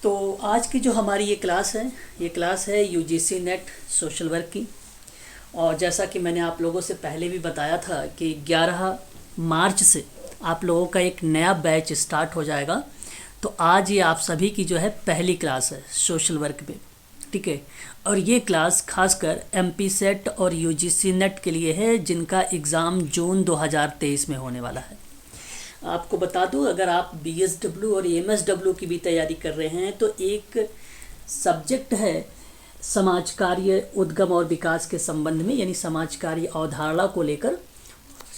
तो आज की जो हमारी ये क्लास है यूजीसी नेट सोशल वर्क की। और जैसा कि मैंने आप लोगों से पहले भी बताया था कि 11 मार्च से आप लोगों का एक नया बैच स्टार्ट हो जाएगा। तो आज ये आप सभी की जो है पहली क्लास है सोशल वर्क में, ठीक है। और ये क्लास खासकर एमपी सेट और यूजीसी नेट के लिए है जिनका एग्ज़ाम जून 2023 में होने वाला है। आपको बता दूं, अगर आप बीएसडब्ल्यू और एमएसडब्ल्यू की भी तैयारी कर रहे हैं तो एक सब्जेक्ट है समाज कार्य उद्गम और विकास के संबंध में, यानी समाज कार्य अवधारणा को लेकर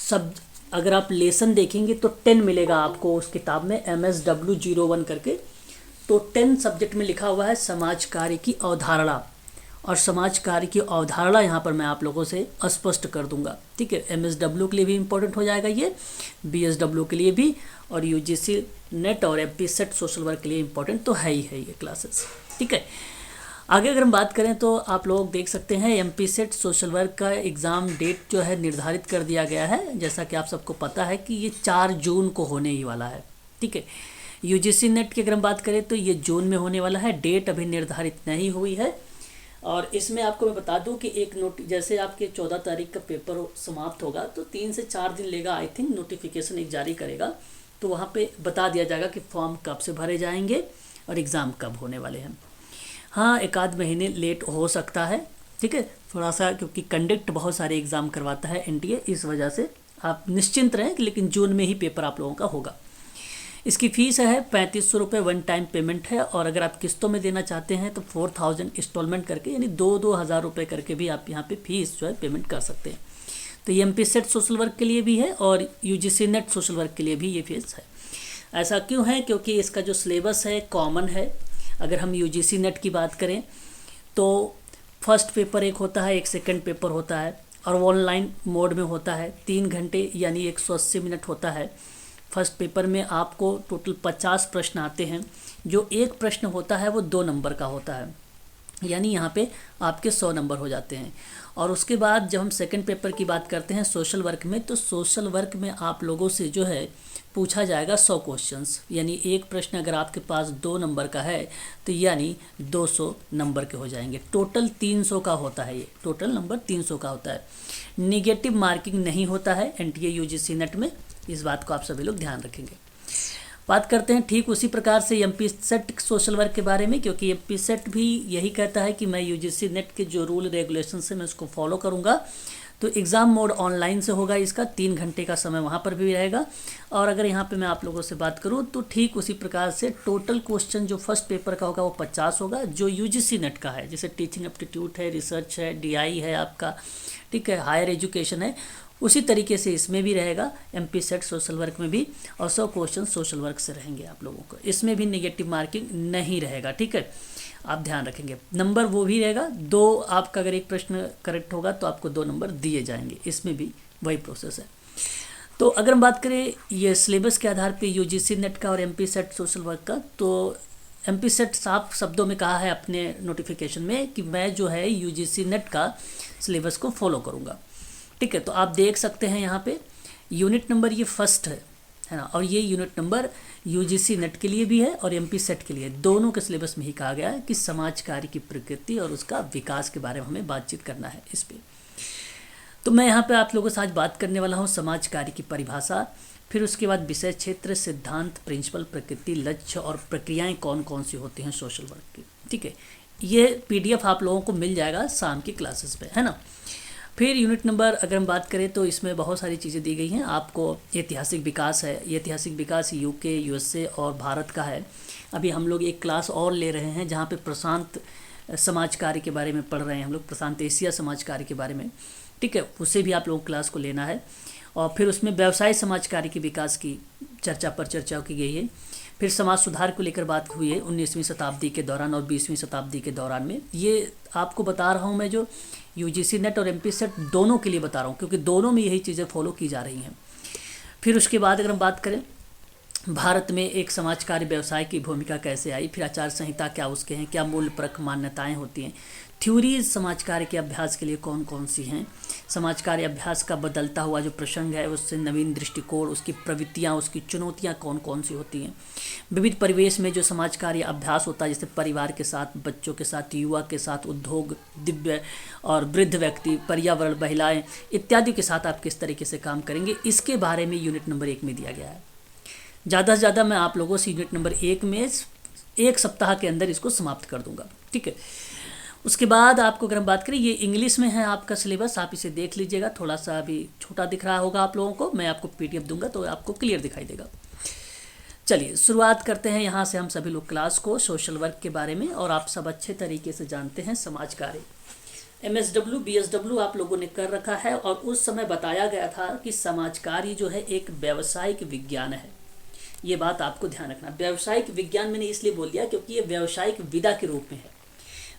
सब अगर आप लेसन देखेंगे तो 10 मिलेगा आपको उस किताब में, MSW 01 करके। तो 10 सब्जेक्ट में लिखा हुआ है समाज कार्य की अवधारणा, और समाज कार्य की अवधारणा यहाँ पर मैं आप लोगों से स्पष्ट कर दूंगा, ठीक है। MSW के लिए भी इम्पोर्टेंट हो जाएगा ये, BSW के लिए भी, और UGC नेट और MP सेट सोशल वर्क के लिए इम्पोर्टेंट तो है ही है ये क्लासेस, ठीक है। आगे अगर हम बात करें तो आप लोग देख सकते हैं MP सेट सोशल वर्क का एग्ज़ाम डेट जो है निर्धारित कर दिया गया है। जैसा कि आप सबको पता है कि ये 4 जून को होने ही वाला है, ठीक है। UGC नेट की अगर हम बात करें तो ये जून में होने वाला है, डेट अभी निर्धारित नहीं हुई है। और इसमें आपको मैं बता दूं कि एक जैसे आपके 14 तारीख का पेपर समाप्त होगा तो 3 से 4 दिन लेगा, आई थिंक नोटिफिकेशन एक जारी करेगा, तो वहाँ पे बता दिया जाएगा कि फॉर्म कब से भरे जाएंगे और एग्ज़ाम कब होने वाले हैं। हाँ, एक आध महीने लेट हो सकता है, ठीक है, थोड़ा सा, क्योंकि कंडक्ट बहुत सारे एग्ज़ाम करवाता है NTA, इस वजह से आप निश्चिंत रहें, लेकिन जून में ही पेपर आप लोगों का होगा। इसकी फ़ीस है 3500 रुपये, वन टाइम पेमेंट है। और अगर आप किस्तों में देना चाहते हैं तो 4000 इंस्टॉलमेंट करके, यानी 2-2 हज़ार रुपये करके भी आप यहाँ पे फीस जो है पेमेंट कर सकते हैं। तो ये MP सेट सोशल वर्क के लिए भी है और UGC नेट सोशल वर्क के लिए भी ये फीस है। ऐसा क्यों है? क्योंकि इसका जो सिलेबस है कॉमन है। अगर हम UGC नेट की बात करें तो फर्स्ट पेपर एक होता है, एक सेकेंड पेपर होता है, और ऑनलाइन मोड में होता है। 3 घंटे यानी 180 मिनट होता है। फर्स्ट पेपर में आपको टोटल 50 प्रश्न आते हैं। जो एक प्रश्न होता है वो 2 नंबर का होता है, यानी यहाँ पे आपके 100 नंबर हो जाते हैं। और उसके बाद जब हम सेकंड पेपर की बात करते हैं सोशल वर्क में, तो सोशल वर्क में आप लोगों से जो है पूछा जाएगा 100 क्वेश्चंस, यानी एक प्रश्न अगर आपके पास 2 नंबर का है तो यानी 200 नंबर के हो जाएंगे। टोटल 300 का होता है, ये टोटल नंबर 300 का होता है। निगेटिव मार्किंग नहीं होता है NTA UGC नेट में, इस बात को आप सभी लोग ध्यान रखेंगे। बात करते हैं ठीक उसी प्रकार से MP सेट सोशल वर्क के बारे में, क्योंकि MP सेट भी यही कहता है कि मैं UGC नेट के जो रूल रेगुलेशन से मैं उसको फॉलो करूँगा। तो एग्ज़ाम मोड ऑनलाइन से होगा, इसका 3 घंटे का समय वहाँ पर भी रहेगा। और अगर यहाँ पे मैं आप लोगों से बात करूँ तो ठीक उसी प्रकार से टोटल क्वेश्चन जो फर्स्ट पेपर का होगा वो 50 होगा, जो UGC नेट का है, जैसे टीचिंग एप्टीट्यूड है, रिसर्च है, DI है आपका, ठीक है, हायर एजुकेशन है, उसी तरीके से इसमें भी रहेगा MP सेट सोशल वर्क में भी। और 100 क्वेश्चन सोशल वर्क से रहेंगे आप लोगों को। इसमें भी नेगेटिव मार्किंग नहीं रहेगा, ठीक है, आप ध्यान रखेंगे। नंबर वो भी रहेगा 2, आपका अगर एक प्रश्न करेक्ट होगा तो आपको 2 नंबर दिए जाएंगे, इसमें भी वही प्रोसेस है। तो अगर हम बात करें ये सिलेबस के आधार पर UGC नेट का और MP सेट सोशल वर्क का, तो MP सेट साफ शब्दों में कहा है अपने नोटिफिकेशन में कि मैं जो है UGC नेट का सिलेबस को फॉलो करूँगा, ठीक है। तो आप देख सकते हैं यहाँ पे यूनिट नंबर ये फर्स्ट है ना, और ये यूनिट नंबर UGC नेट के लिए भी है और MP सेट के लिए, दोनों के सिलेबस में ही कहा गया है कि समाज कार्य की प्रकृति और उसका विकास के बारे में हमें बातचीत करना है इस पे। तो मैं यहाँ पे आप लोगों से आज बात करने वाला हूँ समाज कार्य की परिभाषा, फिर उसके बाद विषय क्षेत्र, सिद्धांत, प्रिंसिपल, प्रकृति, लक्ष्य और प्रक्रियाएँ कौन कौन सी होती हैं सोशल वर्क की, ठीक है। ये PDF आप लोगों को मिल जाएगा शाम की क्लासेस पे, है ना। फिर यूनिट नंबर अगर हम बात करें तो इसमें बहुत सारी चीज़ें दी गई हैं आपको। ऐतिहासिक विकास है, ऐतिहासिक विकास UK, USA और भारत का है। अभी हम लोग एक क्लास और ले रहे हैं जहाँ पे प्रशांत समाज कार्य के बारे में पढ़ रहे हैं हम लोग, प्रशांत एशिया समाज कार्य के बारे में, ठीक है, उसे भी आप लोगों को क्लास को लेना है। और फिर उसमें व्यवसाय समाज कार्य के विकास की चर्चा की गई है। फिर समाज सुधार को लेकर बात हुई है 19वीं शताब्दी के दौरान और 20वीं शताब्दी के दौरान में। ये आपको बता रहा हूँ मैं, जो UGC नेट और MP सेट दोनों के लिए बता रहा हूँ, क्योंकि दोनों में यही चीज़ें फॉलो की जा रही हैं। फिर उसके बाद अगर हम बात करें भारत में एक समाज कार्य व्यवसाय की भूमिका कैसे आई, फिर आचार संहिता क्या उसके हैं, क्या मूल परक मान्यताएँ होती हैं, थ्योरीज समाज कार्य के अभ्यास के लिए कौन कौन सी हैं, समाज कार्य अभ्यास का बदलता हुआ जो प्रसंग है, उससे नवीन दृष्टिकोण, उसकी प्रवृत्तियाँ, उसकी चुनौतियाँ कौन कौन सी होती हैं, विविध परिवेश में जो समाज कार्य अभ्यास होता है, जैसे परिवार के साथ, बच्चों के साथ, युवा के साथ, उद्योग, दिव्य और वृद्ध व्यक्ति, पर्यावरण, महिलाएं इत्यादि के साथ आप किस तरीके से काम करेंगे, इसके बारे में यूनिट नंबर 1 में दिया गया है। ज़्यादा से ज़्यादा मैं आप लोगों से यूनिट नंबर 1 में 1 सप्ताह के अंदर इसको समाप्त कर दूंगा, ठीक है। उसके बाद आपको अगर हम बात करें, ये इंग्लिश में है आपका सिलेबस, आप इसे देख लीजिएगा, थोड़ा सा अभी छोटा दिख रहा होगा आप लोगों को, मैं आपको पीडीएफ दूंगा तो आपको क्लियर दिखाई देगा। चलिए शुरुआत करते हैं यहाँ से हम सभी लोग क्लास को सोशल वर्क के बारे में, और आप सब अच्छे तरीके से जानते हैं समाज कार्य, MSW BSW आप लोगों ने कर रखा है, और उस समय बताया गया था कि समाज कार्य जो है एक व्यावसायिक विज्ञान है। ये बात आपको ध्यान रखना, व्यावसायिक विज्ञान मैंने इसलिए बोल दिया क्योंकि ये व्यावसायिक विधा के रूप में है।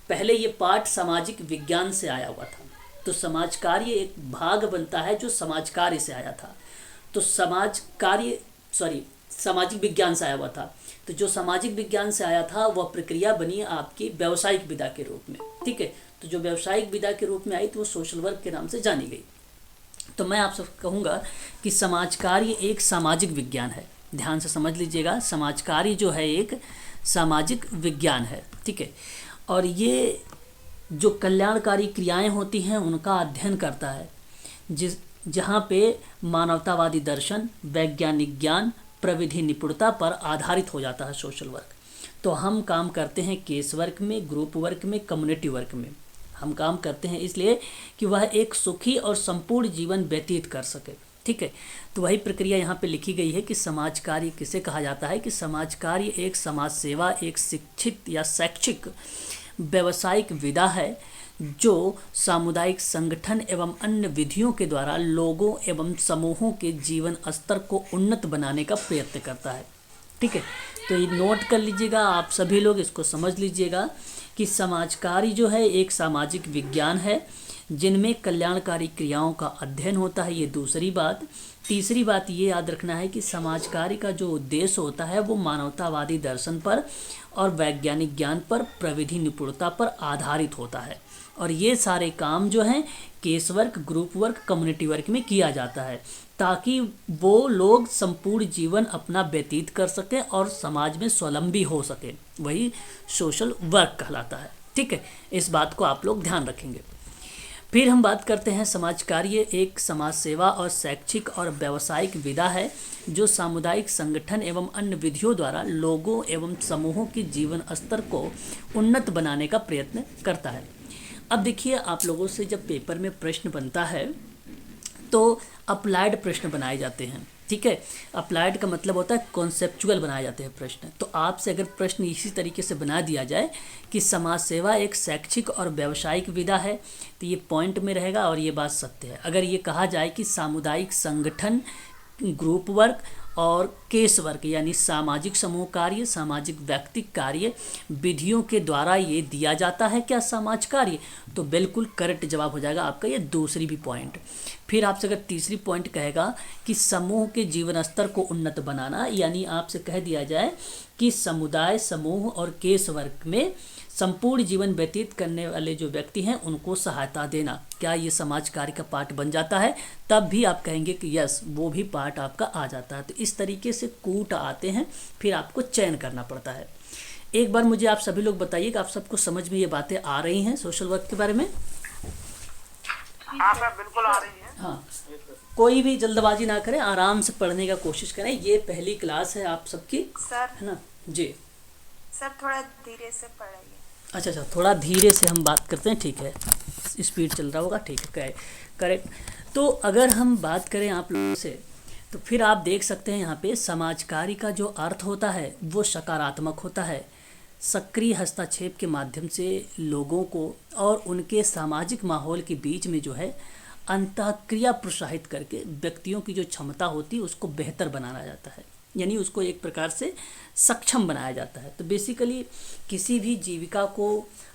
पहले ये पाठ सामाजिक विज्ञान से आया हुआ था, तो समाज कार्य एक भाग बनता है जो समाज कार्य से आया था, तो सामाजिक विज्ञान से आया हुआ था, तो जो सामाजिक विज्ञान से आया था वह प्रक्रिया बनी आपकी व्यावसायिक विधा के रूप में, ठीक है। तो जो व्यावसायिक विधा के रूप में आई तो वो सोशल वर्क के नाम से जानी गई। तो मैं आपसे कहूँगा कि समाज कार्य एक सामाजिक विज्ञान है, ध्यान से समझ लीजिएगा, समाज कार्य जो है एक सामाजिक विज्ञान है, ठीक है। और ये जो कल्याणकारी क्रियाएं होती हैं उनका अध्ययन करता है, जहाँ पे मानवतावादी दर्शन, वैज्ञानिक ज्ञान, प्रविधि निपुणता पर आधारित हो जाता है सोशल वर्क। तो हम काम करते हैं केस वर्क में, ग्रुप वर्क में, कम्युनिटी वर्क में हम काम करते हैं, इसलिए कि वह एक सुखी और संपूर्ण जीवन व्यतीत कर सके, ठीक है। तो वही प्रक्रिया यहाँ पे लिखी गई है कि समाज कार्य किसे कहा जाता है, कि समाज कार्य एक समाज सेवा, एक शिक्षित या शैक्षिक व्यावसायिक विधा है जो सामुदायिक संगठन एवं अन्य विधियों के द्वारा लोगों एवं समूहों के जीवन स्तर को उन्नत बनाने का प्रयत्न करता है, ठीक है। तो ये नोट कर लीजिएगा, आप सभी लोग इसको समझ लीजिएगा कि समाज कार्य जो है एक सामाजिक विज्ञान है जिनमें कल्याणकारी क्रियाओं का अध्ययन होता है, ये दूसरी बात। तीसरी बात ये याद रखना है कि समाज कार्य का जो उद्देश्य होता है वो मानवतावादी दर्शन पर और वैज्ञानिक ज्ञान पर, प्रविधि निपुणता पर आधारित होता है, और ये सारे काम जो हैं case work, group work, community work में किया जाता है ताकि वो लोग संपूर्ण जीवन अपना व्यतीत कर सकें और समाज में स्वावलंबी हो सके, वही सोशल वर्क कहलाता है, ठीक है। इस बात को आप लोग ध्यान रखेंगे। फिर हम बात करते हैं समाज कार्य एक समाज सेवा और शैक्षिक और व्यावसायिक विधा है जो सामुदायिक संगठन एवं अन्य विधियों द्वारा लोगों एवं समूहों के जीवन स्तर को उन्नत बनाने का प्रयत्न करता है। अब देखिए, आप लोगों से जब पेपर में प्रश्न बनता है तो अप्लाइड प्रश्न बनाए जाते हैं, ठीक है। अप्लाइड का मतलब होता है कॉन्सेप्चुअल बनाए जाते हैं प्रश्न। तो आपसे अगर प्रश्न इसी तरीके से बना दिया जाए कि समाज सेवा एक शैक्षिक और व्यावसायिक विधा है, तो ये पॉइंट में रहेगा और ये बात सत्य है। अगर ये कहा जाए कि सामुदायिक संगठन, ग्रुप वर्क और केस वर्क यानी सामाजिक समूह कार्य, सामाजिक व्यक्तिक कार्य विधियों के द्वारा ये दिया जाता है क्या समाज कार्य, तो बिल्कुल करेक्ट जवाब हो जाएगा आपका ये दूसरी भी पॉइंट। फिर आपसे अगर तीसरी पॉइंट कहेगा कि समूह के जीवन स्तर को उन्नत बनाना, यानी आपसे कह दिया जाए कि समुदाय, समूह और केस वर्क में संपूर्ण जीवन व्यतीत करने वाले जो व्यक्ति हैं उनको सहायता देना, क्या ये समाज कार्य का पार्ट बन जाता है, तब भी आप कहेंगे कि यस वो भी पार्ट आपका आ जाता है। तो इस तरीके से कूट आते हैं, फिर आपको चयन करना पड़ता है। एक बार मुझे आप सभी लोग बताइए कि आप सबको समझ में ये बातें आ रही हैं सोशल वर्क के बारे में? हाँ सर, बिल्कुल आ रही है। हाँ, कोई भी जल्दबाजी ना करें, आराम से पढ़ने का कोशिश करें। ये पहली क्लास है आप सबकी, सर है ना जी। सर थोड़ा धीरे से पढ़ाइए। अच्छा, थोड़ा धीरे से हम बात करते हैं, ठीक है। स्पीड चल रहा होगा, ठीक है, करेक्ट। तो अगर हम बात करें आप लोगों से, तो फिर आप देख सकते हैं यहाँ पे समाज कार्य का जो अर्थ होता है वो सकारात्मक होता है। सक्रिय हस्तक्षेप के माध्यम से लोगों को और उनके सामाजिक माहौल के बीच में जो है अंतःक्रिया प्रोत्साहित करके व्यक्तियों की जो क्षमता होती है उसको बेहतर बनाया जाता है, यानी उसको एक प्रकार से सक्षम बनाया जाता है। तो बेसिकली किसी भी जीविका को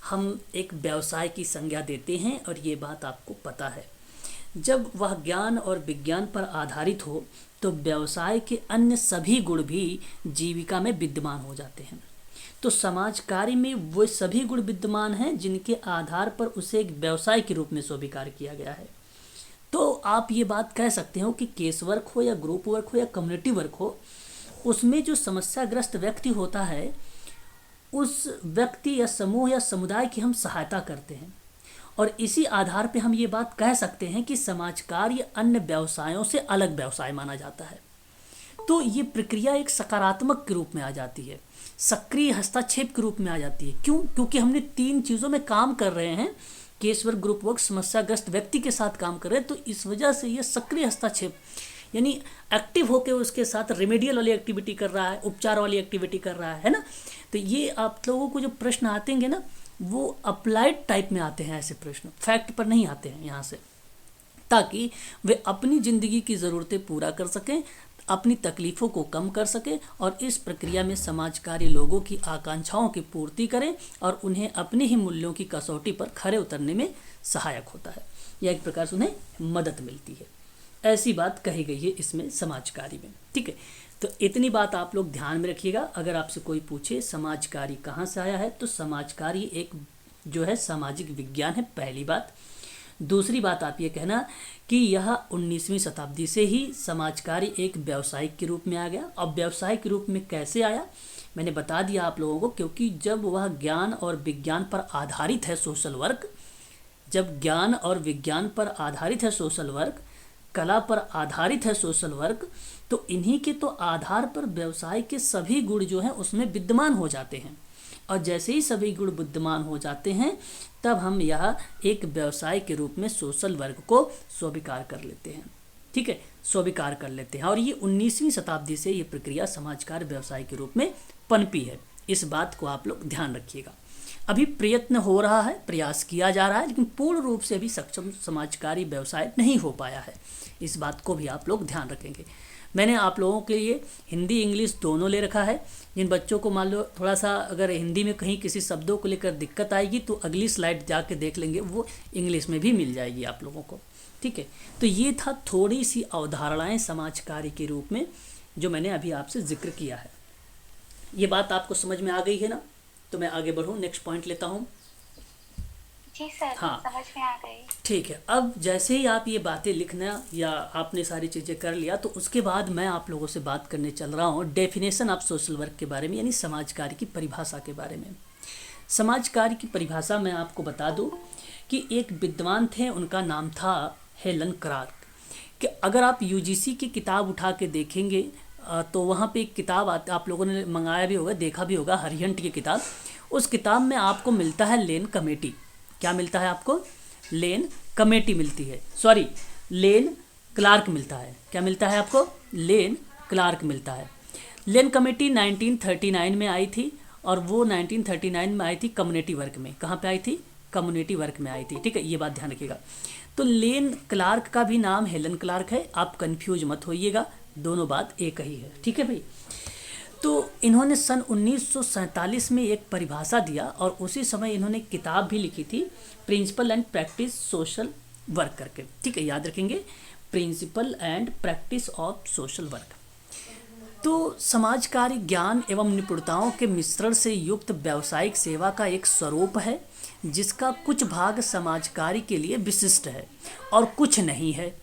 हम एक व्यवसाय की संज्ञा देते हैं और ये बात आपको पता है। जब वह ज्ञान और विज्ञान पर आधारित हो तो व्यवसाय के अन्य सभी गुण भी जीविका में विद्यमान हो जाते हैं। तो समाज कार्य में वो सभी गुण विद्यमान हैं जिनके आधार पर उसे एक व्यवसाय के रूप में स्वीकार किया गया है। तो आप ये बात कह सकते हो कि केस वर्क हो या ग्रुप वर्क हो या कम्युनिटी वर्क हो, उसमें जो समस्याग्रस्त व्यक्ति होता है उस व्यक्ति या समूह या समुदाय की हम सहायता करते हैं। और इसी आधार पे हम ये बात कह सकते हैं कि समाज कार्य अन्य व्यवसायों से अलग व्यवसाय माना जाता है। तो ये प्रक्रिया एक सकारात्मक के रूप में आ जाती है, सक्रिय हस्तक्षेप के रूप में आ जाती है। क्यों? क्योंकि हमने 3 चीज़ों में काम कर रहे हैं, केस वर्क, ग्रुप वर्क, समस्याग्रस्त व्यक्ति के साथ काम कर रहे हैं। तो इस वजह से ये सक्रिय हस्तक्षेप यानी एक्टिव होकर उसके साथ रेमेडियल वाली एक्टिविटी कर रहा है, उपचार वाली एक्टिविटी कर रहा है ना। तो ये आप लोगों को जो प्रश्न आते हैं ना, वो अप्लाइड टाइप में आते हैं, ऐसे प्रश्न फैक्ट पर नहीं आते हैं यहाँ से, ताकि वे अपनी ज़िंदगी की ज़रूरतें पूरा कर सकें, अपनी तकलीफ़ों को कम कर सकें और इस प्रक्रिया में समाज कार्य लोगों की आकांक्षाओं की पूर्ति करें और उन्हें अपने ही मूल्यों की कसौटी पर खरे उतरने में सहायक होता है, या एक प्रकार से उन्हें मदद मिलती है। ऐसी बात कही गई है इसमें समाज कार्य में। ठीक है, तो इतनी बात आप लोग ध्यान में रखिएगा। अगर आपसे कोई पूछे समाज कार्य कहाँ से आया है, तो समाज कार्य एक जो है सामाजिक विज्ञान है, पहली बात। दूसरी बात आप ये कहना कि यह 19वीं शताब्दी से ही समाज कार्य एक व्यावसायिक के रूप में आ गया। अब व्यावसायिक रूप में कैसे आया मैंने बता दिया आप लोगों को, क्योंकि जब वह ज्ञान और विज्ञान पर आधारित है सोशल वर्क, जब ज्ञान और विज्ञान पर आधारित है सोशल वर्क, कला पर आधारित है सोशल वर्क, तो इन्हीं के तो आधार पर व्यवसाय के सभी गुण जो हैं उसमें विद्यमान हो जाते हैं। और जैसे ही सभी गुण विद्यमान हो जाते हैं तब हम यह एक व्यवसाय के रूप में सोशल वर्क को स्वीकार कर लेते हैं। ठीक है, स्वीकार कर लेते हैं। और ये 19वीं शताब्दी से ये प्रक्रिया समाजकार व्यवसाय के रूप में पनपी है। इस बात को आप लोग ध्यान रखिएगा। अभी प्रयत्न हो रहा है, प्रयास किया जा रहा है, लेकिन पूर्ण रूप से अभी सक्षम समाजकारी व्यवसाय नहीं हो पाया है। इस बात को भी आप लोग ध्यान रखेंगे। मैंने आप लोगों के लिए हिंदी इंग्लिश दोनों ले रखा है। जिन बच्चों को मान लो थोड़ा सा अगर हिंदी में कहीं किसी शब्दों को लेकर दिक्कत आएगी तो अगली स्लाइड जाके देख लेंगे, वो इंग्लिश में भी मिल जाएगी आप लोगों को। ठीक है, तो ये था थोड़ी सी अवधारणाएं समाज कार्य के रूप में जो मैंने अभी आपसे जिक्र किया है। ये बात आपको समझ में आ गई है ना? तो मैं आगे बढ़ूँ, नेक्स्ट पॉइंट लेता हूँ। जी सर, हाँ, समझ में आ गई। ठीक है। अब जैसे ही आप ये बातें लिखना या आपने सारी चीज़ें कर लिया, तो उसके बाद मैं आप लोगों से बात करने चल रहा हूँ डेफिनेशन ऑफ सोशल वर्क के बारे में, यानी समाज कार्य की परिभाषा के बारे में। समाज कार्य की परिभाषा मैं आपको बता दूँ कि एक विद्वान थे, उनका नाम था हेलन क्लार्क। कि अगर आप यूजीसी की किताब उठा के देखेंगे तो वहाँ पे एक किताब आप लोगों ने मंगाया भी होगा, देखा भी होगा, हरिहंट की किताब। उस किताब में आपको मिलता है लेन कमेटी। क्या मिलता है आपको? लेन कमेटी मिलती है, सॉरी लेन क्लार्क मिलता है। क्या मिलता है आपको? लेन क्लार्क मिलता है। लेन कमेटी 1939 में आई थी और वो 1939 में आई थी कम्युनिटी वर्क में। कहाँ पे आई थी? कम्युनिटी वर्क में आई थी। ठीक है, ये बात ध्यान रखिएगा। तो लेन क्लार्क का भी नाम हेलन क्लार्क है, आप कंफ्यूज मत होइएगा, दोनों बात एक ही है। ठीक है भाई। तो इन्होंने सन 1947 में एक परिभाषा दिया और उसी समय इन्होंने किताब भी लिखी थी, principle and practice social work करके। ठीक है, याद रखेंगे, principle and practice of social work. तो समाज कार्य ज्ञान एवं निपुणताओं के मिश्रण से युक्त व्यावसायिक सेवा का एक स्वरूप है जिसका कुछ भाग समाज कार्य के लिए विशिष्ट है और कुछ नहीं है।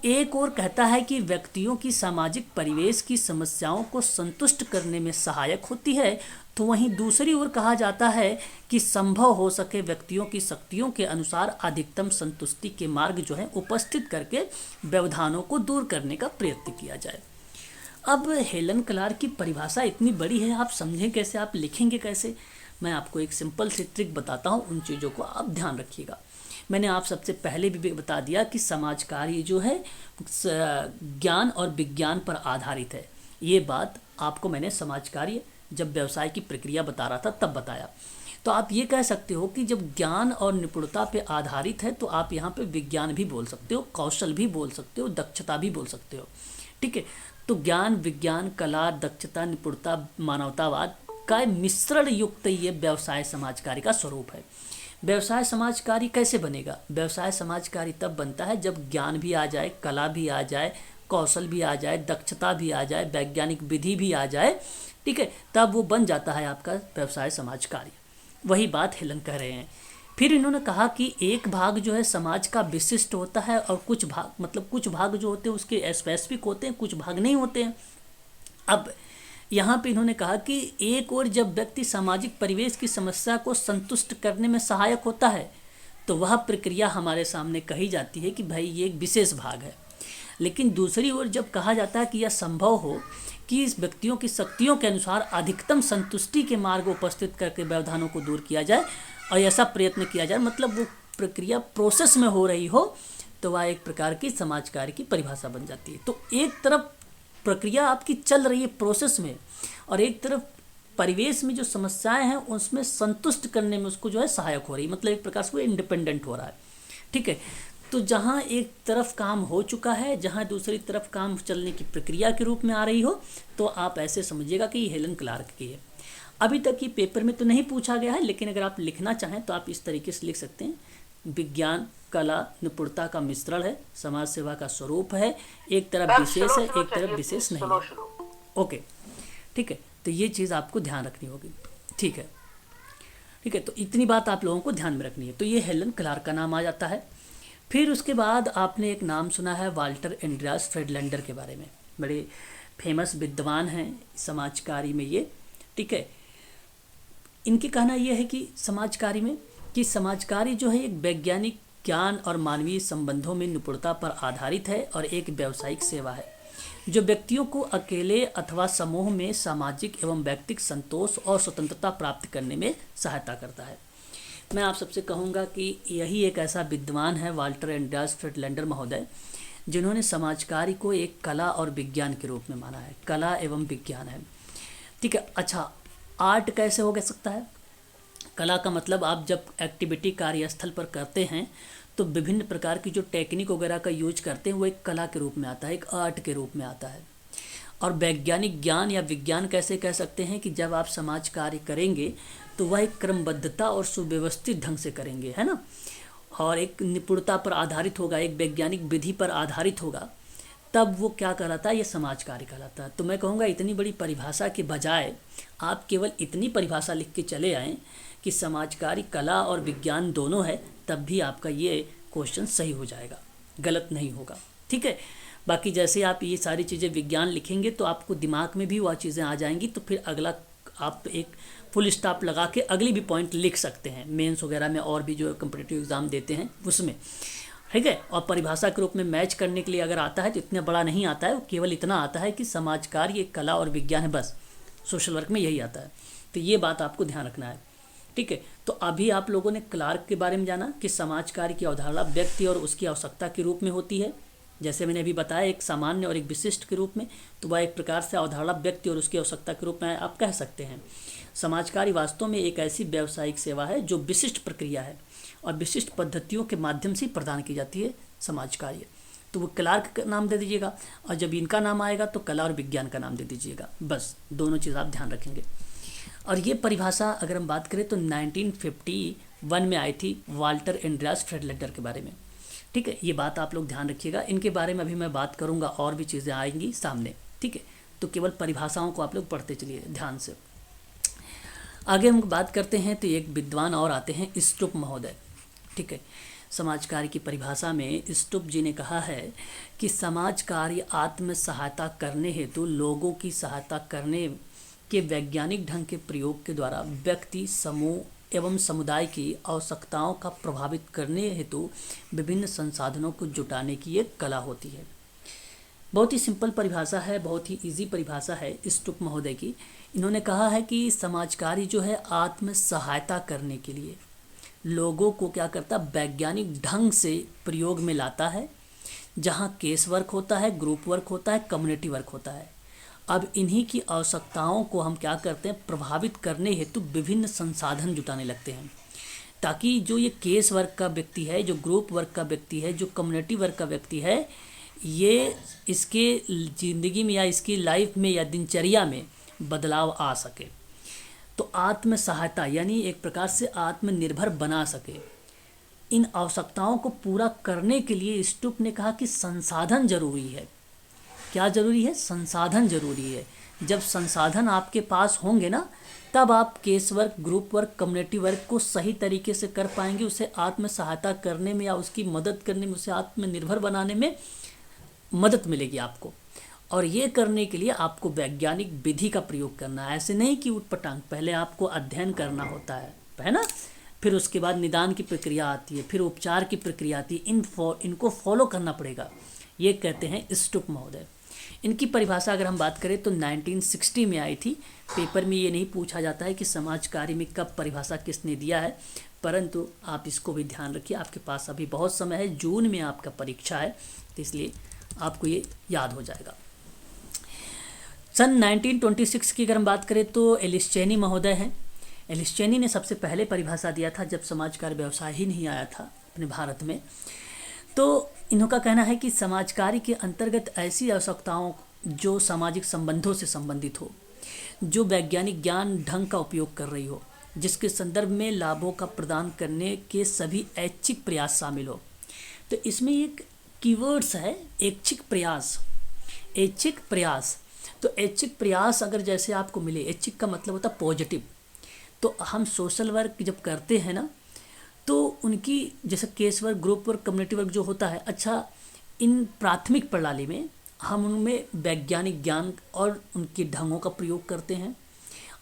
एक और कहता है कि व्यक्तियों की सामाजिक परिवेश की समस्याओं को संतुष्ट करने में सहायक होती है, तो वहीं दूसरी ओर कहा जाता है कि संभव हो सके व्यक्तियों की शक्तियों के अनुसार अधिकतम संतुष्टि के मार्ग जो है उपस्थित करके व्यवधानों को दूर करने का प्रयत्न किया जाए। अब हेलन क्लार्क की परिभाषा इतनी बड़ी है, आप समझें कैसे, आप लिखेंगे कैसे? मैं आपको एक सिंपल सी ट्रिक बताता हूँ, उन चीज़ों को आप ध्यान रखिएगा। मैंने आप सबसे पहले भी बता दिया कि समाज कार्य जो है ज्ञान और विज्ञान पर आधारित है। ये बात आपको मैंने समाज कार्य जब व्यवसाय की प्रक्रिया बता रहा था तब बताया। तो आप ये कह सकते हो कि जब ज्ञान और निपुणता पे आधारित है तो आप यहाँ पे विज्ञान भी बोल सकते हो, कौशल भी बोल सकते हो, दक्षता भी बोल सकते हो। ठीक है, तो ज्ञान, विज्ञान, कला, दक्षता, निपुणता, मानवतावाद का मिश्रण युक्त ये व्यवसाय समाज कार्य का स्वरूप है। व्यवसाय समाज कार्य कैसे बनेगा? व्यवसाय समाज कार्य तब बनता है जब ज्ञान भी आ जाए, कला भी आ जाए, कौशल भी आ जाए, दक्षता भी आ जाए, वैज्ञानिक विधि भी आ जाए, ठीक है, तब वो बन जाता है आपका व्यवसाय समाज कार्य। वही बात हेलन कह रहे हैं। फिर इन्होंने कहा कि एक भाग जो है समाज का विशिष्ट होता है और कुछ भाग, मतलब कुछ भाग जो होते हैं उसके स्पेसिफिक होते हैं, कुछ भाग नहीं होते हैं। अब यहाँ पे इन्होंने कहा कि एक और जब व्यक्ति सामाजिक परिवेश की समस्या को संतुष्ट करने में सहायक होता है तो वह प्रक्रिया हमारे सामने कही जाती है कि भाई ये एक विशेष भाग है। लेकिन दूसरी ओर जब कहा जाता है कि यह संभव हो कि इस व्यक्तियों की शक्तियों के अनुसार अधिकतम संतुष्टि के मार्ग उपस्थित करके व्यवधानों को दूर किया जाए और ऐसा प्रयत्न किया जाए, मतलब वो प्रक्रिया प्रोसेस में हो रही हो, तो वह एक प्रकार की समाज कार्य की परिभाषा बन जाती है। तो एक तरफ प्रक्रिया आपकी चल रही है प्रोसेस में और एक तरफ परिवेश में जो समस्याएं हैं उसमें संतुष्ट करने में उसको जो है सहायक हो रही है, मतलब एक प्रकार से वो इंडिपेंडेंट हो रहा है, ठीक है। तो जहाँ एक तरफ काम हो चुका है, जहाँ दूसरी तरफ काम चलने की प्रक्रिया के रूप में आ रही हो, तो आप ऐसे समझिएगा कि ये हेलन क्लार्क की है। अभी तक ये पेपर में तो नहीं पूछा गया है, लेकिन अगर आप लिखना चाहें तो आप इस तरीके से लिख सकते हैं, विज्ञान कला निपुणता का मिश्रण है, समाज सेवा का स्वरूप है, एक तरफ विशेष है, एक तरफ विशेष नहीं है। ओके, ठीक है, तो ये चीज़ आपको ध्यान रखनी होगी, ठीक है, ठीक है। तो इतनी बात आप लोगों को ध्यान में रखनी है। तो ये हेलन क्लार्क का नाम आ जाता है। फिर उसके बाद आपने एक नाम सुना है वाल्टर एंड्रियास फ्रेडलैंडर के बारे में, बड़े फेमस विद्वान हैं समाज कार्य में ये, ठीक है। इनके कहना यह है कि समाज कार्य में कि समाज कार्य जो है एक वैज्ञानिक ज्ञान और मानवीय संबंधों में निपुणता पर आधारित है और एक व्यावसायिक सेवा है जो व्यक्तियों को अकेले अथवा समूह में सामाजिक एवं व्यक्तिगत संतोष और स्वतंत्रता प्राप्त करने में सहायता करता है। मैं आप सबसे कहूँगा कि यही एक ऐसा विद्वान है वाल्टर एंड्रियास फ्रेडलैंडर महोदय, जिन्होंने समाज कार्य को एक कला और विज्ञान के रूप में माना है, कला एवं विज्ञान है, ठीक है। अच्छा, आर्ट कैसे हो सकता है? कला का मतलब आप जब एक्टिविटी कार्यस्थल पर करते हैं तो विभिन्न प्रकार की जो टेक्निक वगैरह का यूज करते हैं वो एक कला के रूप में आता है, एक आर्ट के रूप में आता है। और वैज्ञानिक ज्ञान या विज्ञान कैसे कह सकते हैं कि जब आप समाज कार्य करेंगे तो वह एक क्रमबद्धता और सुव्यवस्थित ढंग से करेंगे, है ना, और एक निपुणता पर आधारित होगा, एक वैज्ञानिक विधि पर आधारित होगा, तब वो क्या कहलाता है, ये समाज कार्य कहलाता है। तो मैं कहूँगा इतनी बड़ी परिभाषा के बजाय आप केवल इतनी परिभाषा लिख के चले आएँ कि समाज कार्य कला और विज्ञान दोनों है, तब भी आपका ये क्वेश्चन सही हो जाएगा, गलत नहीं होगा, ठीक है। बाकी जैसे आप ये सारी चीज़ें विज्ञान लिखेंगे तो आपको दिमाग में भी वह चीज़ें आ जाएंगी, तो फिर अगला आप एक फुल स्टॉप लगा के अगली भी पॉइंट लिख सकते हैं मेंस वगैरह में और भी जो कॉम्पिटिटिव एग्ज़ाम देते हैं उसमें, ठीक है। और परिभाषा के रूप में मैच करने के लिए अगर आता है तो इतना बड़ा नहीं आता है, केवल इतना आता है कि समाज कार्य एक कला और विज्ञान है, बस सोशल वर्क में यही आता है। तो ये बात आपको ध्यान रखना है, ठीक है। तो अभी आप लोगों ने क्लार्क के बारे में जाना कि समाज कार्य की अवधारणा व्यक्ति और उसकी आवश्यकता के रूप में होती है, जैसे मैंने अभी बताया एक सामान्य और एक विशिष्ट के रूप में, तो वह एक प्रकार से अवधारणा व्यक्ति और उसकी आवश्यकता के रूप में आप कह सकते हैं। समाज कार्य वास्तव में एक ऐसी व्यावसायिक सेवा है जो विशिष्ट प्रक्रिया है और विशिष्ट पद्धतियों के माध्यम से प्रदान की जाती है समाज कार्य। तो वो क्लार्क का नाम दे दीजिएगा और जब इनका नाम आएगा तो कला और विज्ञान का नाम दे दीजिएगा, बस दोनों चीज़ आप ध्यान रखेंगे। और ये परिभाषा अगर हम बात करें तो 1951 में आई थी वाल्टर एंड्रियास फ्रेडलैंडर के बारे में, ठीक है। ये बात आप लोग ध्यान रखिएगा, इनके बारे में अभी मैं बात करूँगा और भी चीज़ें आएंगी सामने, ठीक है। तो केवल परिभाषाओं को आप लोग पढ़ते चलिए ध्यान से। आगे हम बात करते हैं तो एक विद्वान और आते हैं स्टुप महोदय, ठीक है। समाज कार्य की परिभाषा में स्टुप जी ने कहा है कि समाज कार्य आत्म सहायता करने हेतु लोगों की सहायता करने के वैज्ञानिक ढंग के प्रयोग के द्वारा व्यक्ति समूह एवं समुदाय की आवश्यकताओं का प्रभावित करने हेतु विभिन्न संसाधनों को जुटाने की एक कला होती है। बहुत ही सिंपल परिभाषा है, बहुत ही इजी परिभाषा है स्टुप महोदय की। इन्होंने कहा है कि समाज कार्य जो है आत्म सहायता करने के लिए लोगों को क्या करता है, वैज्ञानिक ढंग से प्रयोग में लाता है, जहाँ केस वर्क होता है, ग्रुप वर्क होता है, कम्युनिटी वर्क होता है। अब इन्हीं की आवश्यकताओं को हम क्या करते हैं, प्रभावित करने हेतु विभिन्न संसाधन जुटाने लगते हैं, ताकि जो ये केस वर्क का व्यक्ति है, जो ग्रुप वर्क का व्यक्ति है, जो कम्युनिटी वर्क का व्यक्ति है, ये इसके ज़िंदगी में या इसकी लाइफ में या दिनचर्या में बदलाव आ सके। तो आत्म सहायता यानी एक प्रकार से आत्मनिर्भर बना सके। इन आवश्यकताओं को पूरा करने के लिए स्टुप ने कहा कि संसाधन जरूरी है, क्या ज़रूरी है? संसाधन ज़रूरी है। जब संसाधन आपके पास होंगे ना, तब आप case work, group work, community work को सही तरीके से कर पाएंगे। उसे आत्म सहायता करने में या उसकी मदद करने में, उसे आत्मनिर्भर बनाने में मदद मिलेगी आपको। और ये करने के लिए आपको वैज्ञानिक विधि का प्रयोग करना है। ऐसे नहीं कि उटपटांग, पहले आपको अध्ययन करना होता है ना, फिर उसके बाद निदान की प्रक्रिया आती है, फिर उपचार की प्रक्रिया आती है। इनको फॉलो करना पड़ेगा। ये कहते हैं स्टुक महोदय। इनकी परिभाषा अगर हम बात करें तो 1960 में आई थी। पेपर में ये नहीं पूछा जाता है कि समाज कार्य में कब परिभाषा किसने दिया है, परंतु आप इसको भी ध्यान रखिए। आपके पास अभी बहुत समय है, जून में आपका परीक्षा है, तो इसलिए आपको ये याद हो जाएगा। सन 1926 की अगर हम बात करें तो एलिस चेनी महोदय हैं। एलिस चेनी ने सबसे पहले परिभाषा दिया था जब समाज कार्य व्यवसाय ही नहीं आया था अपने भारत में। तो इनका कहना है कि समाज कार्य के अंतर्गत ऐसी आवश्यकताओं जो सामाजिक संबंधों से संबंधित हो, जो वैज्ञानिक ज्ञान ढंग का उपयोग कर रही हो, जिसके संदर्भ में लाभों का प्रदान करने के सभी ऐच्छिक प्रयास शामिल हो। तो इसमें एक कीवर्ड्स है, ऐच्छिक प्रयास। ऐच्छिक प्रयास, तो ऐच्छिक प्रयास अगर जैसे आपको मिले, ऐच्छिक का मतलब होता है पॉजिटिव। तो हम सोशल वर्क जब करते हैं ना, तो उनकी जैसे case work, group work, community work जो होता है, अच्छा इन प्राथमिक प्रणाली में हम उनमें वैज्ञानिक ज्ञान और उनके ढंगों का प्रयोग करते हैं।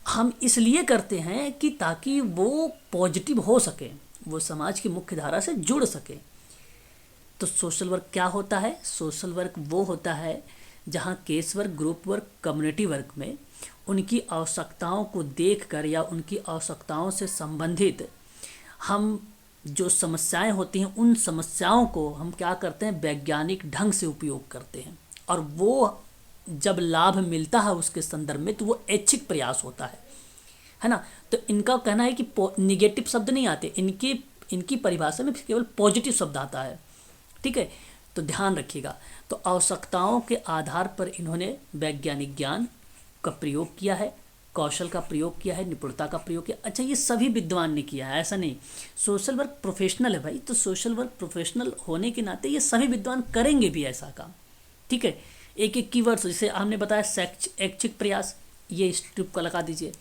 हम इसलिए करते हैं कि ताकि वो पॉजिटिव हो सके, वो समाज की मुख्य धारा से जुड़ सके। तो सोशल वर्क क्या होता है? सोशल वर्क वो होता है जहाँ case work, group work, community work में उनकी आवश्यकताओं को देखकर या उनकी आवश्यकताओं से संबंधित हम जो समस्याएं होती हैं, उन समस्याओं को हम क्या करते हैं? वैज्ञानिक ढंग से उपयोग करते हैं। और वो जब लाभ मिलता है उसके संदर्भ में, तो वो ऐच्छिक प्रयास होता है ना। तो इनका कहना है कि निगेटिव शब्द नहीं आते, इनकी परिभाषा में केवल पॉजिटिव शब्द आता है। ठीक है, तो ध्यान रखिएगा। तो आवश्यकताओं के आधार पर इन्होंने वैज्ञानिक ज्ञान का प्रयोग किया है, कौशल का प्रयोग किया है, निपुणता का प्रयोग किया। अच्छा, ये सभी विद्वान ने किया है, ऐसा नहीं। सोशल वर्क प्रोफेशनल है भाई, तो सोशल वर्क प्रोफेशनल होने के नाते ये सभी विद्वान करेंगे भी ऐसा काम। ठीक है, एक एक कीवर्ड्स जैसे हमने बताया, ऐच्छिक प्रयास, ये स्ट्रिप का लगा दीजिए।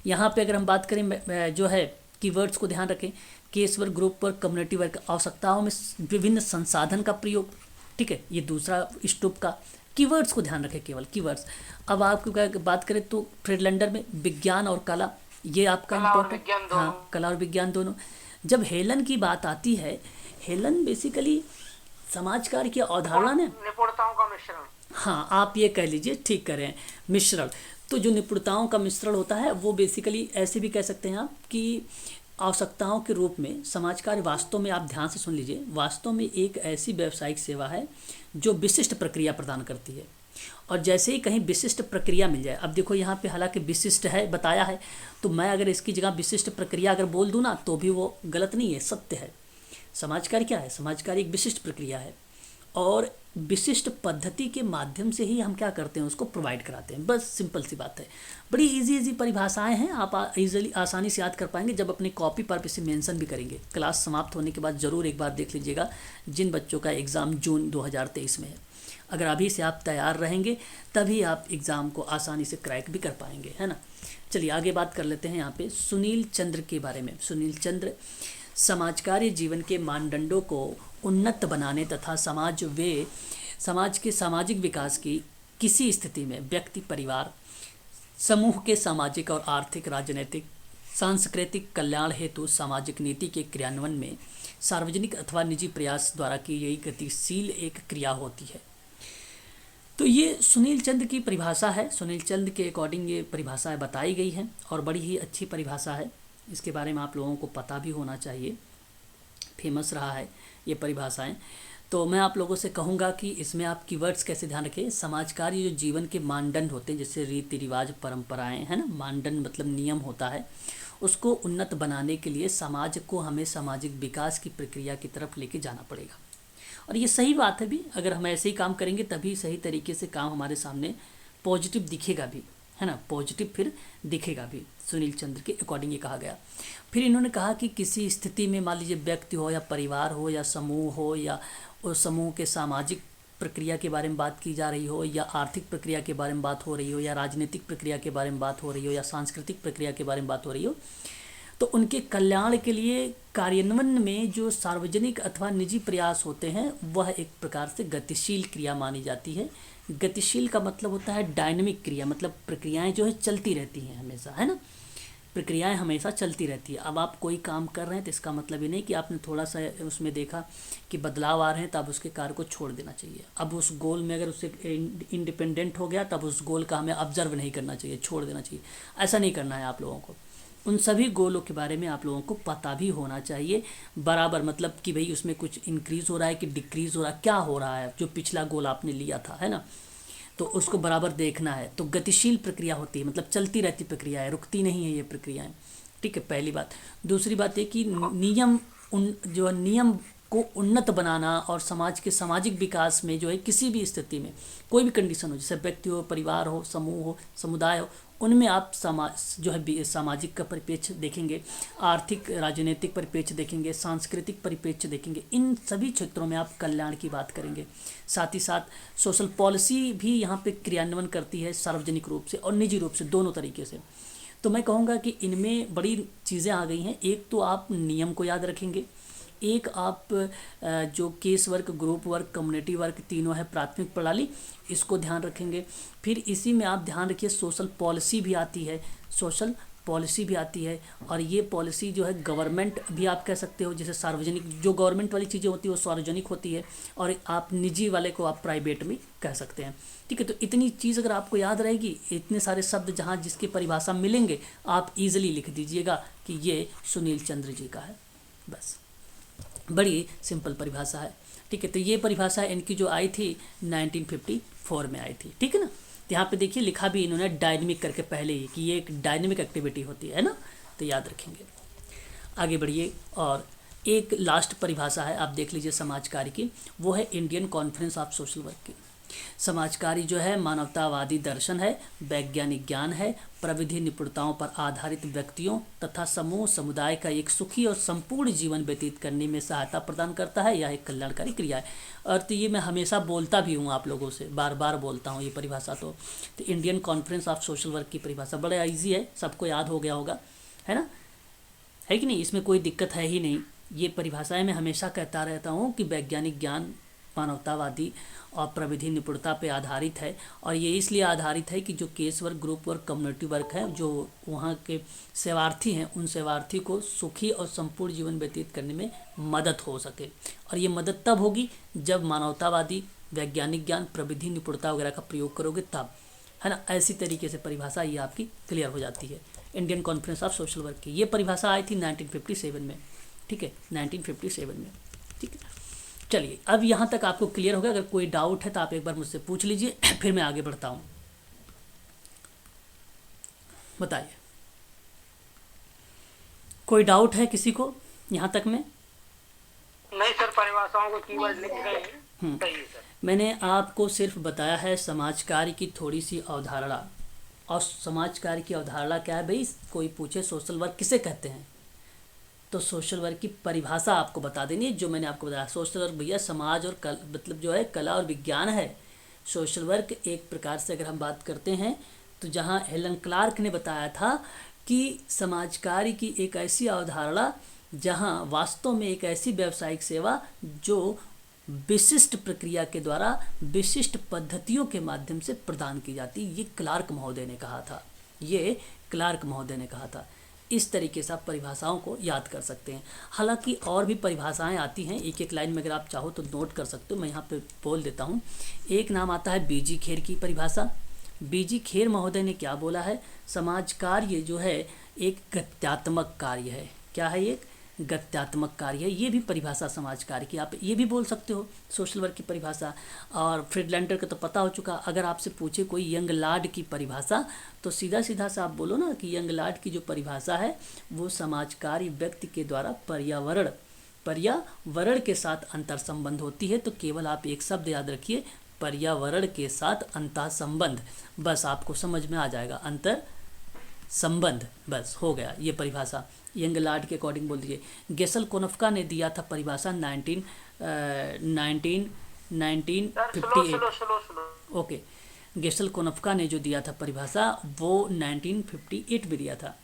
यहाँ पे अगर हम बात करें जो है कीवर्ड्स को ध्यान रखें, case work, group work, community work, आवश्यकताओं में विभिन्न संसाधन का प्रयोग। ठीक है, ये दूसरा स्टूप का। कीवर्ड्स को ध्यान रखें, केवल कीवर्ड्स। अब आपको बात करें तो फ्रीडलैंडर में विज्ञान और कला, ये आपका इम्पोर्टेंट। हाँ, कला और विज्ञान दोनों। जब हेलन की बात आती है, हेलन बेसिकली समाज कार्य की अवधारणा ने निपुणताओं का मिश्रण। हाँ, आप ये कह लीजिए, ठीक करें, मिश्रण। तो जो निपुणताओं का मिश्रण होता है वो बेसिकली ऐसे भी कह सकते हैं आप कि आवश्यकताओं के रूप में समाज कार्य वास्तव में, आप ध्यान से सुन लीजिए, वास्तव में एक ऐसी व्यावसायिक सेवा है जो विशिष्ट प्रक्रिया प्रदान करती है। और जैसे ही कहीं विशिष्ट प्रक्रिया मिल जाए, अब देखो यहाँ पे हालांकि विशिष्ट है बताया है, तो मैं अगर इसकी जगह विशिष्ट प्रक्रिया अगर बोल दूँ ना, तो भी वो गलत नहीं है, सत्य है। समाज कार्य क्या है? समाज कार्य एक विशिष्ट प्रक्रिया है और विशिष्ट पद्धति के माध्यम से ही हम क्या करते हैं, उसको प्रोवाइड कराते हैं। बस सिंपल सी बात है। बड़ी इजी परिभाषाएं हैं, आप इजीली आसानी से याद कर पाएंगे जब अपनी कॉपी पर इसे मेंशन भी करेंगे। क्लास समाप्त होने के बाद ज़रूर एक बार देख लीजिएगा, जिन बच्चों का एग्ज़ाम जून 2023 में है। अगर अभी से आप तैयार रहेंगे तभी आप एग्ज़ाम को आसानी से क्रैक भी कर पाएंगे, है ना। चलिए आगे बात कर लेते हैं यहाँ पे सुनील चंद्र के बारे में। सुनील चंद्र समाज कार्य जीवन के मानदंडों को उन्नत बनाने तथा समाज के सामाजिक विकास की किसी स्थिति में व्यक्ति, परिवार, समूह के सामाजिक और आर्थिक, राजनीतिक, सांस्कृतिक कल्याण हेतु सामाजिक नीति के क्रियान्वयन में सार्वजनिक अथवा निजी प्रयास द्वारा की गई गतिशील एक क्रिया होती है। तो ये सुनील चंद्र की परिभाषा है। सुनील चंद्र के अकॉर्डिंग ये परिभाषा बताई गई है और बड़ी ही अच्छी परिभाषा है। इसके बारे में आप लोगों को पता भी होना चाहिए, फेमस रहा है ये परिभाषाएं। तो मैं आप लोगों से कहूँगा कि इसमें आप कीवर्ड्स कैसे ध्यान रखें। समाज कार्य जो जीवन के मानदंड होते हैं, जैसे रीति रिवाज, परंपराएं, है ना, मानदंड मतलब नियम होता है, उसको उन्नत बनाने के लिए समाज को हमें सामाजिक विकास की प्रक्रिया की तरफ लेके जाना पड़ेगा। और ये सही बात है भी, अगर हम ऐसे ही काम करेंगे तभी सही तरीके से काम हमारे सामने पॉजिटिव दिखेगा भी, है ना, पॉजिटिव फिर दिखेगा भी। सुनील चंद्र के अकॉर्डिंग ये कहा गया। फिर इन्होंने कहा कि किसी स्थिति में मान लीजिए व्यक्ति हो या परिवार हो या समूह हो या उस समूह के सामाजिक प्रक्रिया के बारे में बात की जा रही हो, या आर्थिक प्रक्रिया के बारे में बात हो रही हो, या राजनीतिक प्रक्रिया के बारे में बात हो रही हो, या सांस्कृतिक प्रक्रिया के बारे में बात हो रही हो, तो उनके कल्याण के लिए कार्यान्वयन में जो सार्वजनिक अथवा निजी प्रयास होते हैं वह एक प्रकार से गतिशील क्रिया मानी जाती है। गतिशील का मतलब होता है डायनेमिक क्रिया, मतलब प्रक्रियाएं जो है चलती रहती हैं हमेशा, है ना, प्रक्रियाएं हमेशा चलती रहती है। अब आप कोई काम कर रहे हैं तो इसका मतलब ये नहीं कि आपने थोड़ा सा उसमें देखा कि बदलाव आ रहे हैं, तब उसके कार्य को छोड़ देना चाहिए। अब उस गोल में अगर उससे इंडिपेंडेंट हो गया, तब उस गोल का हमें ऑब्जर्व नहीं करना चाहिए, छोड़ देना चाहिए। ऐसा नहीं करना है आप लोगों को। उन सभी गोलों के बारे में आप लोगों को पता भी होना चाहिए बराबर, मतलब कि भाई उसमें कुछ इंक्रीज़ हो रहा है कि डिक्रीज़ हो रहा है, क्या हो रहा है, जो पिछला गोल आपने लिया था, है ना, तो उसको बराबर देखना है। तो गतिशील प्रक्रिया होती है, मतलब चलती रहती प्रक्रिया है, रुकती नहीं है ये प्रक्रियाएं, ठीक है, पहली बात। दूसरी बात ये कि नियम जो नियम को उन्नत बनाना और समाज के सामाजिक विकास में जो है किसी भी स्थिति में कोई भी कंडीशन हो, जैसे व्यक्ति हो, परिवार हो, समूह हो, समुदाय हो, उनमें आप समाज जो है सामाजिक का परिप्रेक्ष्य देखेंगे, आर्थिक राजनीतिक परिप्रेक्ष्य देखेंगे, सांस्कृतिक परिप्रेक्ष्य देखेंगे, इन सभी क्षेत्रों में आप कल्याण की बात करेंगे। साथ ही साथ सोशल पॉलिसी भी यहाँ पे क्रियान्वयन करती है, सार्वजनिक रूप से और निजी रूप से, दोनों तरीके से। तो मैं कहूँगा कि इनमें बड़ी चीज़ें आ गई हैं। एक तो आप नियम को याद रखेंगे, एक आप जो case work, group work, community work तीनों है प्राथमिक प्रणाली, इसको ध्यान रखेंगे। फिर इसी में आप ध्यान रखिए सोशल पॉलिसी भी आती है, सोशल पॉलिसी भी आती है, और ये पॉलिसी जो है गवर्नमेंट भी आप कह सकते हो, जैसे सार्वजनिक जो गवर्नमेंट वाली चीज़ें होती है वो सार्वजनिक होती है, और आप निजी वाले को आप प्राइवेट भी कह सकते हैं, ठीक है। तो इतनी चीज़ अगर आपको याद रहेगी, इतने सारे शब्द जहाँ जिसकी परिभाषा मिलेंगे, आप इजीली लिख दीजिएगा कि ये सुनील चंद्र जी का है, बस। बड़ी सिंपल परिभाषा है, ठीक है। तो ये परिभाषा इनकी जो आई थी 1954 में आई थी, ठीक है ना। तो यहाँ पे देखिए लिखा भी इन्होंने डायनेमिक करके पहले ही कि ये एक डायनेमिक एक्टिविटी होती है ना, तो याद रखेंगे। आगे बढ़िए, और एक लास्ट परिभाषा है, आप देख लीजिए समाज कार्य की, वो है Indian conference of social work की। समाज कार्य जो है मानवतावादी दर्शन है, वैज्ञानिक ज्ञान है, प्रविधि निपुणताओं पर आधारित व्यक्तियों तथा समूह समुदाय का एक सुखी और संपूर्ण जीवन व्यतीत करने में सहायता प्रदान करता है। यह एक कल्याणकारी क्रिया है। और तो ये मैं हमेशा बोलता भी हूँ आप लोगों से, बार बार बोलता हूँ ये परिभाषा। तो Indian conference of social work की परिभाषा बड़ा ईजी है, सबको याद हो गया होगा, है ना, है कि नहीं, इसमें कोई दिक्कत है ही नहीं। ये परिभाषाएं मैं हमेशा कहता रहता हूँ कि वैज्ञानिक ज्ञान, मानवतावादी और प्रविधि निपुणता पे आधारित है। और ये इसलिए आधारित है कि जो case work, group work, community work है, जो वहाँ के सेवार्थी हैं, उन सेवार्थी को सुखी और संपूर्ण जीवन व्यतीत करने में मदद हो सके। और ये मदद तब होगी जब मानवतावादी, वैज्ञानिक ज्ञान, प्रविधि निपुणता वगैरह का प्रयोग करोगे तब, है ना। ऐसी तरीके से परिभाषा ये आपकी क्लियर हो जाती है Indian conference of social work की। ये परिभाषा आई थी 1957 में, ठीक है, 1957 में, ठीक है। चलिए, अब यहाँ तक आपको क्लियर हो गया। अगर कोई डाउट है तो आप एक बार मुझसे पूछ लीजिए, फिर मैं आगे बढ़ता हूँ। बताइए, कोई डाउट है किसी को यहाँ तक में? नहीं सर, परिभाषाओं को कीवर्ड लिख गए हैं, सही है सर। मैंने आपको सिर्फ बताया है समाज कार्य की थोड़ी सी अवधारणा। और समाज कार्य की अवधारणा क्या है भाई? कोई पूछे सोशल वर्क किसे कहते हैं, तो सोशल वर्क की परिभाषा आपको बता देनी है जो मैंने आपको बताया। सोशल वर्क भैया समाज और मतलब जो है कला और विज्ञान है। सोशल वर्क एक प्रकार से अगर हम बात करते हैं तो जहाँ हेलन क्लार्क ने बताया था कि समाज कार्य की एक ऐसी अवधारणा जहाँ वास्तव में एक ऐसी व्यावसायिक सेवा जो विशिष्ट प्रक्रिया के द्वारा विशिष्ट पद्धतियों के माध्यम से प्रदान की जाती, ये क्लार्क महोदय ने कहा था, ये क्लार्क महोदय ने कहा था। इस तरीके से आप परिभाषाओं को याद कर सकते हैं। हालांकि और भी परिभाषाएं आती हैं, एक एक लाइन में अगर आप चाहो तो नोट कर सकते हो, मैं यहाँ पे बोल देता हूँ। एक नाम आता है बीजी खेर की परिभाषा। बीजी खेर महोदय ने क्या बोला है? समाज कार्य जो है एक गत्यात्मक कार्य है। क्या है? एक गत्यात्मक कार्य है। ये भी परिभाषा समाज कार्य की आप ये भी बोल सकते हो, सोशल वर्क की परिभाषा। और फ्रीडलैंडर का तो पता हो चुका। अगर आपसे पूछे कोई यंग लाड की परिभाषा तो सीधा सीधा सा आप बोलो ना कि यंग लाड की जो परिभाषा है वो समाज कार्य व्यक्ति के द्वारा पर्यावरण के साथ अंतर संबंध होती है। तो केवल आप एक शब्द याद रखिए, पर्यावरण के साथ अंतर संबंध, बस आपको समझ में आ जाएगा, अंतर संबंध, बस हो गया ये परिभाषा। यंग लाड के अकॉर्डिंग बोल दीजिए। गेसल कोनफ्का ने दिया था परिभाषा 19 sir slow 1958। Slow slow slow. Okay, गेशल-कोनफ्का ने जो दिया था परिभाषा वो 1958 में दिया था।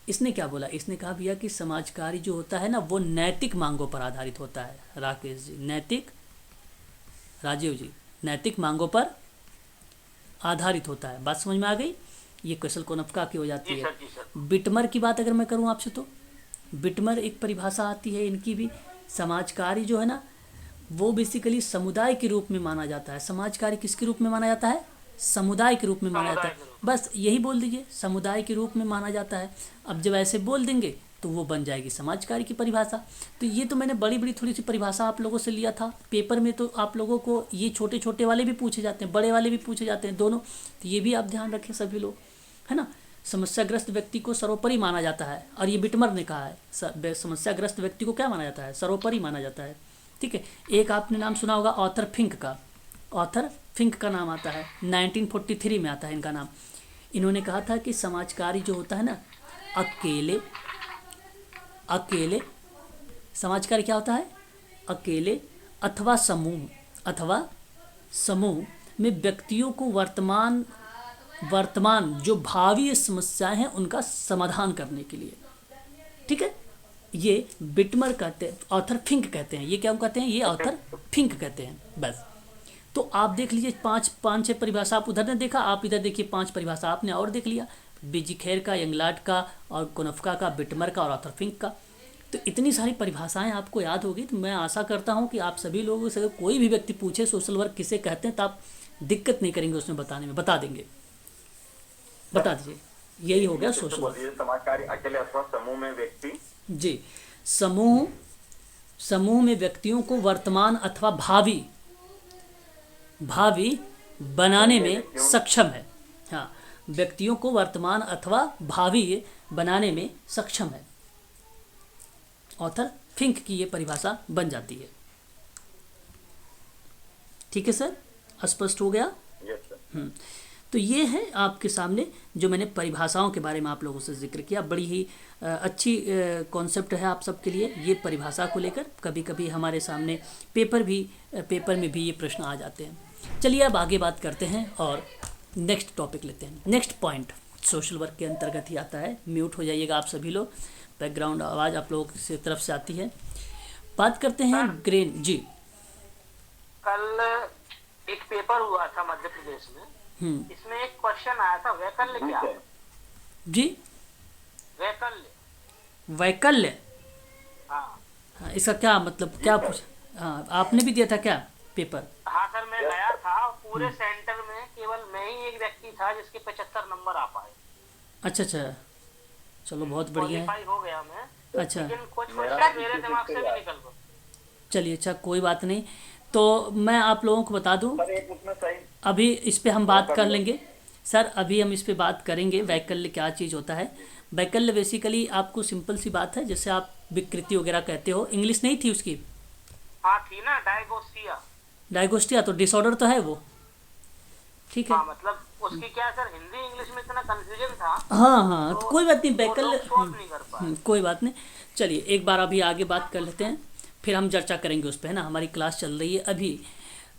इसने क्या बोला, इसने कहा भैया कि समाज कार्य जो होता है ना वो नैतिक मांगों पर आधारित होता है। राकेश जी, राजीव जी, नैतिक मांगों पर आधारित होता है। बात समझ में आ गई? ये गेशल-कोनफ्का की हो जाती जी है। सर जी सर। बिटमर की बात अगर मैं करूं आपसे तो बिटमर एक परिभाषा आती है इनकी भी। समाज कार्य जो है ना वो बेसिकली समुदाय के रूप में माना जाता है। समाज कार्य किसके रूप में माना जाता है? समुदाय के रूप में माना जाता समुदाय है। के रूप बस यही बोल दीजिए, समुदाय के रूप में माना जाता है। अब जब ऐसे बोल देंगे तो वो बन जाएगी समाज कार्य की परिभाषा। तो ये तो मैंने बड़ी बड़ी थोड़ी सी परिभाषा आप लोगों से लिया था। पेपर में तो आप लोगों को ये छोटे छोटे वाले भी पूछे जाते हैं, बड़े वाले भी पूछे जाते हैं, दोनों। तो ये भी आप ध्यान रखें सभी लोग, है ना। समस्याग्रस्त व्यक्ति को सर्वोपरि माना जाता है, और ये बिटमर ने कहा है समस्याग्रस्त व्यक्ति को क्या माना जाता है? सर्वोपरि माना जाता है। ठीक है। एक आपने नाम सुना होगा ऑथर फिंक का। ऑथर फिंक का नाम आता है, 1943 में आता है इनका नाम। इन्होंने कहा था कि समाज कार्य जो होता है ना अकेले समाज कार्य क्या होता है? अकेले अथवा समूह में व्यक्तियों को वर्तमान जो भावी समस्याएं हैं उनका समाधान करने के लिए। ठीक है। ये बिटमर कहते हैं, ऑथर फिंक कहते हैं। ये क्या कहते हैं? ये ऑथर फिंक कहते हैं। बस तो आप देख लीजिए, पांच छह परिभाषा आप उधर ने देखा, आप इधर देखिए 5 परिभाषा आपने और देख लिया। बीजी-खैर का, यंगलाट का, और कोनफ्का का, बिटमर का और ऑथर फिंक का। तो इतनी सारी परिभाषाएं आपको याद होगी। तो मैं आशा करता हूं कि आप सभी लोगों से अगर कोई भी व्यक्ति पूछे सोशल वर्क किसे कहते हैं तो आप दिक्कत नहीं करेंगे उसमें बताने में, बता देंगे। बता दीजिए, यही हो गया सोशल वर्क। समाज कार्य अकेले अथवा समूह में व्यक्ति जी, समूह में व्यक्तियों को वर्तमान अथवा भावी बनाने में सक्षम है। हाँ, व्यक्तियों को वर्तमान अथवा भावी बनाने में सक्षम है। ऑथर फिंक की ये परिभाषा बन जाती है। ठीक है सर, स्पष्ट हो गया? Yes sir. तो ये है आपके सामने जो मैंने परिभाषाओं के बारे में आप लोगों से जिक्र किया। बड़ी ही अच्छी कॉन्सेप्ट है आप सबके लिए ये परिभाषा को लेकर। कभी कभी हमारे सामने पेपर में भी ये प्रश्न आ जाते हैं। चलिए अब आगे बात करते हैं और नेक्स्ट टॉपिक लेते हैं। नेक्स्ट पॉइंट सोशल वर्क के अंतर्गत ही आता है। म्यूट हो जाइएगा आप सभी लोग, बैकग्राउंड आवाज़ आप लोगों की तरफ से आती है। बात करते हैं ग्रेन जी। कल एक पेपर हुआ था मध्य प्रदेश में, इसमें एक क्वेश्चन आया था, वैकल्य क्या है? जी, वैकल्य। हाँ इसका क्या मतलब, क्या पूछ? हाँ, आपने भी दिया था क्या पेपर? हाँ सर, मैं गया था। पूरे सेंटर में केवल मैं ही एक व्यक्ति था जिसके 75 नंबर आ पाए। अच्छा, चलो बहुत बढ़िया है। क्वालीफाई हो गया मैं। अच्छा, लेकिन कुछ क्वेश्चन मेरे दिमाग से भी निकल गए। चलिए, अच्छा कोई बात नहीं। तो मैं आप लोगों को बता दूं, सर एक उसमें सही अभी इस पे हम बात कर लेंगे सर। अभी हम इस पे बात करेंगे वैकल्य क्या चीज़ होता है। वैकल्य बेसिकली आपको सिंपल सी बात है, जैसे आप विकृति वगैरह कहते हो। इंग्लिश नहीं थी उसकी? हाँ थी ना, डायगोस्टिया तो डिसऑर्डर तो है वो। ठीक है। हाँ, मतलब उसकी क्या सर, हिंदी इंग्लिश में इतना कंफ्यूजन था। हाँ, तो कोई बात नहीं, वो वैकल्य लोग solve नहीं कर पाए। कोई बात नहीं। चलिए एक बार अभी आगे बात कर लेते हैं, फिर हम चर्चा करेंगे उस पर, है ना। हमारी क्लास चल रही है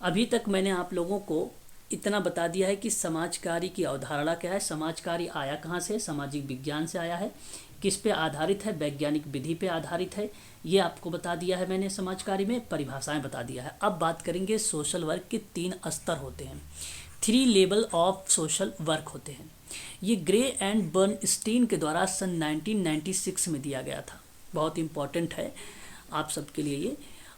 अभी तक मैंने आप लोगों को इतना बता दिया है कि समाज कार्य की अवधारणा क्या है, समाज कार्य आया कहाँ से, सामाजिक विज्ञान से आया है, किस पे आधारित है, वैज्ञानिक विधि पे आधारित है, ये आपको बता दिया है मैंने। समाज कार्य में परिभाषाएं बता दिया है। अब बात करेंगे सोशल वर्क के 3 स्तर होते हैं, 3 लेवल ऑफ सोशल वर्क होते हैं। ये ग्रे एंड बर्नस्टीन के द्वारा सन 1996 में दिया गया था। बहुत इम्पॉर्टेंट है आप सबके लिए ये।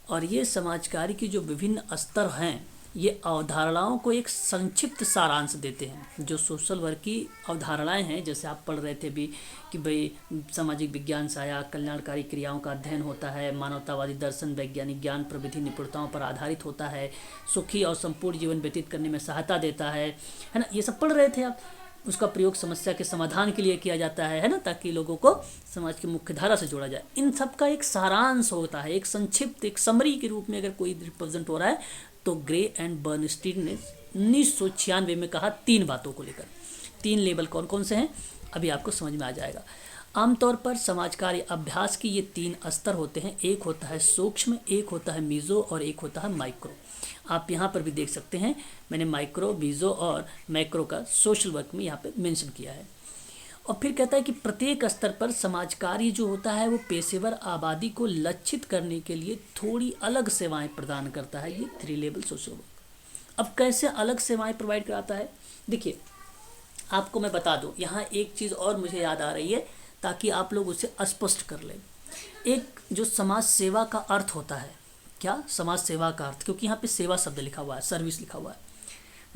और ये समाज कार्य की जो विभिन्न स्तर हैं, ये अवधारणाओं को एक संक्षिप्त सारांश देते हैं। जो सोशल वर्क की अवधारणाएं हैं, जैसे आप पढ़ रहे थे भी कि भाई सामाजिक विज्ञान से आया, कल्याणकारी क्रियाओं का अध्ययन होता है, मानवतावादी दर्शन वैज्ञानिक ज्ञान प्रविधि निपुणताओं पर आधारित होता है, सुखी और संपूर्ण जीवन व्यतीत करने में सहायता देता है ना। ये सब पढ़ रहे थे आप। उसका प्रयोग समस्या के समाधान के लिए किया जाता है ना, ताकि लोगों को समाज की मुख्य धारा से जोड़ा जाए। इन सब का एक सारांश होता है, एक संक्षिप्त, एक समरी के रूप में अगर कोई रिप्रेजेंट हो रहा है तो ग्रे एंड बर्नस्टीन ने 1996 में कहा 3 बातों को लेकर। 3 लेवल कौन कौन से हैं अभी आपको समझ में आ जाएगा। आमतौर पर समाज कार्य अभ्यास की ये 3 स्तर होते हैं। एक होता है सूक्ष्म, एक होता है मीज़ो और एक होता है माइक्रो। आप यहाँ पर भी देख सकते हैं, मैंने माइक्रो, मीज़ो और मैक्रो का सोशल वर्क में यहाँ पे मेंशन किया है। और फिर कहता है कि प्रत्येक स्तर पर समाज कार्य जो होता है वो पेशेवर आबादी को लक्षित करने के लिए थोड़ी अलग सेवाएं प्रदान करता है, ये 3 लेवल सोशल वर्क। अब कैसे अलग सेवाएं प्रोवाइड कराता है, देखिए आपको मैं बता दूं, यहाँ एक चीज़ और मुझे याद आ रही है ताकि आप लोग उसे स्पष्ट कर लें। एक जो समाज सेवा का अर्थ होता है, क्या समाज सेवा का अर्थ, क्योंकि यहाँ पे सेवा शब्द लिखा हुआ है, सर्विस लिखा हुआ है।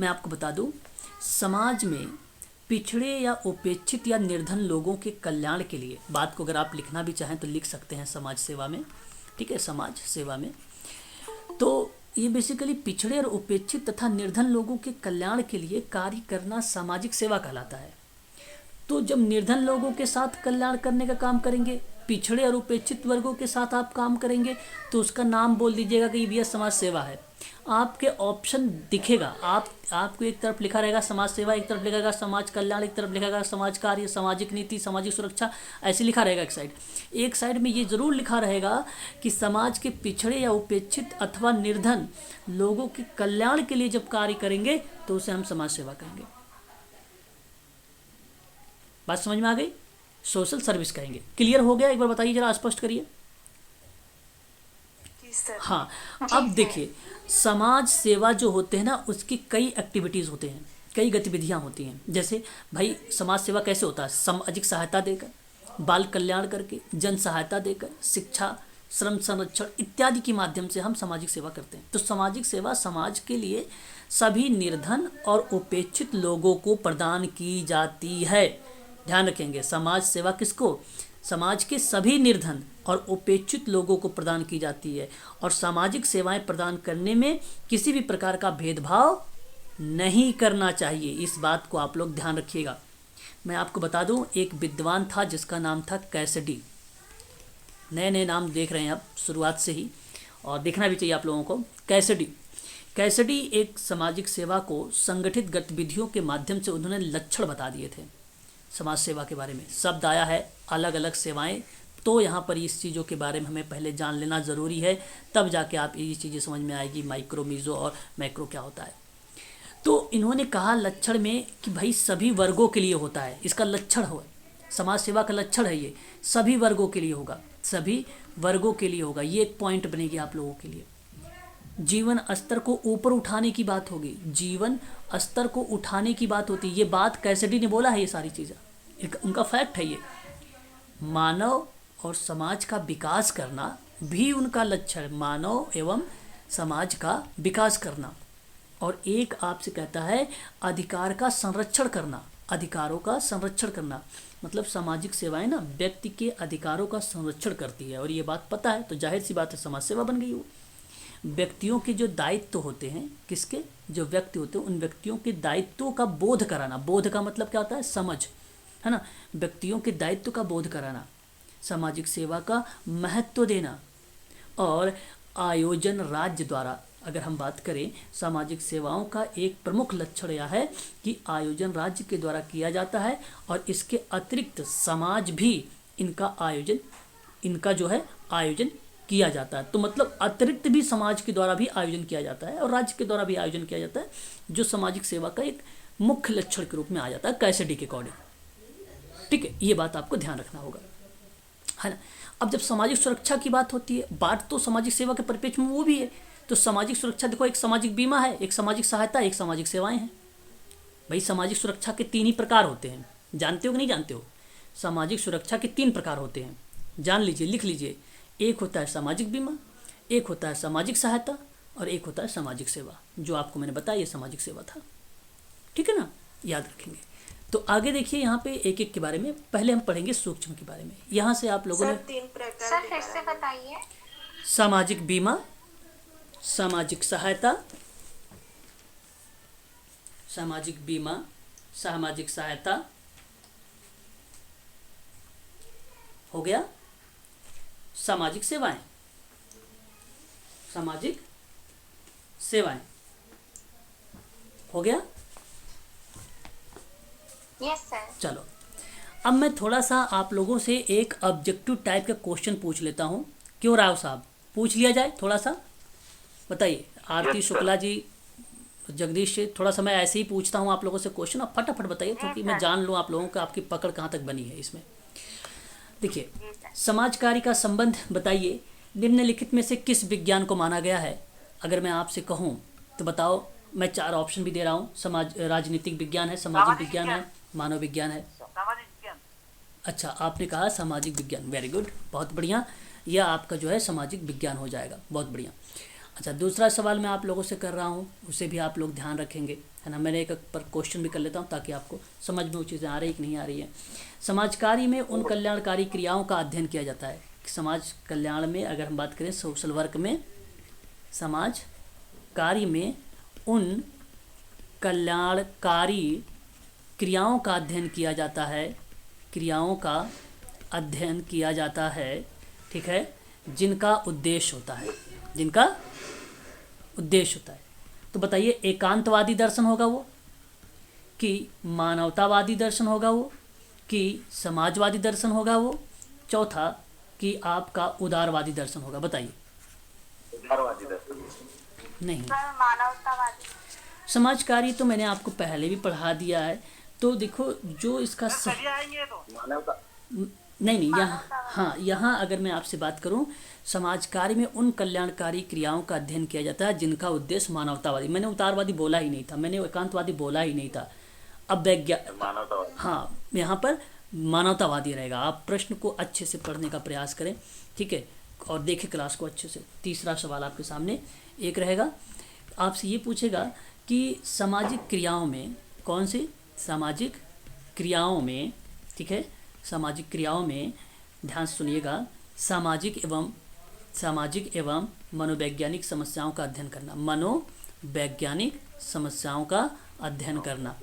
मैं आपको बता दूं, समाज में पिछड़े या उपेक्षित या निर्धन लोगों के कल्याण के लिए, बात को अगर आप लिखना भी चाहें तो लिख सकते हैं समाज सेवा में, ठीक है, समाज सेवा में। तो ये बेसिकली पिछड़े और उपेक्षित तथा निर्धन लोगों के कल्याण के लिए कार्य करना सामाजिक सेवा कहलाता है। तो जब निर्धन लोगों के साथ कल्याण करने का काम करेंगे, पिछड़े और उपेक्षित वर्गों के साथ आप काम करेंगे, तो उसका नाम बोल दीजिएगा कि ये समाज सेवा है। आपके ऑप्शन दिखेगा, आपको एक तरफ लिखा रहेगा समाज सेवा, एक तरफ लिखा रहेगा समाज कल्याण, एक तरफ लिखा रहेगा समाज कार्य, सामाजिक नीति, सामाजिक सुरक्षा, ऐसे लिखा रहेगा एक साइड में ये जरूर लिखा रहेगा कि समाज के पिछड़े या उपेक्षित अथवा निर्धन लोगों के कल्याण के लिए जब कार्य करेंगे तो उसे हम समाज सेवा कहेंगे। बात समझ में आ गई? सोशल सर्विस कहेंगे। क्लियर हो गया? एक बार बताइए, जरा स्पष्ट करिए। हाँ, अब देखिए समाज सेवा जो होते हैं ना, उसकी कई एक्टिविटीज़ होते हैं, कई गतिविधियाँ होती हैं। जैसे भाई समाज सेवा कैसे होता है, सामाजिक सहायता देकर, बाल कल्याण करके, जन सहायता देकर, शिक्षा, श्रम संरक्षण इत्यादि के माध्यम से हम सामाजिक सेवा करते हैं। तो सामाजिक सेवा समाज के लिए सभी निर्धन और उपेक्षित लोगों को प्रदान की जाती है। ध्यान रखेंगे, समाज सेवा किसको? समाज के सभी निर्धन और उपेक्षित लोगों को प्रदान की जाती है। और सामाजिक सेवाएं प्रदान करने में किसी भी प्रकार का भेदभाव नहीं करना चाहिए। इस बात को आप लोग ध्यान रखिएगा। मैं आपको बता दूं, एक विद्वान था जिसका नाम था कैसिडी। नए नए नाम देख रहे हैं आप शुरुआत से ही, और देखना भी चाहिए आप लोगों को। कैसिडी एक सामाजिक सेवा को संगठित गतिविधियों के माध्यम से उन्होंने लक्षण बता दिए थे समाज सेवा के बारे में। शब्द आया है अलग अलग सेवाएं, तो यहाँ पर इस चीज़ों के बारे में हमें पहले जान लेना ज़रूरी है, तब जाके आप ये चीज़ें समझ में आएगी माइक्रो, मीज़ो और मैक्रो क्या होता है। तो इन्होंने कहा लक्षण में कि भाई सभी वर्गों के लिए होता है, इसका लक्षण हो, समाज सेवा का लक्षण है ये, सभी वर्गों के लिए होगा, सभी वर्गों के लिए होगा। ये एक पॉइंट बनेगी आप लोगों के लिए। जीवन स्तर को ऊपर उठाने की बात होगी, जीवन स्तर को उठाने की बात होती है। ये बात कैसिडी ने बोला है, ये सारी चीज़ें उनका फैक्ट है। ये मानव और समाज का विकास करना भी उनका लक्ष्य, मानव एवं समाज का विकास करना। और एक आपसे कहता है अधिकार का संरक्षण करना, अधिकारों का संरक्षण करना, मतलब सामाजिक सेवाएं ना व्यक्ति के अधिकारों का संरक्षण करती है। और ये बात पता है तो जाहिर सी बात है समाज सेवा बन गई। वो व्यक्तियों के जो दायित्व होते हैं, किसके, जो व्यक्ति होते हैं, उन व्यक्तियों के दायित्वों का बोध कराना। बोध का मतलब क्या होता है? समझ, है ना। व्यक्तियों के दायित्व का बोध कराना, सामाजिक सेवा का महत्व देना। और आयोजन राज्य द्वारा, अगर हम बात करें सामाजिक सेवाओं का एक प्रमुख लक्षण यह है कि आयोजन राज्य के द्वारा किया जाता है। और इसके अतिरिक्त समाज भी इनका जो है आयोजन किया जाता है। तो मतलब अतिरिक्त भी समाज के द्वारा भी आयोजन किया जाता है और राज्य के द्वारा भी आयोजन किया जाता है, जो सामाजिक सेवा का एक मुख्य लक्षण के रूप में आ जाता है कैसिडी के अकॉर्डिंग। ठीक है, ये बात आपको ध्यान रखना होगा, है ना। अब जब सामाजिक सुरक्षा की बात होती है, बात तो सामाजिक सेवा के परिप्रेक्ष्य में वो भी है। तो सामाजिक सुरक्षा देखो, एक सामाजिक बीमा है, एक सामाजिक सहायता, एक सामाजिक सेवाएं हैं। भाई सामाजिक सुरक्षा के 3 ही प्रकार होते हैं, जानते हो कि नहीं जानते हो? सामाजिक सुरक्षा के 3 प्रकार होते हैं, जान लीजिए, लिख लीजिए। एक होता है सामाजिक बीमा, एक होता है सामाजिक सहायता, और एक होता है सामाजिक सेवा। जो आपको मैंने बताया ये सामाजिक सेवा था, ठीक है ना, याद रखेंगे। तो आगे देखिए यहाँ पे एक एक के बारे में, पहले हम पढ़ेंगे सूक्ष्म के बारे में। यहाँ से आप लोगों ने 3 प्रकार, सर फिर से बताइए। सामाजिक बीमा, सामाजिक सहायता, सामाजिक बीमा, सामाजिक सहायता हो गया। सामाजिक सेवाएं, सामाजिक सेवाएं हो गया। Yes sir. चलो अब मैं थोड़ा सा आप लोगों से एक ऑब्जेक्टिव टाइप का क्वेश्चन पूछ लेता हूँ, क्यों राव साहब, पूछ लिया जाए थोड़ा सा? बताइए आरती Yes, sir. शुक्ला जी, जगदीश जी, थोड़ा सा मैं ऐसे ही पूछता हूँ आप लोगों से क्वेश्चन, अब फटाफट बताइए क्योंकि मैं जान लूँ आप लोगों का आपकी पकड़ कहाँ तक बनी है इसमें। देखिए, समाज कार्य का संबंध बताइए निम्नलिखित में से किस विज्ञान को माना गया है? अगर मैं आपसे कहूँ तो बताओ, मैं 4 ऑप्शन भी दे रहा हूँ। समाज राजनीतिक विज्ञान है, सामाजिक विज्ञान है, मानव विज्ञान है। सामाजिक विज्ञान। अच्छा, आपने कहा सामाजिक विज्ञान, वेरी गुड, बहुत बढ़िया। यह आपका जो है सामाजिक विज्ञान हो जाएगा, बहुत बढ़िया। अच्छा, दूसरा सवाल मैं आप लोगों से कर रहा हूँ, उसे भी आप लोग ध्यान रखेंगे, है ना। मैंने एक पर क्वेश्चन भी कर लेता हूँ ताकि आपको समझ में वो चीज़ें आ रही कि नहीं आ रही है। समाज कार्य में उन कल्याणकारी क्रियाओं का अध्ययन किया जाता है। समाज कल्याण में अगर हम बात करें सोशल वर्क में, समाज कार्य में उन कल्याणकारी क्रियाओं का अध्ययन किया जाता है, क्रियाओं का अध्ययन किया जाता है, ठीक है, जिनका उद्देश्य होता है, जिनका उद्देश्य होता है। तो बताइए, एकांतवादी दर्शन होगा वो, कि मानवतावादी दर्शन होगा वो, कि समाजवादी दर्शन होगा वो, चौथा कि आपका उदारवादी दर्शन होगा? बताइए। उदारवादी दर्शन। नहीं, सर मानवतावादी। समाज कार्य तो मैंने आपको पहले भी पढ़ा दिया है। तो देखो, जो इसका चलिए आएंगे तो मानवता। नहीं, यहाँ, हाँ, यहाँ अगर मैं आपसे बात करूँ, समाज कार्य में उन कल्याणकारी क्रियाओं का अध्ययन किया जाता है जिनका उद्देश्य मानवतावादी, मैंने उदारवादी बोला ही नहीं था, मैंने एकांतवादी बोला ही नहीं था। अब मानवतावादी। हाँ, यहाँ पर मानवतावादी रहेगा। आप प्रश्न को अच्छे से पढ़ने का प्रयास करें, ठीक है, और देखें क्लास को अच्छे से। तीसरा सवाल आपके सामने एक रहेगा, आपसे ये पूछेगा कि सामाजिक क्रियाओं में, कौन सी सामाजिक क्रियाओं में, ठीक है, सामाजिक क्रियाओं में, ध्यान से सुनिएगा, सामाजिक एवं मनोवैज्ञानिक समस्याओं का अध्ययन करना, मनोवैज्ञानिक समस्याओं का अध्ययन करना।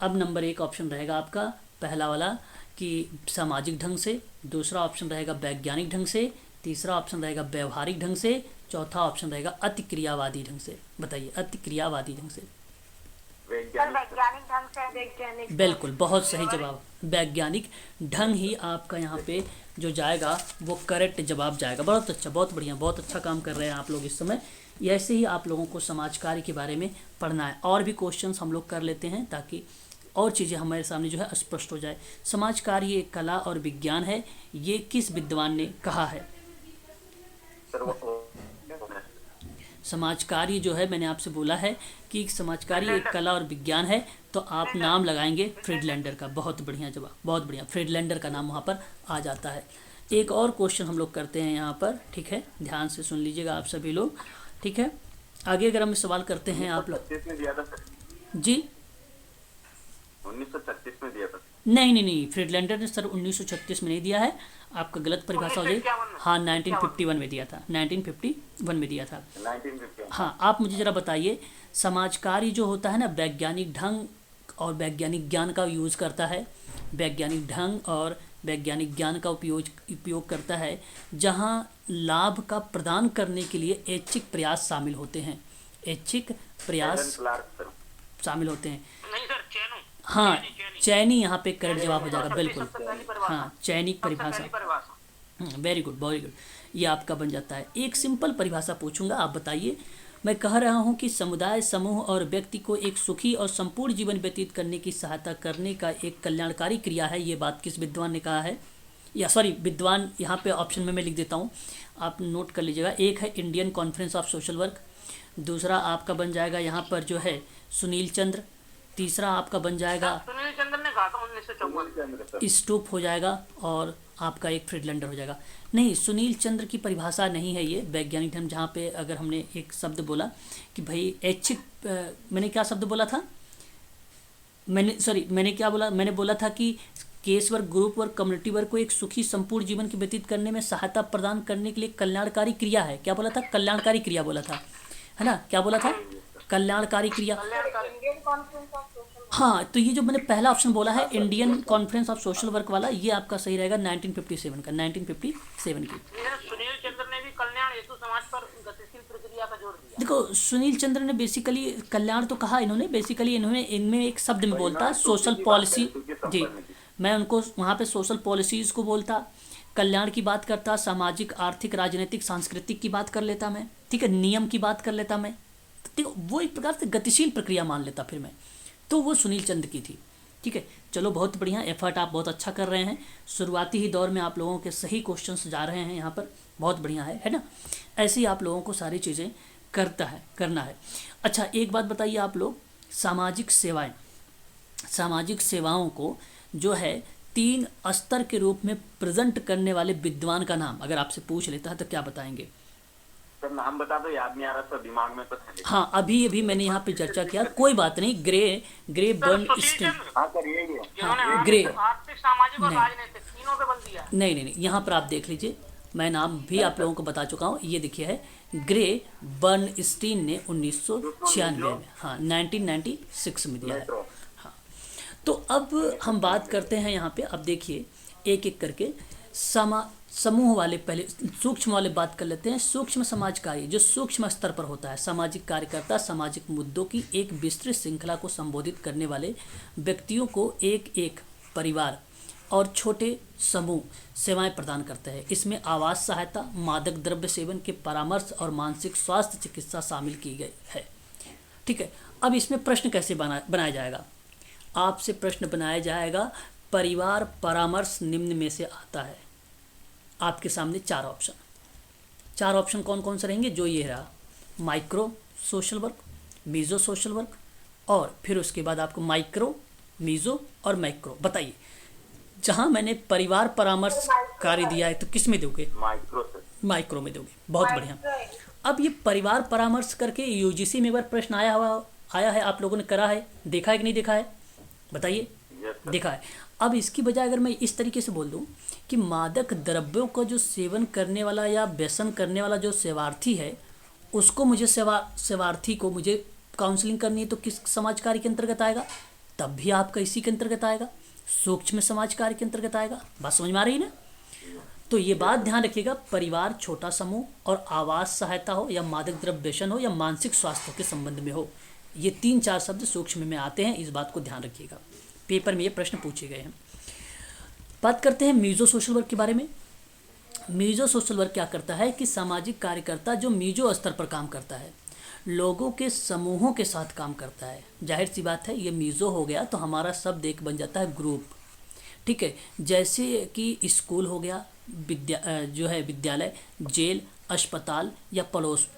अब नंबर 1 ऑप्शन रहेगा आपका, पहला वाला कि सामाजिक ढंग से, दूसरा ऑप्शन रहेगा वैज्ञानिक ढंग से, तीसरा ऑप्शन रहेगा व्यवहारिक ढंग से, चौथा ऑप्शन रहेगा अतिक्रियावादी ढंग से। बताइए, अतिक्रियावादी ढंग से। वैज्ञानिक ढंग से। वैज्ञानिक, बिल्कुल, बहुत सही जवाब, वैज्ञानिक ढंग ही आपका यहाँ पे जो जाएगा वो करेक्ट जवाब जाएगा। बहुत अच्छा, बहुत बढ़िया, बहुत अच्छा काम कर रहे हैं आप लोग इस समय। ऐसे ही आप लोगों को समाज कार्य के बारे में पढ़ना है। और भी क्वेश्चंस हम लोग कर लेते हैं ताकि और चीज़ें हमारे सामने जो है स्पष्ट हो जाए। समाज कार्य एक कला और विज्ञान है, ये किस विद्वान ने कहा है? समाज कार्य जो है, मैंने आपसे बोला है कि समाज कार्य एक कला और विज्ञान है, तो आप नाम लगाएंगे फ्रीडलैंडर का। बहुत बढ़िया जवाब, बहुत बढ़िया, फ्रीडलैंडर का नाम वहाँ पर आ जाता है। एक और क्वेश्चन हम लोग करते हैं यहाँ पर, ठीक है, ध्यान से सुन लीजिएगा आप सभी लोग, ठीक है। आगे अगर हम सवाल करते हैं आप लोग, 1936 में दिया था सर। जी 1936 में दिया था। नहीं, फ्रीडलैंडर ने सर 1936 में नहीं दिया है, आपका गलत परिभाषा हो जाए। हाँ, 1951 में दिया था, 1951 में दिया था। 1951। हाँ, आप मुझे ज़रा बताइए, समाज कार्य जो होता है ना, वैज्ञानिक ढंग और वैज्ञानिक ज्ञान का यूज़ करता है, वैज्ञानिक ढंग और वैज्ञानिक ज्ञान का उपयोग करता है, जहाँ लाभ का प्रदान करने के लिए ऐच्छिक प्रयास शामिल होते हैं, ऐच्छिक प्रयास शामिल होते हैं। नहीं सर, चैनो। हाँ, चैनी यहाँ पे करेक्ट जवाब हो जाएगा, बिल्कुल। हाँ, चैनिक परिभाषा, वेरी गुड, वेरी गुड, ये आपका बन जाता है। एक सिंपल परिभाषा पूछूंगा, आप बताइए। मैं कह रहा हूँ कि समुदाय, समूह और व्यक्ति को एक सुखी और संपूर्ण जीवन व्यतीत करने की सहायता करने का एक कल्याणकारी क्रिया है, ये बात किस विद्वान ने कहा है? या सॉरी, विद्वान यहाँ पे ऑप्शन में मैं लिख देता हूँ, आप नोट कर लीजिएगा। एक है Indian conference of social work, दूसरा आपका बन जाएगा यहाँ पर जो है सुनील चंद्र, तीसरा आपका बन जाएगा सुनील चंद्र ने कहा था 1954। स्टोप हो जाएगा, और आपका एक फ्रीडलैंडर हो जाएगा। नहीं, सुनील चंद्र की परिभाषा नहीं है ये वैज्ञानिक ढंग, जहाँ पे अगर हमने एक शब्द बोला कि भाई ऐच्छिक, मैंने क्या शब्द बोला था, मैंने क्या बोला, मैंने बोला था कि केस वर्ग, ग्रुप वर्ग, कम्युनिटी वर्ग को एक सुखी संपूर्ण जीवन के व्यतीत करने में सहायता प्रदान करने के लिए कल्याणकारी क्रिया है। क्या बोला था? कल्याणकारी क्रिया बोला था, है ना? क्या बोला था? कल्याणकारी क्रिया। हाँ, तो ये जो मैंने पहला ऑप्शन बोला है Indian conference of social work वाला, ये आपका सही रहेगा 1957 का, 1957 की। सुनील चंद्र ने भी कल्याण हेतु समाज पर गतिशील प्रक्रिया का जोर दिया। देखो, सुनील चंद्र ने बेसिकली कल्याण तो कहा इन्होंने, बेसिकली इन्होंने इनमें एक शब्द में बोलता है सोशल पॉलिसी। जी, मैं उनको वहाँ पे सोशल पॉलिसीज़ को बोलता, कल्याण की बात करता, सामाजिक आर्थिक राजनीतिक सांस्कृतिक की बात कर लेता मैं, ठीक है, नियम की बात कर लेता मैं, ठीक है, वो एक प्रकार से गतिशील प्रक्रिया मान लेता फिर मैं। तो वो सुनील चंद्र की थी, ठीक है। चलो बहुत बढ़िया, एफर्ट आप बहुत अच्छा कर रहे हैं, शुरुआती ही दौर में आप लोगों के सही क्वेश्चंस जा रहे हैं यहाँ पर, बहुत बढ़िया है ना। ऐसे ही आप लोगों को सारी चीज़ें करना है। अच्छा एक बात बताइए आप लोग, सामाजिक सेवाओं को जो है 3 स्तर के रूप में प्रेजेंट करने वाले विद्वान का नाम अगर आपसे पूछ लेता है तो क्या बताएंगे? सर नाम बता दो, याद नहीं आ रहा सर, दिमाग में तो है लेकिन। हाँ अभी मैंने यहाँ पे चर्चा किया, कोई बात नहीं, ग्रे बर्नस्टीन, हाँ सर यही है। जिन्होंने ग्रे, आर्थिक सामाजिक और नहीं। राजनीतिक तीनों पे बल दिया। नहीं, यहाँ पर आप देख लीजिए, मैं नाम भी आप लोगों को बता चुका हूँ, ये देखिए है ग्रे बर्नस्टीन ने 1996 में, हाँ 1996 में दिया है। हाँ तो अब हम बात करते हैं यहाँ पे, अब देखिए एक एक करके समूह वाले, पहले सूक्ष्म वाले बात कर लेते हैं। सूक्ष्म समाज कार्य जो सूक्ष्म स्तर पर होता है, सामाजिक कार्यकर्ता सामाजिक मुद्दों की एक विस्तृत श्रृंखला को संबोधित करने वाले व्यक्तियों को एक एक परिवार और छोटे समूह सेवाएं प्रदान करते हैं। इसमें आवास सहायता, मादक द्रव्य सेवन के परामर्श और मानसिक स्वास्थ्य चिकित्सा शामिल की गई है, ठीक है। अब इसमें प्रश्न कैसे बनाया जाएगा? आपसे प्रश्न बनाया जाएगा, परिवार परामर्श निम्न में से आता है। आपके सामने 4 ऑप्शन कौन कौन से रहेंगे? जो ये रहा, micro social work, mezzo social work, और फिर उसके बाद आपको माइक्रो, मीज़ो और मैक्रो। बताइए, जहां मैंने परिवार परामर्श कार्य दिया है तो किस में दोगे? माइक्रो में दोगे, बहुत बढ़िया। अब ये परिवार परामर्श करके यूजीसी में एक बार प्रश्न आया है, आप लोगों ने करा है, देखा है कि नहीं देखा है? बताइए। देखा है। अब इसकी बजाय अगर मैं इस तरीके से बोल दूं कि मादक द्रव्यों का जो सेवन करने वाला या व्यसन करने वाला जो सेवार्थी है, उसको मुझे सेवार्थी को मुझे काउंसलिंग करनी है, तो किस समाज कार्य के अंतर्गत आएगा? तब भी आपका इसी के अंतर्गत आएगा, सूक्ष्म समाज कार्य के अंतर्गत आएगा। बात समझ में आ रही है ना? तो ये बात ध्यान रखिएगा, परिवार छोटा समूह और आवास सहायता हो या मादक द्रव्य व्यसन हो या मानसिक स्वास्थ्य के संबंध में हो, ये 3-4 शब्द सूक्ष्म में आते हैं, इस बात को ध्यान रखिएगा, पेपर में ये प्रश्न पूछे गए हैं। बात करते हैं मीज़ो सोशल वर्क के बारे में। मीज़ो सोशल वर्क क्या करता है कि सामाजिक कार्यकर्ता जो मीज़ो स्तर पर काम करता है, लोगों के समूहों के साथ काम करता है। जाहिर सी बात है, ये मीज़ो हो गया तो हमारा शब्द एक बन जाता है ग्रुप, ठीक है। जैसे कि स्कूल हो गया, विद्यालय, जेल, अस्पताल या पड़ोस,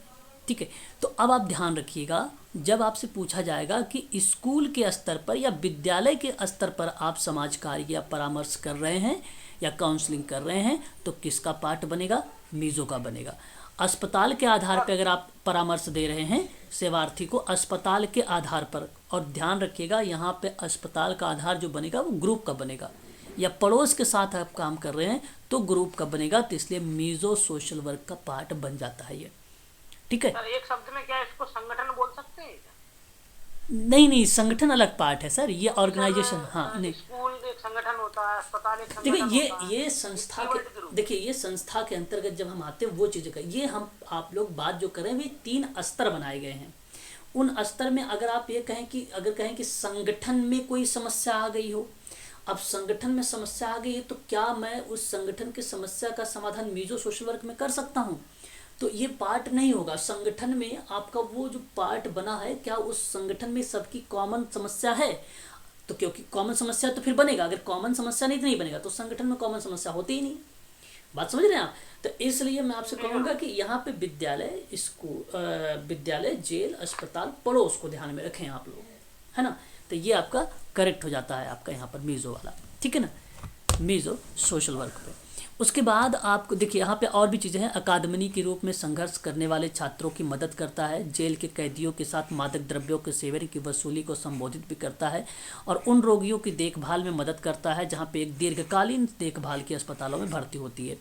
ठीक है। तो अब आप ध्यान रखिएगा, जब आपसे पूछा जाएगा कि स्कूल के स्तर पर या विद्यालय के स्तर पर आप समाज कार्य या परामर्श कर रहे हैं या काउंसलिंग कर रहे हैं, तो किसका पार्ट बनेगा? मीज़ो का बनेगा। अस्पताल के आधार पर अगर आप परामर्श दे रहे हैं सेवार्थी को, अस्पताल के आधार पर, और ध्यान रखिएगा यहाँ पे अस्पताल का आधार जो बनेगा वो ग्रुप का बनेगा, या पड़ोस के साथ आप काम कर रहे हैं तो ग्रुप का बनेगा, तो इसलिए मीज़ो सोशल वर्क का पार्ट बन जाता है ये, ठीक है। सर एक शब्द में क्या इसको संगठन बोल सकते हैं? नहीं, संगठन अलग पार्ट है सर, ये ऑर्गेनाइजेशन, हाँ नहीं, स्कूल एक संगठन होता है, अस्पताल एक संगठन देखिए होता है। ये संस्था के, देखिए ये संस्था के अंतर्गत जब हम आते हैं वो चीज़ें का, ये हम आप लोग बात जो करें वे 3 स्तर बनाए गए हैं। उन स्तर में अगर आप ये कहें कि संगठन में कोई समस्या आ गई हो, अब संगठन में समस्या आ गई है, तो क्या मैं उस संगठन की समस्या का समाधान मीज़ो सोशल वर्क में कर सकता हूँ? तो ये पार्ट नहीं होगा। संगठन में आपका वो जो पार्ट बना है, क्या उस संगठन में सबकी कॉमन समस्या है? तो क्योंकि कॉमन समस्या तो फिर बनेगा, अगर कॉमन समस्या नहीं बनेगा तो संगठन में कॉमन समस्या होती ही नहीं। बात समझ रहे हैं आप? तो इसलिए मैं आपसे कहूँगा कि यहाँ पे विद्यालय, जेल, अस्पताल, पड़ोस को ध्यान में रखें आप लोग, है ना? तो ये आपका करेक्ट हो जाता है आपका यहाँ पर मीज़ो वाला, ठीक है ना, मीज़ो सोशल वर्क पे। उसके बाद आपको देखिए यहाँ पे और भी चीज़ें हैं। अकादमी के रूप में संघर्ष करने वाले छात्रों की मदद करता है, जेल के कैदियों के साथ मादक द्रव्यों के सेवन की वसूली को संबोधित भी करता है, और उन रोगियों की देखभाल में मदद करता है जहाँ पे एक दीर्घकालीन देखभाल के अस्पतालों में भर्ती होती है।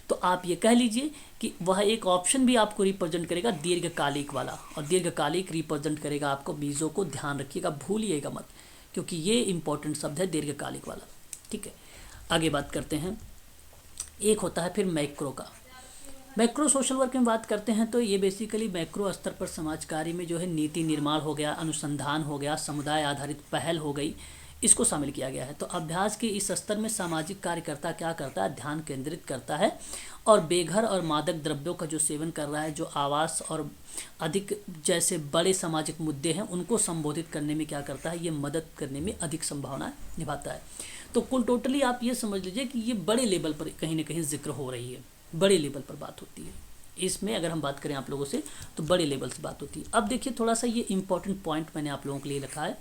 तो आप ये कह लीजिए कि वह एक ऑप्शन भी आपको रिप्रेजेंट करेगा दीर्घकालिक वाला, और दीर्घकालिक रिप्रेजेंट करेगा आपको मीज़ो को, ध्यान रखिएगा, भूलिएगा मत, क्योंकि ये इंपॉर्टेंट शब्द है दीर्घकालिक वाला, ठीक है। आगे बात करते हैं, एक होता है फिर मैक्रो का। मैक्रो सोशल वर्क में बात करते हैं तो ये बेसिकली मैक्रो स्तर पर समाज कार्य में जो है नीति निर्माण हो गया, अनुसंधान हो गया, समुदाय आधारित पहल हो गई, इसको शामिल किया गया है। तो अभ्यास के इस स्तर में सामाजिक कार्यकर्ता क्या करता है, ध्यान केंद्रित करता है और बेघर और मादक द्रव्यों का जो सेवन कर रहा है, जो आवास और अधिक जैसे बड़े सामाजिक मुद्दे हैं उनको संबोधित करने में क्या करता है, ये मदद करने में अधिक संभावना निभाता है। तो कुल टोटली आप ये समझ लीजिए कि ये बड़े लेवल पर कहीं ना कहीं जिक्र हो रही है, बड़े लेवल पर बात होती है इसमें। अगर हम बात करें आप लोगों से तो बड़े लेवल से बात होती है। अब देखिए थोड़ा सा ये इंपॉर्टेंट पॉइंट मैंने आप लोगों के लिए लिखा है।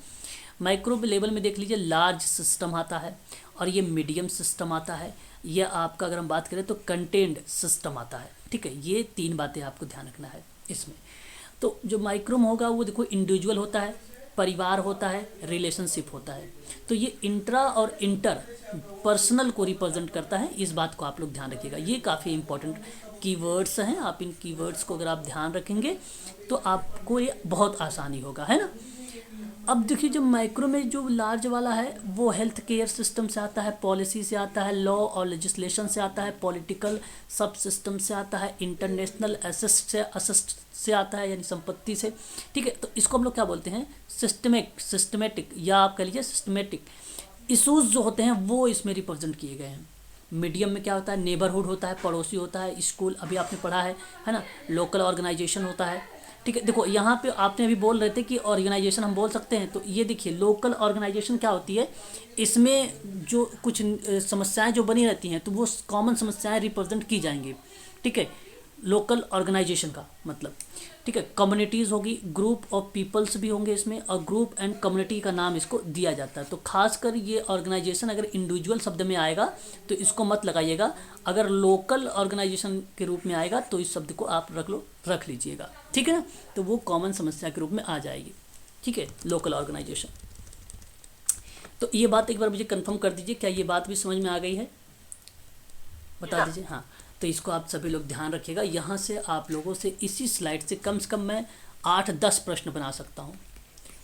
माइक्रो लेवल में देख लीजिए लार्ज सिस्टम आता है और ये मीडियम सिस्टम आता है, ये आपका अगर हम बात करें तो कंटेंड सिस्टम आता है। ठीक है, ये 3 बातें आपको ध्यान रखना है इसमें। तो जो माइक्रो में होगा वो देखो इंडिविजुअल होता है, परिवार होता है, रिलेशनशिप होता है। तो ये इंट्रा और इंटर पर्सनल को रिप्रेजेंट करता है, इस बात को आप लोग ध्यान रखिएगा। ये काफ़ी इंपॉर्टेंट कीवर्ड्स हैं, आप इन कीवर्ड्स को अगर आप ध्यान रखेंगे तो आपको ये बहुत आसानी होगा, है ना। अब देखिए जो माइक्रो में जो लार्ज वाला है वो हेल्थ केयर सिस्टम से आता है, पॉलिसी से आता है, लॉ और लेजिस्लेशन से आता है, पॉलिटिकल सब सिस्टम से आता है, इंटरनेशनल असिस्ट से आता है यानी संपत्ति से। ठीक है, तो इसको हम लोग क्या बोलते हैं, सिस्टमेटिक या आप कह लीजिए सिस्टमेटिक इशूज़ जो होते हैं वो इसमें रिप्रेजेंट किए गए हैं। मीडियम में क्या होता है, नेबरहुड होता है, पड़ोसी होता है, स्कूल अभी आपने पढ़ा है ना, लोकल ऑर्गेनाइजेशन होता है। ठीक है, देखो यहाँ पे आपने अभी बोल रहे थे कि ऑर्गेनाइजेशन हम बोल सकते हैं, तो ये देखिए लोकल ऑर्गेनाइजेशन क्या होती है, इसमें जो कुछ समस्याएं जो बनी रहती हैं तो वो कॉमन समस्याएं रिप्रेजेंट की जाएंगी। ठीक है, लोकल ऑर्गेनाइजेशन का मतलब। ठीक है, कम्युनिटीज़ होगी, ग्रुप ऑफ पीपल्स भी होंगे इसमें, और ग्रुप एंड कम्युनिटी का नाम इसको दिया जाता है। तो खासकर ये ऑर्गेनाइजेशन अगर इंडिविजुअल शब्द में आएगा तो इसको मत लगाइएगा, अगर लोकल ऑर्गेनाइजेशन के रूप में आएगा तो इस शब्द को आप रख लीजिएगा। ठीक है ना, तो वो कॉमन समस्या के रूप में आ जाएगी। ठीक है, लोकल ऑर्गेनाइजेशन। तो ये बात एक बार मुझे कंफर्म कर दीजिए, क्या ये बात भी समझ में आ गई है, बता दीजिए। हाँ, तो इसको आप सभी लोग ध्यान रखिएगा। यहाँ से आप लोगों से इसी स्लाइड से कम मैं 8-10 प्रश्न बना सकता हूँ।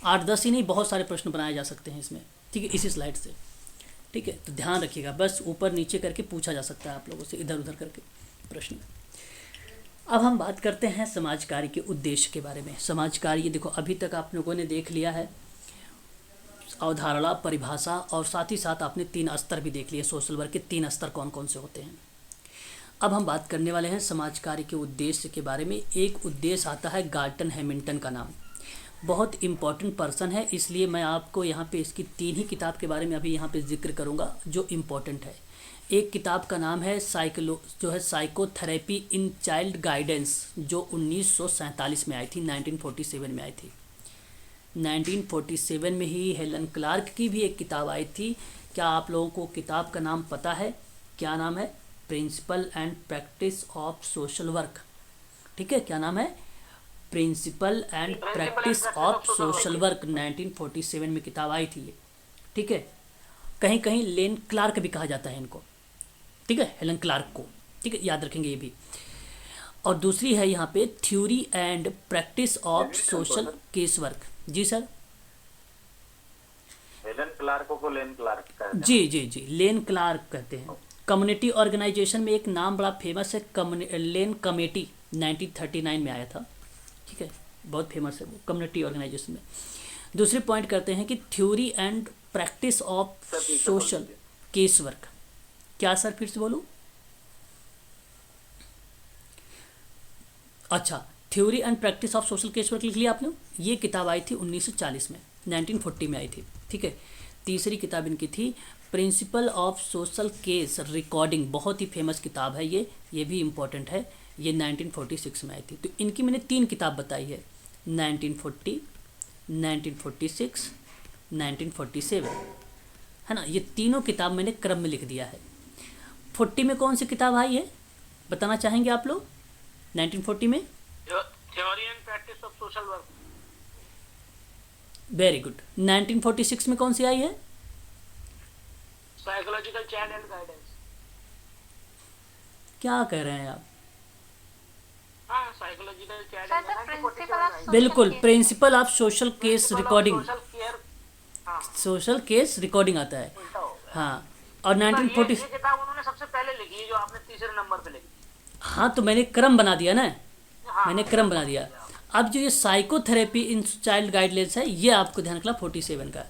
8-10 ही नहीं, बहुत सारे प्रश्न बनाए जा सकते हैं इसमें। ठीक है, इसी स्लाइड से। ठीक है, तो ध्यान रखिएगा, बस ऊपर नीचे करके पूछा जा सकता है आप लोगों से, इधर उधर करके प्रश्न। अब हम बात करते हैं समाज कार्य के उद्देश्य के बारे में। समाज कार्य देखो अभी तक आप लोगों ने देख लिया है, अवधारणा, परिभाषा, और साथ ही साथ आपने 3 स्तर भी देख लिए, सोशल वर्क के 3 स्तर कौन कौन से होते हैं। अब हम बात करने वाले हैं समाज कार्य के उद्देश्य के बारे में। एक उद्देश्य आता है गार्टन हैमिल्टन का नाम, बहुत इम्पॉर्टेंट पर्सन है, इसलिए मैं आपको यहाँ पे इसकी 3 ही किताब के बारे में अभी यहाँ पे जिक्र करूँगा जो इम्पोर्टेंट है। एक किताब का नाम है साइकोथेरेपी इन चाइल्ड गाइडेंस, जो 1947 में आई थी, 1947 में आई थी। 1947 में ही हेलन क्लार्क की भी एक किताब आई थी। क्या आप लोगों को किताब का नाम पता है, क्या नाम है, principle and practice of social work. ठीक है, क्या नाम है, principle and practice of social work, 1947 में किताब आई थी ये। ठीक है, कहीं कहीं लेन क्लार्क भी कहा जाता है इनको। ठीक है, हेलन क्लार्क को। ठीक है, याद रखेंगे ये भी। और दूसरी है यहाँ पे theory and practice of social case work. जी सर, हेलन क्लार्क को लेन क्लार्क कहते हैं। जी, लेन क्लार्क कहते हैं। कम्युनिटी ऑर्गेनाइजेशन में एक नाम बड़ा फेमस है, लेन कमेटी, 1939 में आया था। ठीक है, बहुत फेमस है वो कम्युनिटी ऑर्गेनाइजेशन में। दूसरे पॉइंट करते हैं कि theory and practice of social case work. क्या सर, फिर से बोलूं? अच्छा, theory and practice of social case work लिख लिया आपने। ये किताब आई थी 1940 में, 1940 में आई थी। ठीक है, तीसरी किताब इनकी थी principle of social case recording, बहुत ही फेमस किताब है ये भी इम्पोर्टेंट है, ये 1946 में आई थी। तो इनकी मैंने 3 किताब बताई है, 1940, 1946, 1947, है ना। ये तीनों किताब मैंने क्रम में लिख दिया है। 40 में कौन सी किताब आई है, बताना चाहेंगे आप लोग? 1940 में theory and practice of social work. Very good. 1946 में कौन सी आई है? Psychological child and guidance. क्या कह रहे हैं आप? हाँ, साइकोलॉजिकल चाइल्ड सर, एंड तो प्रिंसिपल ऑफ बिल्कुल, principle of social case recording, social care. हाँ, सोशल केस रिकॉर्डिंग आता है। उल्टा हो गया। हाँ, और ये 1940। किताब उन्होंने सबसे पहले लिखी है, जो आपने तीसरे नंबर पे लिखी। हाँ, तो मैंने क्रम बना दिया ना, हाँ, मैंने क्रम बना दिया। अब जो ये साइकोथेरेपी इन चाइल्ड गाइडलाइंस है, ये आपको ध्यान रखना 47 का।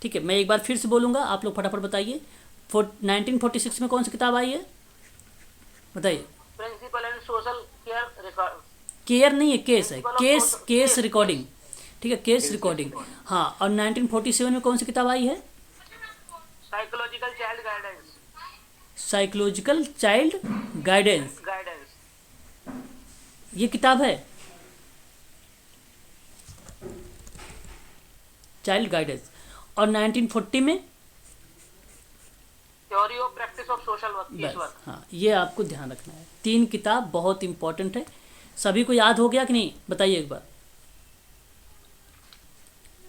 ठीक है, मैं एक बार फिर से बोलूँगा, आप लोग फटाफट बताइए। 1946 में कौन सी किताब आई है, बताइए। Principal and social care record, care नहीं है, केस है, केस केस केस रिकॉर्डिंग, ठीक है, केस रिकॉर्डिंग। हाँ, और 1947 में कौन सी किताब आई है, psychological child guidance, psychological child guidance, guidance. ये किताब है, चाइल्ड गाइडेंस। और 1940 में theory of practice of social work, बस, वर्क। हाँ, ये आपको ध्यान रखना है। 3 किताब बहुत इंपॉर्टेंट है। सभी को याद हो गया कि नहीं, बताइए एक बार,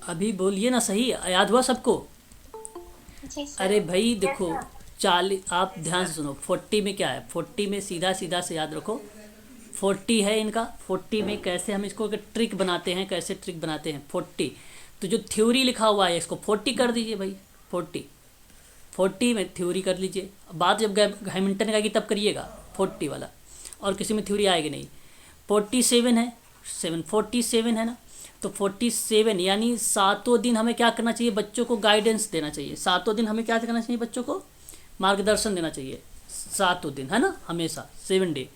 अभी बोलिए ना, सही याद हुआ सबको? जी सर। अरे भाई देखो, Yes, 40, आप ध्यान से सुनो, 40 में क्या है, 40 में सीधा सीधा से याद रखो, 40 है इनका। 40 में कैसे हम इसको ट्रिक बनाते हैं, कैसे ट्रिक बनाते हैं 40, तो जो थ्योरी लिखा हुआ है इसको 40 कर दीजिए भाई, 40 में थ्योरी कर लीजिए। बात जब हैमिल्टन का की तब करिएगा 40 वाला, और किसी में थ्योरी आएगी नहीं। 47 है, 47 है ना, तो 47 यानी 7 दिन हमें क्या करना चाहिए, बच्चों को गाइडेंस देना चाहिए। 7 दिन हमें क्या करना चाहिए, बच्चों को मार्गदर्शन देना चाहिए। 7 दिन है ना, हमेशा 7 डे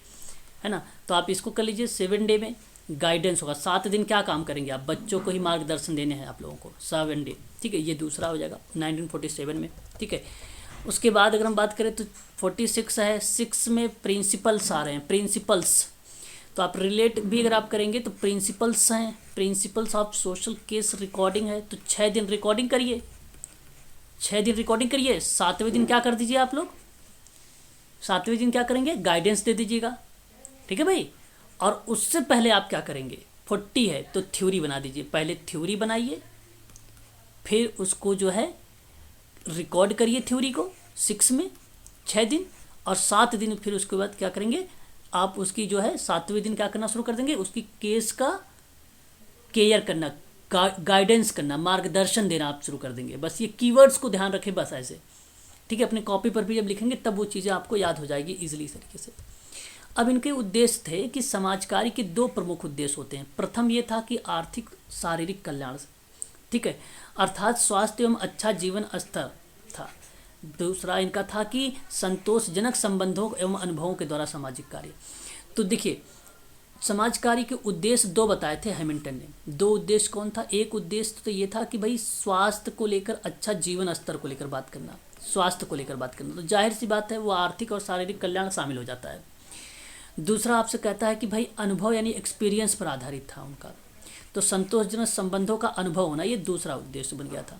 है ना, तो आप इसको कर लीजिए। 7 डे में गाइडेंस होगा। 7 दिन क्या काम करेंगे आप, बच्चों को ही मार्गदर्शन देने हैं आप लोगों को, 7 डे, ठीक है। ये दूसरा हो जाएगा 1947 में, ठीक है। उसके बाद अगर हम बात करें तो 46 है, 6 में प्रिंसिपल्स आ रहे हैं, प्रिंसिपल्स, तो आप रिलेट भी अगर आप करेंगे तो प्रिंसिपल्स हैं, principles of social case recording है, तो 6 दिन रिकॉर्डिंग करिए, 6 दिन रिकॉर्डिंग करिए। 7वें दिन क्या कर दीजिए आप लोग, 7वें दिन क्या करेंगे, गाइडेंस दे दीजिएगा, ठीक है भाई। और उससे पहले आप क्या करेंगे, 40 है तो थ्योरी बना दीजिए, पहले थ्योरी बनाइए, फिर उसको जो है रिकॉर्ड करिए थ्योरी को 6 में 6 दिन, और 7 दिन फिर उसके बाद क्या करेंगे आप, उसकी जो है 7वें दिन क्या करना शुरू कर देंगे, उसकी केस का केयर करना, गाइडेंस करना, मार्गदर्शन देना आप शुरू कर देंगे। बस ये कीवर्ड्स को ध्यान रखें, बस ऐसे, ठीक है। अपने कॉपी पर भी जब लिखेंगे तब वो चीज़ें आपको याद हो जाएगी ईजिली तरीके से। अब इनके उद्देश्य थे कि समाज कार्य के 2 प्रमुख उद्देश्य होते हैं। प्रथम ये था कि आर्थिक शारीरिक कल्याण, ठीक है, अर्थात स्वास्थ्य एवं अच्छा जीवन स्तर था। दूसरा इनका था कि संतोषजनक संबंधों एवं अनुभवों के द्वारा सामाजिक कार्य। तो देखिए, समाज कार्य के उद्देश्य 2 बताए थे हैमिल्टन ने। 2 उद्देश्य कौन था, एक उद्देश्य तो ये था कि भाई स्वास्थ्य को लेकर, अच्छा जीवन स्तर को लेकर बात करना, स्वास्थ्य को लेकर बात करना, तो जाहिर सी बात है वो आर्थिक और शारीरिक कल्याण शामिल हो जाता है। दूसरा आपसे कहता है कि भाई अनुभव यानी एक्सपीरियंस पर आधारित था उनका, तो संतोषजनक संबंधों का अनुभव होना, ये दूसरा उद्देश्य बन गया था,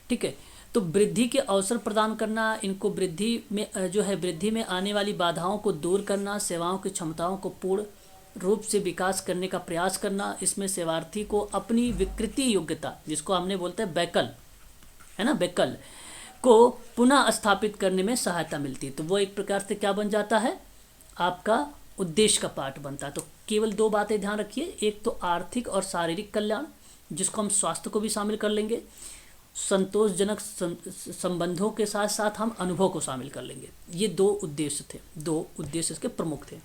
ठीक है। तो वृद्धि के अवसर प्रदान करना, इनको वृद्धि में जो है वृद्धि में आने वाली बाधाओं को दूर करना, सेवाओं की क्षमताओं को पूर्ण रूप से विकास करने का प्रयास करना, इसमें सेवार्थी को अपनी विकृति योग्यता, जिसको हमने बोलते हैं बैकल, है ना, बैकल को पुनः स्थापित करने में सहायता मिलती है। तो वो एक प्रकार से क्या बन जाता है, आपका उद्देश्य का पार्ट बनता है। तो केवल 2 बातें ध्यान रखिए, एक तो आर्थिक और शारीरिक कल्याण, जिसको हम स्वास्थ्य को भी शामिल कर लेंगे, संतोषजनक संबंधों के साथ साथ हम अनुभव को शामिल कर लेंगे। ये 2 उद्देश्य थे, 2 उद्देश्य इसके प्रमुख थे।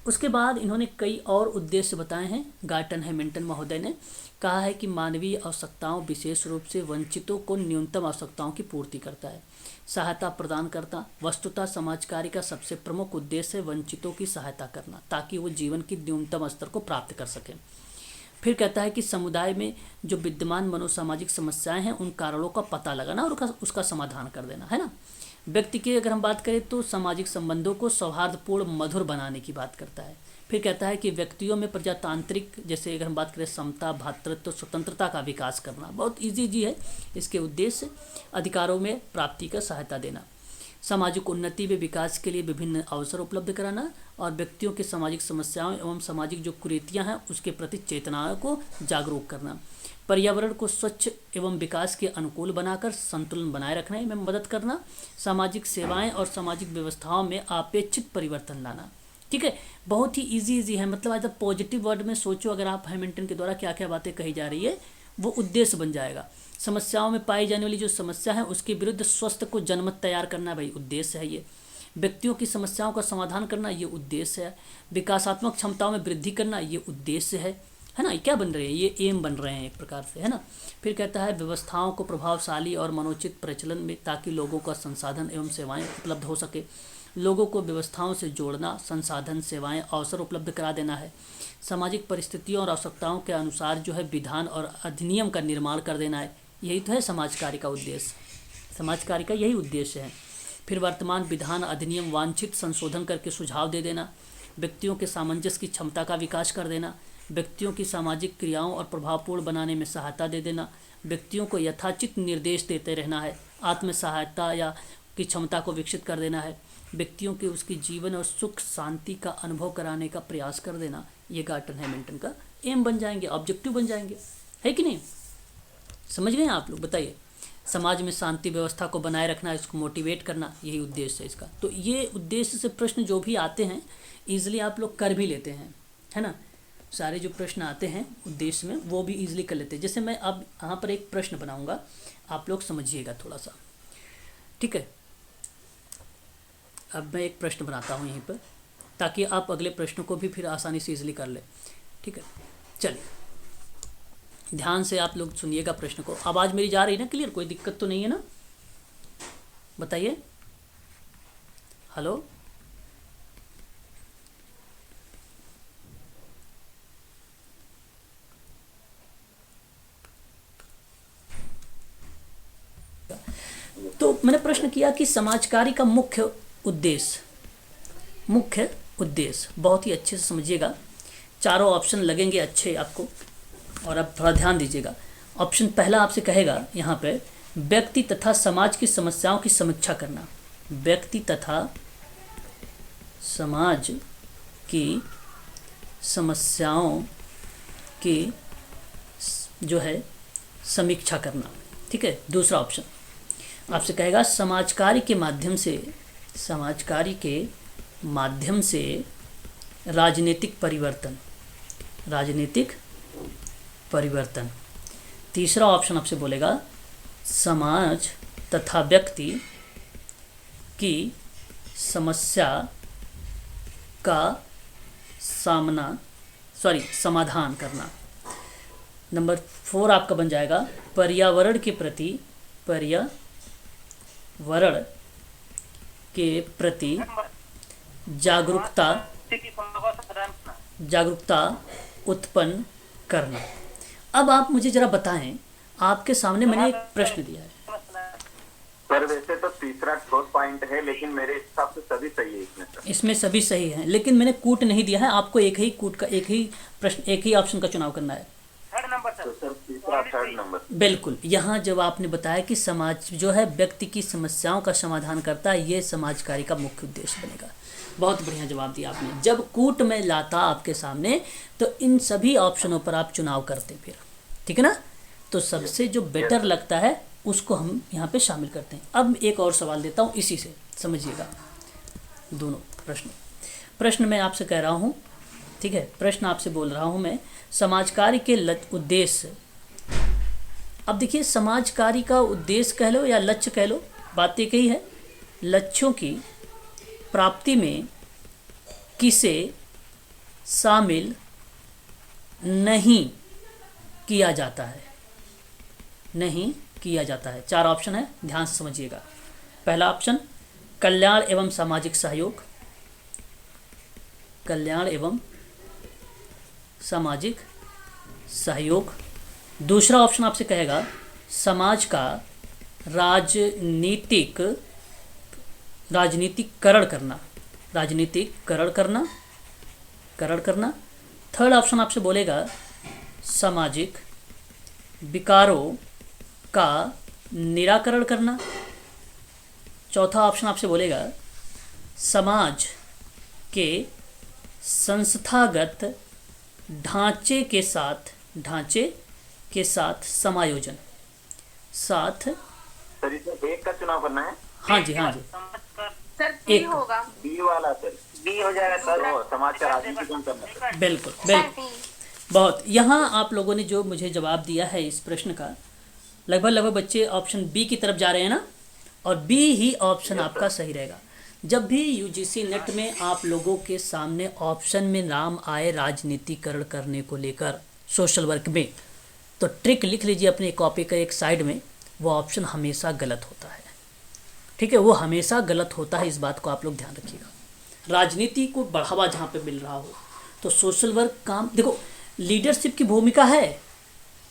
उसके बाद इन्होंने कई और उद्देश्य बताए हैं। गार्टन हैमिल्टन महोदय ने कहा है कि मानवीय आवश्यकताओं, विशेष रूप से वंचितों को न्यूनतम आवश्यकताओं की पूर्ति करता है, सहायता प्रदान करता। वस्तुतः समाज कार्य का सबसे प्रमुख उद्देश्य है वंचितों की सहायता करना, ताकि वो जीवन की न्यूनतम स्तर को प्राप्त कर सकें। फिर कहता है कि समुदाय में जो विद्यमान मनोसामाजिक समस्याएं हैं, उन कारणों का पता लगाना और उसका समाधान कर देना, है ना। व्यक्ति की अगर हम बात करें तो सामाजिक संबंधों को सौहार्दपूर्ण मधुर बनाने की बात करता है। फिर कहता है कि व्यक्तियों में प्रजातांत्रिक, जैसे अगर हम बात करें समता, भ्रातृत्व, स्वतंत्रता का विकास करना, बहुत इजी है इसके उद्देश्य। अधिकारों में प्राप्ति का सहायता देना, सामाजिक उन्नति व विकास के लिए विभिन्न अवसर उपलब्ध कराना, और व्यक्तियों की सामाजिक समस्याओं एवं सामाजिक जो कुरीतियाँ हैं उसके प्रति चेतनाओं को जागरूक करना। पर्यावरण को स्वच्छ एवं विकास के अनुकूल बनाकर संतुलन बनाए रखने में मदद करना। सामाजिक सेवाएं और सामाजिक व्यवस्थाओं में अपेक्षित परिवर्तन लाना, ठीक है। बहुत ही इजी है, मतलब एज अ पॉजिटिव वर्ड में सोचो, अगर आप हैमिल्टन के द्वारा क्या क्या बातें कही जा रही है वो उद्देश्य बन जाएगा। समस्याओं में पाई जाने वाली जो समस्या है उसके विरुद्ध स्वस्थ को जनमत तैयार करना, भाई उद्देश्य है ये। व्यक्तियों की समस्याओं का समाधान करना, ये उद्देश्य है। विकासात्मक क्षमताओं में वृद्धि करना, ये उद्देश्य है। है ना, क्या बन रहे हैं, ये एम बन रहे हैं एक प्रकार से, है ना। फिर कहता है व्यवस्थाओं को प्रभावशाली और मनोचित प्रचलन में, ताकि लोगों का संसाधन एवं सेवाएं उपलब्ध हो सके। लोगों को व्यवस्थाओं से जोड़ना, संसाधन, सेवाएं, अवसर उपलब्ध करा देना है। सामाजिक परिस्थितियों और आवश्यकताओं के अनुसार जो है विधान और अधिनियम का निर्माण कर देना है। यही तो है समाज कार्य का उद्देश्य, समाज कार्य का यही उद्देश्य है। फिर वर्तमान विधान अधिनियम वांछित संशोधन करके सुझाव दे देना। व्यक्तियों के सामंजस्य की क्षमता का विकास कर देना। व्यक्तियों की सामाजिक क्रियाओं और प्रभावपूर्ण बनाने में सहायता दे देना। व्यक्तियों को यथाचित निर्देश देते रहना है। आत्म सहायता या की क्षमता को विकसित कर देना है। व्यक्तियों के उसकी जीवन और सुख शांति का अनुभव कराने का प्रयास कर देना। ये गार्टन हैमिल्टन का एम बन जाएंगे, ऑब्जेक्टिव बन जाएंगे, है कि नहीं। समझ गए आप लोग, बताइए। समाज में शांति व्यवस्था को बनाए रखना, इसको मोटिवेट करना, यही उद्देश्य है इसका। तो ये उद्देश्य से प्रश्न जो भी आते हैं ईजिली आप लोग कर भी लेते हैं, है ना। सारे जो प्रश्न आते हैं उद्देश्य में वो भी ईजिली कर लेते हैं। जैसे मैं अब यहाँ पर एक प्रश्न बनाऊंगा, आप लोग समझिएगा थोड़ा सा, ठीक है। अब मैं एक प्रश्न बनाता हूँ यहीं पर, ताकि आप अगले प्रश्न को भी फिर आसानी से ईजिली कर ले, ठीक है। चलिए ध्यान से आप लोग सुनिएगा प्रश्न को। आवाज़ मेरी जा रही है ना क्लियर, कोई दिक्कत तो नहीं है ना, बताइए। हेलो, तो मैंने प्रश्न किया कि समाज कार्य का मुख्य उद्देश्य बहुत ही अच्छे से समझिएगा। चारों ऑप्शन लगेंगे अच्छे आपको, और अब थोड़ा ध्यान दीजिएगा। ऑप्शन पहला आपसे कहेगा यहाँ पे, व्यक्ति तथा समाज की समस्याओं की समीक्षा करना। व्यक्ति तथा समाज की समस्याओं की जो है समीक्षा करना, ठीक है। दूसरा ऑप्शन आपसे कहेगा समाज कार्य के माध्यम से राजनीतिक परिवर्तन। तीसरा ऑप्शन आपसे बोलेगा समाज तथा व्यक्ति की समस्या का समाधान करना। नंबर 4 आपका बन जाएगा पर्यावरण के प्रति जागरूकता उत्पन्न करना। अब आप मुझे जरा बताएं, आपके सामने मैंने एक प्रश्न दिया है। सर वैसे तो तीसरा ठोस पॉइंट है, लेकिन मेरे हिसाब से सभी सही है इसमें सर। इसमें सभी सही हैं, लेकिन मैंने कूट नहीं दिया है आपको। एक ही ऑप्शन का चुनाव करना है। Third number sir. तो सर तीसरा थर्ड नंबर। बिल्कुल, यहाँ जब आपने बताया कि समाज जो है व्यक्ति की समस्याओं का समाधान करता है, ये समाज कार्य का मुख्य उद्देश्य बनेगा। बहुत बढ़िया जवाब दिया आपने। जब कूट में लाता आपके सामने तो इन सभी ऑप्शनों पर आप चुनाव करते फिर, ठीक है ना। तो सबसे जो बेटर लगता है उसको हम यहाँ पे शामिल करते हैं। अब एक और सवाल देता हूँ, इसी से समझिएगा दोनों प्रश्न मैं आपसे कह रहा हूँ, ठीक है। प्रश्न आपसे बोल रहा हूँ मैं, समाज कार्य के उद्देश्य। अब देखिए, समाज कार्य का उद्देश्य कह लो या लक्ष्य कह लो, बात एक ही है। लक्ष्यों की प्राप्ति में किसे शामिल नहीं किया जाता है। 4 ऑप्शन है, ध्यान से समझिएगा। पहला ऑप्शन कल्याण एवं सामाजिक सहयोग। दूसरा ऑप्शन आपसे कहेगा समाज का राजनीतिकरण करना। थर्ड ऑप्शन आपसे बोलेगा सामाजिक विकारों का निराकरण करना। चौथा ऑप्शन आपसे बोलेगा समाज के संस्थागत ढांचे के साथ समायोजन। सर इसमें एक का चुनाव करना है। हाँ जी सर बी एक होगा। बी वाला सर, बी हो जाएगा सर। वो समाज का राजनीतिकरण करना सर। बिल्कुल। सर बी। बहुत, यहाँ आप लोगों ने जो मुझे जवाब दिया है इस प्रश्न का, लगभग बच्चे ऑप्शन बी की तरफ जा रहे हैं ना, और बी ही ऑप्शन आपका सही रहेगा। जब भी यूजीसी नेट में आप लोगों के सामने ऑप्शन में नाम आए राजनीतिकरण करने को लेकर, सोशल वर्क में, तो ट्रिक लिख लीजिए अपनी कॉपी का एक साइड में, वो ऑप्शन हमेशा गलत होता है। ठीक है, वो हमेशा गलत होता है, इस बात को आप लोग ध्यान रखिएगा। राजनीति को बढ़ावा जहाँ पे मिल रहा हो तो सोशल वर्क काम, देखो लीडरशिप की भूमिका है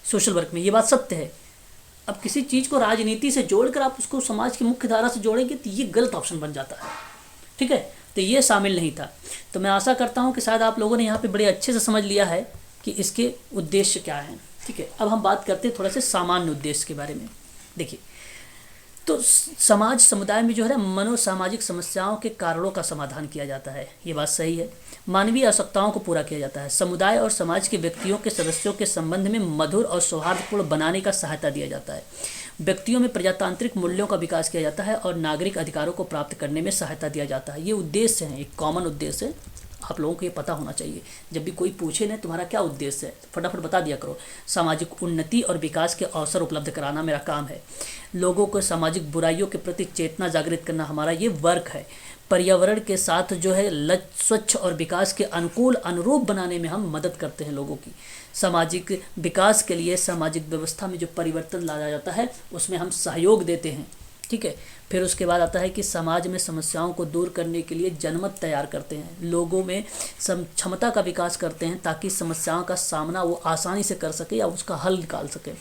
सोशल वर्क में, ये बात सत्य है। अब किसी चीज़ को राजनीति से जोड़कर आप उसको समाज की मुख्य धारा से जोड़ेंगे तो ये गलत ऑप्शन बन जाता है। ठीक है, तो ये शामिल नहीं था। तो मैं आशा करता हूँ कि शायद आप लोगों ने यहाँ पे बड़े अच्छे से समझ लिया है कि इसके उद्देश्य क्या हैं। ठीक है, अब हम बात करते हैं थोड़ा से सामान्य उद्देश्य के बारे में। देखिए, तो समाज समुदाय में जो है मनोसामाजिक समस्याओं के कारणों का समाधान किया जाता है, ये बात सही है। मानवीय आवश्यकताओं को पूरा किया जाता है। समुदाय और समाज के व्यक्तियों के सदस्यों के संबंध में मधुर और सौहार्दपूर्ण बनाने का सहायता दिया जाता है। व्यक्तियों में प्रजातांत्रिक मूल्यों का विकास किया जाता है और नागरिक अधिकारों को प्राप्त करने में सहायता दिया जाता है। ये उद्देश्य हैं, एक कॉमन उद्देश्य है, आप लोगों को ये पता होना चाहिए। जब भी कोई पूछे ना तुम्हारा क्या उद्देश्य है, फटाफट बता दिया करो। सामाजिक उन्नति और विकास के अवसर उपलब्ध कराना मेरा काम है। लोगों को सामाजिक बुराइयों के प्रति चेतना जागृत करना हमारा ये वर्क है। पर्यावरण के साथ जो है स्वच्छ और विकास के अनुकूल अनुरूप बनाने में हम मदद करते हैं लोगों की। सामाजिक विकास के लिए सामाजिक व्यवस्था में जो परिवर्तन लाया जाता है उसमें हम सहयोग देते हैं। ठीक है, फिर उसके बाद आता है कि समाज में समस्याओं को दूर करने के लिए जनमत तैयार करते हैं, लोगों में क्षमता का विकास करते हैं ताकि समस्याओं का सामना वो आसानी से कर सके या उसका हल निकाल सके।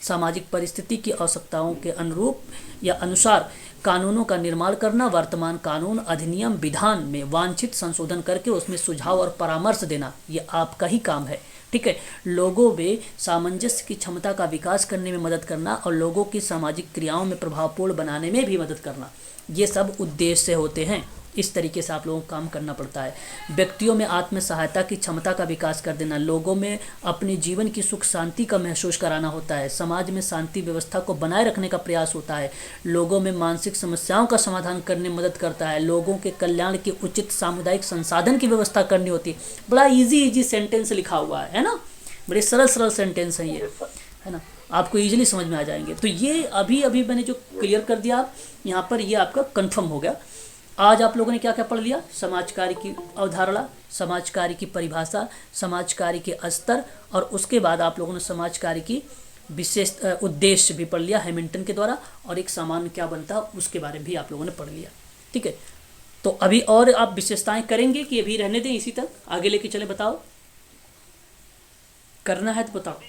सामाजिक परिस्थिति की आवश्यकताओं के अनुरूप या अनुसार कानूनों का निर्माण करना, वर्तमान कानून अधिनियम विधान में वांछित संशोधन करके उसमें सुझाव और परामर्श देना, ये आपका ही काम है। ठीक है, लोगों में सामंजस्य की क्षमता का विकास करने में मदद करना और लोगों की सामाजिक क्रियाओं में प्रभावपूर्ण बनाने में भी मदद करना, ये सब उद्देश्य होते हैं। इस तरीके से आप लोगों को काम करना पड़ता है। व्यक्तियों में आत्म सहायता की क्षमता का विकास कर देना, लोगों में अपने जीवन की सुख शांति का महसूस कराना होता है। समाज में शांति व्यवस्था को बनाए रखने का प्रयास होता है। लोगों में मानसिक समस्याओं का समाधान करने में मदद करता है। लोगों के कल्याण के उचित सामुदायिक संसाधन की व्यवस्था करनी होती है। बड़ा इजी सेंटेंस लिखा हुआ है ना, बड़े सरल सेंटेंस हैं ये, है ना, आपको इजीली समझ में आ जाएंगे। तो ये अभी मैंने जो क्लियर कर दिया यहाँ पर, ये आपका कंफर्म हो गया। आज आप लोगों ने क्या क्या पढ़ लिया? समाज कार्य की अवधारणा, समाज कार्य की परिभाषा, समाज कार्य के स्तर, और उसके बाद आप लोगों ने समाज कार्य की विशेष उद्देश्य भी पढ़ लिया हैमिल्टन के द्वारा, और एक सामान्य क्या बनता है उसके बारे में भी आप लोगों ने पढ़ लिया। ठीक है, तो अभी और आप विशेषताएं करेंगे कि अभी रहने दें, इसी तक आगे लेके चले? बताओ, करना है तो बताओ।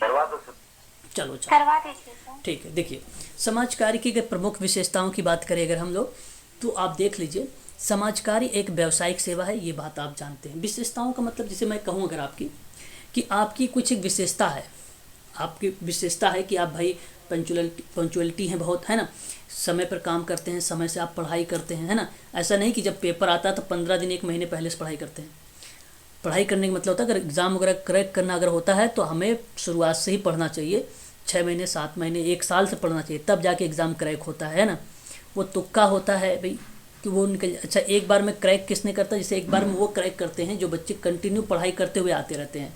चलो करवा दीजिए सर। ठीक है, देखिए समाज कार्य की अगर प्रमुख विशेषताओं की बात करें अगर हम लोग, तो आप देख लीजिए समाज कार्य एक व्यावसायिक सेवा है, ये बात आप जानते हैं। विशेषताओं का मतलब जैसे मैं कहूँ अगर आपकी कि आपकी कुछ एक विशेषता है, आपकी विशेषता है कि आप भाई पंचुअलिटी हैं बहुत, है ना, समय पर काम करते हैं, समय से आप पढ़ाई करते हैं, है ना। ऐसा नहीं कि जब पेपर आता है तो 15 दिन 1 महीने पहले से पढ़ाई करते हैं। पढ़ाई करने का मतलब होता है अगर एग्ज़ाम वगैरह क्रैक करना अगर होता है तो हमें शुरुआत से ही पढ़ना चाहिए, 6 महीने 7 महीने 1 साल से पढ़ना चाहिए, तब जाके एग्ज़ाम क्रैक होता है ना। वो तुक्का होता है भाई कि वो निकल, अच्छा एक बार में क्रैक किसने करता है? जैसे एक बार में वो क्रैक करते हैं जो बच्चे कंटिन्यू पढ़ाई करते हुए आते रहते हैं,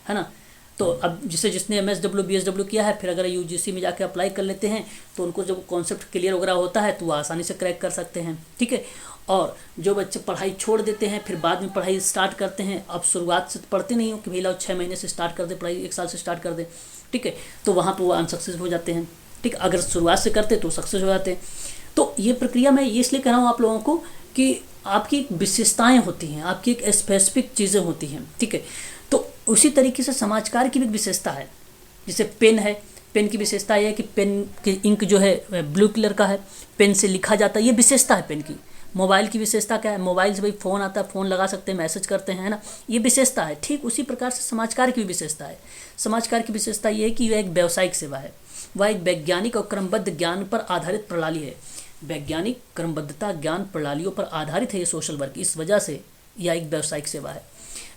है ना। तो अब जिसने MSW BSW किया है, फिर अगर UGC में जाके अप्लाई कर लेते हैं तो उनको जब कॉन्सेप्ट क्लियर वगैरह होता है तो वो आसानी से क्रैक कर सकते हैं। ठीक है, और जो बच्चे पढ़ाई छोड़ देते हैं फिर बाद में पढ़ाई स्टार्ट करते हैं, अब शुरुआत से पढ़ते नहीं हो कि भाई लाओ 6 महीने से स्टार्ट कर दे पढ़ाई, 1 साल से स्टार्ट कर दे, ठीक है, तो वहाँ पर वो अनसक्सेस हो जाते हैं। ठीक, अगर शुरुआत से करते तो सक्सेस हो जाते हैं। तो ये प्रक्रिया मैं ये इसलिए कह रहा हूँ आप लोगों को कि आपकी विशेषताएं होती हैं, आपकी एक स्पेसिफिक चीज़ें होती हैं। ठीक है, तो उसी तरीके से समाज कार्य की भी विशेषता है। जैसे पेन है, पेन की विशेषता यह है कि पेन की इंक जो है ब्लू कलर का है, पेन से लिखा जाता है, ये विशेषता है पेन की। मोबाइल की विशेषता क्या है? मोबाइल से भाई फ़ोन आता है, फ़ोन लगा सकते हैं, मैसेज करते हैं, है ना, ये विशेषता है। ठीक उसी प्रकार से समाज कार्य की भी विशेषता है। समाज कार्य की विशेषता ये है कि यह एक व्यावसायिक सेवा है, वह एक वैज्ञानिक और क्रमबद्ध ज्ञान पर आधारित प्रणाली है। वैज्ञानिक क्रमबद्धता ज्ञान प्रणालियों पर आधारित है ये सोशल वर्क, इस वजह से यह एक व्यावसायिक सेवा है।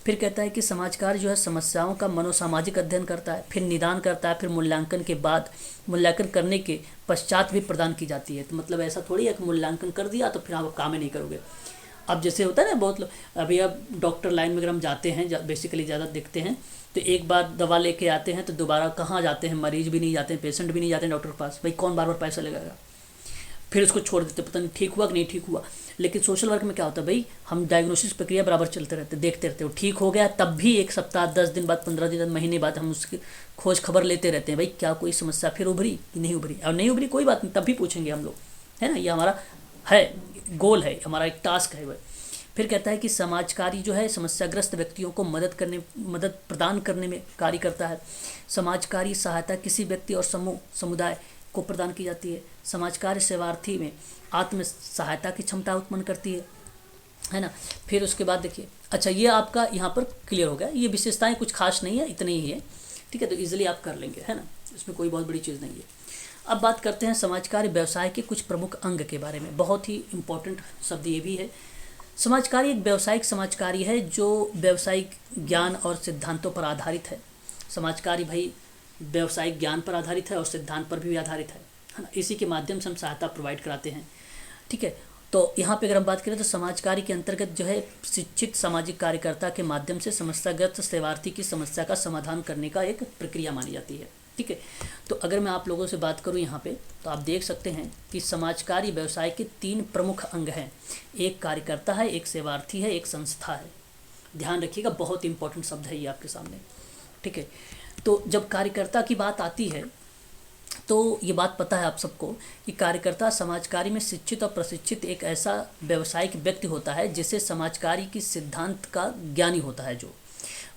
फिर कहता है कि समाज कार्य जो है समस्याओं का मनोसामाजिक अध्ययन करता है, फिर निदान करता है, फिर मूल्यांकन के बाद, मूल्यांकन करने के पश्चात भी प्रदान की जाती है। तो मतलब ऐसा थोड़ी है कि मूल्यांकन कर दिया तो फिर आप काम ही नहीं करोगे। अब जैसे होता है ना बहुत लोग, अभी अब डॉक्टर लाइन में अगर हम जाते हैं, बेसिकली ज़्यादा देखते हैं तो एक बार दवा लेके आते हैं तो दोबारा कहाँ जाते हैं? मरीज भी नहीं जाते हैं, पेशेंट भी नहीं जाते हैं डॉक्टर के पास, भाई कौन बार बार पैसा लगाएगा? फिर उसको छोड़ देते, पता नहीं ठीक हुआ कि नहीं ठीक हुआ। लेकिन सोशल वर्क में क्या होता है भाई, हम डायग्नोसिस प्रक्रिया बराबर चलते रहते, देखते रहते, वो ठीक हो गया तब भी 1 सप्ताह, 10 दिन बाद, 15 दिन बाद, महीने बाद हम उसकी खोज खबर लेते रहते हैं, भाई क्या कोई समस्या फिर उभरी कि नहीं उभरी, और नहीं उभरी कोई बात नहीं, तब भी पूछेंगे हम लोग, है ना। ये हमारा है गोल है, हमारा एक टास्क है वह। फिर कहता है कि समाजकारी जो है समस्याग्रस्त व्यक्तियों को मदद प्रदान करने में कार्य करता है। समाजकारी सहायता किसी व्यक्ति और समूह समुदाय को प्रदान की जाती है। समाजकारी सेवार्थी में आत्म सहायता की क्षमता उत्पन्न करती है ना। फिर उसके बाद देखिए, अच्छा ये आपका यहाँ पर क्लियर हो गया, ये विशेषताएं कुछ खास नहीं है, इतनी ही है, ठीक है, तो इजीली आप कर लेंगे, है ना, इसमें कोई बहुत बड़ी चीज़ नहीं है। अब बात करते हैं समाजकारी व्यवसाय के कुछ प्रमुख अंग के बारे में, बहुत ही इम्पोर्टेंट शब्द ये भी है। समाजकारी एक व्यावसायिक समाजकारी है जो व्यावसायिक ज्ञान और सिद्धांतों पर आधारित है। समाजकारी भाई व्यावसायिक ज्ञान पर आधारित है और सिद्धांत पर भी आधारित है ना। इसी के माध्यम से हम सहायता प्रोवाइड कराते हैं, ठीक है। तो यहाँ पे अगर हम बात करें तो समाजकारी के अंतर्गत जो है शिक्षित सामाजिक कार्यकर्ता के माध्यम से समस्याग्रस्त सेवार्थी की समस्या का समाधान करने का एक प्रक्रिया मानी जाती है, ठीक है। तो अगर मैं आप लोगों से बात करूं यहाँ पे, तो आप देख सकते हैं कि समाजकारी व्यवसाय के 3 प्रमुख अंग हैं, एक कार्यकर्ता है, एक सेवार्थी है, एक संस्था है। ध्यान रखिएगा, बहुत इंपॉर्टेंट शब्द है ये आपके सामने, ठीक है। तो जब कार्यकर्ता की बात आती है तो ये बात पता है आप सबको कि कार्यकर्ता समाजकारी में शिक्षित और प्रशिक्षित एक ऐसा व्यावसायिक व्यक्ति होता है जिसे समाजकारी की सिद्धांत का ज्ञानी होता है जो।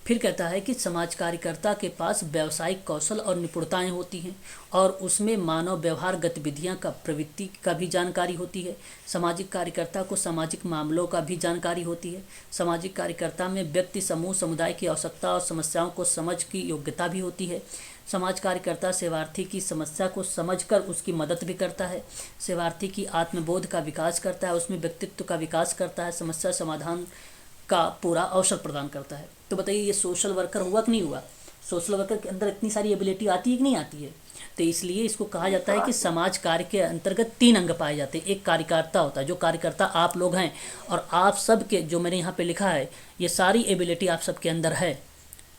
फिर कहता है कि समाज कार्यकर्ता के पास व्यावसायिक कौशल और निपुणताएं होती हैं और उसमें मानव व्यवहार गतिविधियां का प्रवृत्ति का भी जानकारी होती है। सामाजिक कार्यकर्ता को सामाजिक मामलों का भी जानकारी होती है। सामाजिक कार्यकर्ता में व्यक्ति समूह समुदाय की आवश्यकता और समस्याओं को समझ की योग्यता भी होती है। समाज कार्यकर्ता सेवार्थी की समस्या को समझकर उसकी मदद भी करता है। सेवार्थी की आत्मबोध का विकास करता है, उसमें व्यक्तित्व का विकास करता है, समस्या समाधान का पूरा अवसर प्रदान करता है। तो बताइए ये सोशल वर्कर हुआ कि नहीं हुआ? सोशल वर्कर के अंदर इतनी सारी एबिलिटी आती है कि नहीं आती है? तो इसलिए इसको कहा जाता है कि समाज कार्य के अंतर्गत 3 अंग पाए जाते हैं। एक कार्यकर्ता होता है, जो कार्यकर्ता आप लोग हैं, और आप सब के जो मैंने यहाँ पे लिखा है ये सारी एबिलिटी आप सबके अंदर है।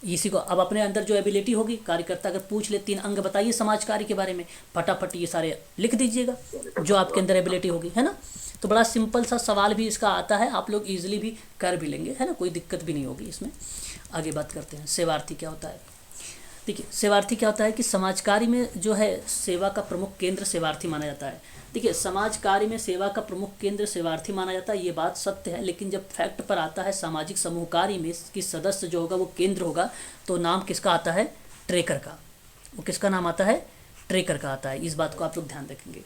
इसी को अब अपने अंदर जो एबिलिटी होगी, कार्यकर्ता अगर पूछ ले 3 अंग बताइए समाज कार्य के बारे में, फटाफट ये सारे लिख दीजिएगा जो आपके अंदर एबिलिटी होगी, है ना। तो बड़ा सिंपल सा सवाल भी इसका आता है, आप लोग इजीली भी कर भी लेंगे, है ना, कोई दिक्कत भी नहीं होगी इसमें। आगे बात करते हैं सेवार्थी क्या होता है। देखिए सेवार्थी क्या होता है कि समाज कार्य में जो है सेवा का प्रमुख केंद्र सेवार्थी माना जाता है। देखिए समाज कार्य में सेवा का प्रमुख केंद्र सेवार्थी माना जाता है, ये बात सत्य है। लेकिन जब फैक्ट पर आता है सामाजिक समूह कार्य में कि सदस्य जो होगा वो केंद्र होगा, तो नाम किसका आता है? ट्रेकर का। वो किसका नाम आता है? ट्रेकर का आता है। इस बात को आप लोग ध्यान रखेंगे।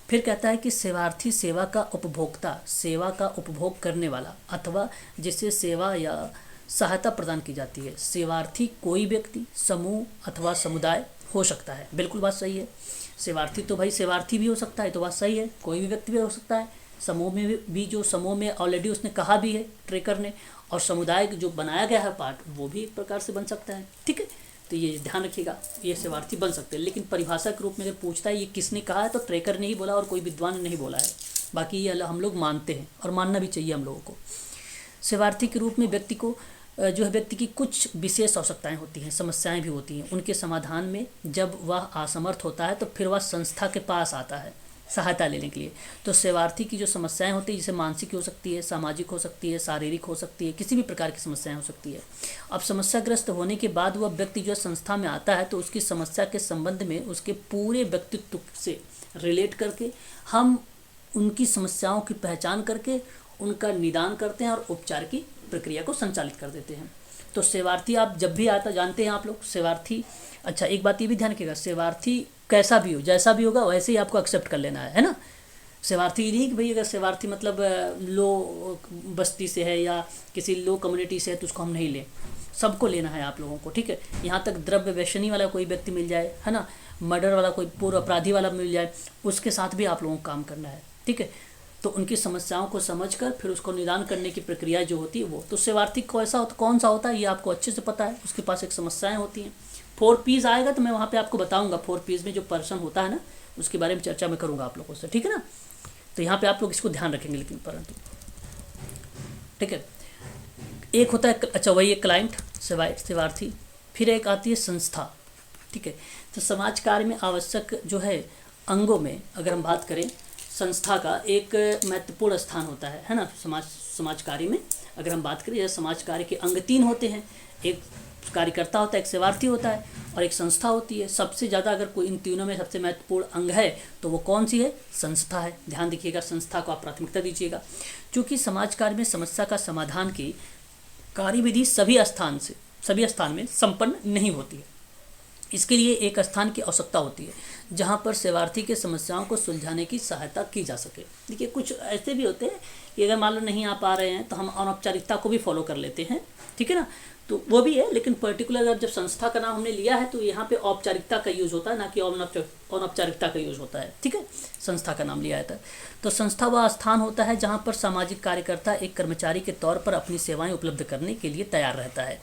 फिर कहता है कि सेवार्थी सेवा का उपभोक्ता, सेवा का उपभोग करने वाला अथवा जिससे सेवा या सहायता प्रदान की जाती है। सेवार्थी कोई व्यक्ति, समूह अथवा समुदाय हो सकता है। बिल्कुल बात सही है। सेवार्थी तो भाई सेवार्थी भी हो सकता है, तो बात सही है, कोई भी व्यक्ति भी हो सकता है। समूह में भी जो समूह में ऑलरेडी उसने कहा भी है ट्रेकर ने, और समुदाय जो बनाया गया है पार्ट, वो भी एक प्रकार से बन सकता है, ठीक है। तो ये ध्यान रखिएगा, ये सेवार्थी बन सकते हैं। लेकिन परिभाषा के रूप में अगर पूछता है ये किसने कहा है, तो ट्रेकर ने ही बोला और कोई विद्वान ने नहीं बोला है। बाकी ये हम लोग मानते हैं और मानना भी चाहिए हम लोगों को। सेवार्थी के रूप में व्यक्ति को जो है व्यक्ति की कुछ विशेष आवश्यकताएं होती हैं, समस्याएं भी होती हैं। उनके समाधान में जब वह असमर्थ होता है तो फिर वह संस्था के पास आता है सहायता लेने के लिए। तो सेवार्थी की जो समस्याएं होती है, जैसे मानसिक हो सकती है, सामाजिक हो सकती है, शारीरिक हो सकती है, किसी भी प्रकार की समस्याएं हो सकती है। अब समस्याग्रस्त होने के बाद वह व्यक्ति जो है संस्था में आता है, तो उसकी समस्या के संबंध में उसके पूरे व्यक्तित्व से रिलेट करके हम उनकी समस्याओं की पहचान करके उनका निदान करते हैं और उपचार की प्रक्रिया को संचालित कर देते हैं। तो सेवार्थी आप जब भी आता जानते हैं आप लोग सेवार्थी। अच्छा एक बात ये भी ध्यान रखिएगा, सेवार्थी कैसा भी हो, जैसा भी होगा वैसे ही आपको एक्सेप्ट कर लेना है ना। सेवार्थी नहीं कि भाई अगर सेवार्थी मतलब लो बस्ती से है या किसी लो कम्युनिटी से है तो उसको हम नहीं लें, सबको लेना है आप लोगों को, ठीक है। यहाँ तक द्रव्य व्यसनी वाला कोई व्यक्ति मिल जाए, है ना, मर्डर वाला कोई पूर्व अपराधी वाला मिल जाए, उसके साथ भी आप लोगों को काम करना है, ठीक है। तो उनकी समस्याओं को समझकर फिर उसको निदान करने की प्रक्रिया जो होती है वो। तो सेवार्थी कैसा होता, कौन सा होता है, ये आपको अच्छे से पता है। उसके पास एक समस्याएं होती हैं। 4 Ps आएगा तो मैं वहाँ पे आपको बताऊंगा। 4 Ps में जो पर्सन होता है ना, उसके बारे में चर्चा मैं करूँगा आप लोगों से, ठीक है ना। तो यहाँ पे आप लोग इसको ध्यान रखेंगे लेकिन परंतु, ठीक है। एक होता है अच्छा वही एक क्लाइंट सेवार्थी, फिर एक आती है संस्था, ठीक है। तो समाज कार्य में आवश्यक जो है अंगों में अगर हम बात करें, संस्था का एक महत्वपूर्ण स्थान होता है ना, समाज कार्य में। अगर हम बात करें, समाज कार्य के अंग 3 होते हैं, एक कार्यकर्ता होता है, एक सेवार्थी होता है और एक संस्था होती है। सबसे ज़्यादा अगर कोई इन तीनों में सबसे महत्वपूर्ण अंग है तो वो कौन सी है? संस्था है। ध्यान रखिएगा, संस्था को आप प्राथमिकता दीजिएगा, क्योंकि समाज कार्य में समस्या का समाधान की कार्यविधि सभी स्थान में संपन्न नहीं होती है। इसके लिए एक स्थान की आवश्यकता होती है जहाँ पर सेवार्थी के समस्याओं को सुलझाने की सहायता की जा सके। देखिए, कुछ ऐसे भी होते हैं कि अगर मान लो नहीं आ पा रहे हैं तो हम अनौपचारिकता को भी फॉलो कर लेते हैं, ठीक है ना, तो वो भी है। लेकिन पर्टिकुलर अगर जब संस्था का नाम हमने लिया है तो यहाँ पे औपचारिकता का यूज़ होता है, ना कि अनौपचारिकता का यूज़ होता है, ठीक है। संस्था का नाम लिया है तो संस्था वह स्थान होता है जहाँ पर सामाजिक कार्यकर्ता एक कर्मचारी के तौर पर अपनी सेवाएं उपलब्ध करने के लिए तैयार रहता है।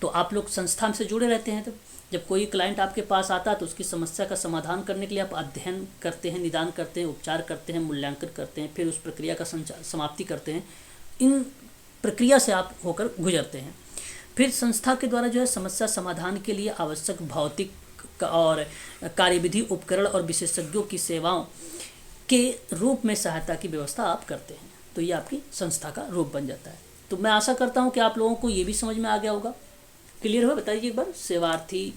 तो आप लोग संस्था से जुड़े रहते हैं। तो जब कोई क्लाइंट आपके पास आता है तो उसकी समस्या का समाधान करने के लिए आप अध्ययन करते हैं, निदान करते हैं, उपचार करते हैं, मूल्यांकन करते हैं, फिर उस प्रक्रिया का समाप्ति करते हैं। इन प्रक्रिया से आप होकर गुजरते हैं। फिर संस्था के द्वारा जो है समस्या समाधान के लिए आवश्यक भौतिक और कार्यविधि उपकरण और विशेषज्ञों की सेवाओं के रूप में सहायता की व्यवस्था आप करते हैं। तो ये आपकी संस्था का रूप बन जाता है। तो मैं आशा करता हूँ कि आप लोगों को ये भी समझ में आ गया होगा। क्लियर हो? बताइए एक बार। सेवार्थी,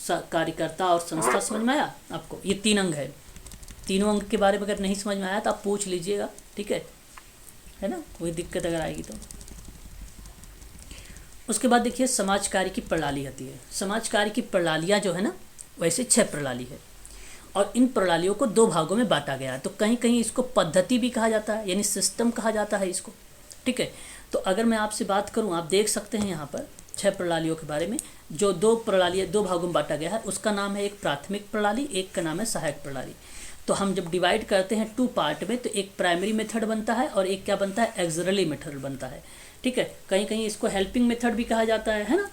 कार्यकर्ता और संस्था समझ में आया आपको? ये 3 अंग है। तीनों अंग के बारे में अगर नहीं समझ में आया तो आप पूछ लीजिएगा, ठीक है ना, कोई दिक्कत अगर आएगी तो। उसके बाद देखिए समाज कार्य की प्रणाली आती है। समाज कार्य की प्रणालियाँ जो है ना, वैसे 6 प्रणाली है और इन प्रणालियों को 2 भागों में बांटा गया है। तो कहीं कहीं इसको पद्धति भी कहा जाता है, यानी सिस्टम कहा जाता है इसको, ठीक है। तो अगर मैं आपसे बात करूं, आप देख सकते हैं यहाँ पर 6 प्रणालियों के बारे में। जो 2 भागों में बांटा गया है उसका नाम है एक प्राथमिक प्रणाली, एक का नाम है सहायक प्रणाली। तो हम जब डिवाइड करते हैं 2 पार्ट में तो एक प्राइमरी मेथड बनता है और एक क्या बनता है? एक्सरली मेथड बनता है, ठीक है। कहीं कहीं इसको हेल्पिंग मेथड भी कहा जाता है ना,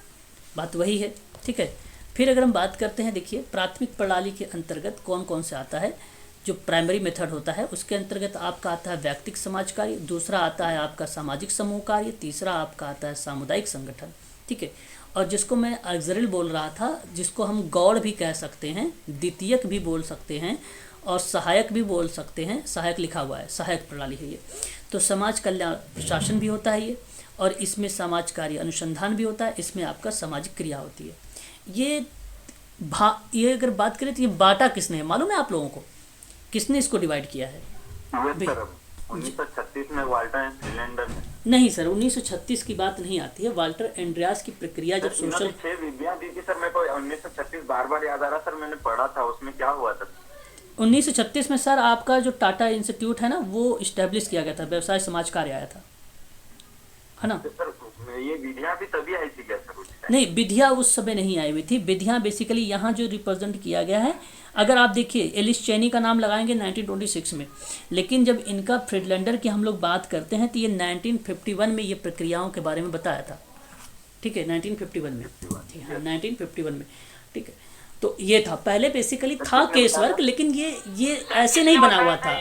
बात वही है, ठीक है। फिर अगर हम बात करते हैं, देखिए प्राथमिक प्रणाली के अंतर्गत कौन कौन से आता है। जो प्राइमरी मेथड होता है उसके अंतर्गत आपका आता है व्यक्तिगत समाज कार्य, दूसरा आता है आपका सामाजिक समूह कार्य, तीसरा आपका आता है सामुदायिक संगठन, ठीक है। और जिसको मैं एक्सरल बोल रहा था, जिसको हम गौड़ भी कह सकते हैं, द्वितीयक भी बोल सकते हैं और सहायक भी बोल सकते हैं। सहायक लिखा हुआ है, सहायक प्रणाली है ये। तो समाज कल्याण प्रशासन भी होता है ये, और इसमें समाज कार्य अनुसंधान भी होता है, इसमें आपका सामाजिक क्रिया होती है। ये अगर बात करें तो ये बांटा किसने है मालूम है आप लोगों को? किसने इसको डिवाइड किया है? 1936 में वाल्टर एंड फ्रीलैंडर ने। नहीं सर, 1936 की बात नहीं आती है। वाल्टर एंड्रियास की प्रक्रिया जब सोशल 6 विधियां दी थी सर, मेरे को 1936 बार याद आ रहा सर, मैंने पढ़ा था उसमें क्या हुआ था। 1936 में सर आपका जो टाटा इंस्टीट्यूट है ना, वो इस्टेब्लिश किया गया था, व्यवसाय समाज कार्य आया था, है ना। तो सर ये विधियां भी तभी आई थी क्या सर? नहीं, विधियां उस समय नहीं आई हुई थी। विधियां बेसिकली यहाँ जो रिप्रेजेंट किया गया है, अगर आप देखिए एलिस चेनी का नाम लगाएंगे 1926 में, लेकिन जब इनका फ्रीडलैंडर की हम लोग बात करते हैं तो ये 1951 में ये प्रक्रियाओं के बारे में बताया था, ठीक है, 1951 में, हाँ 1951 में, ठीक है। तो ये था, पहले बेसिकली था केस वर्क, लेकिन ये ऐसे नहीं बना हुआ था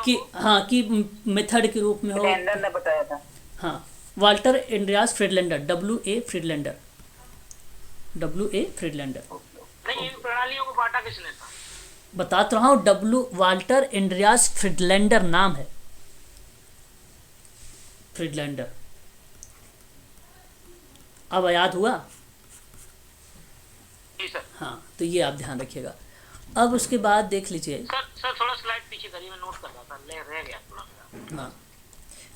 कि हाँ कि मेथड के रूप में हो। ने बताया था। हाँ, वाल्टर एंड्रियास फ्रीडलैंडर, W.A. फ्रीडलैंडर। नहीं, इन प्रणालियों को बांटा किसने था? बता तो रहा हूँ, वाल्टर एंड्रियास फ्रीडलैंडर नाम है, फ्रीडलैंडर। अब याद हुआ? जी सर। हाँ, तो ये आप ध्यान रखिएगा। अब उसके बाद देख लीजिए सर थोड़ा स्लाइड पीछे करिए, मैं नोट कर रहा था, रह गया थोड़ा। हाँ,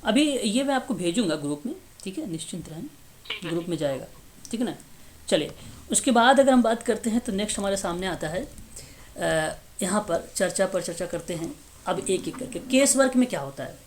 अभी ये मैं आपको भेजूंगा ग्रुप में, ठीक है, निश्चिंत रहें, ग्रुप में जाएगा, ठीक है ना। चलिए, उसके बाद अगर हम बात करते हैं तो नेक्स्ट हमारे सामने आता है, यहाँ पर चर्चा करते हैं। अब एक एक करके केस वर्क में क्या होता है।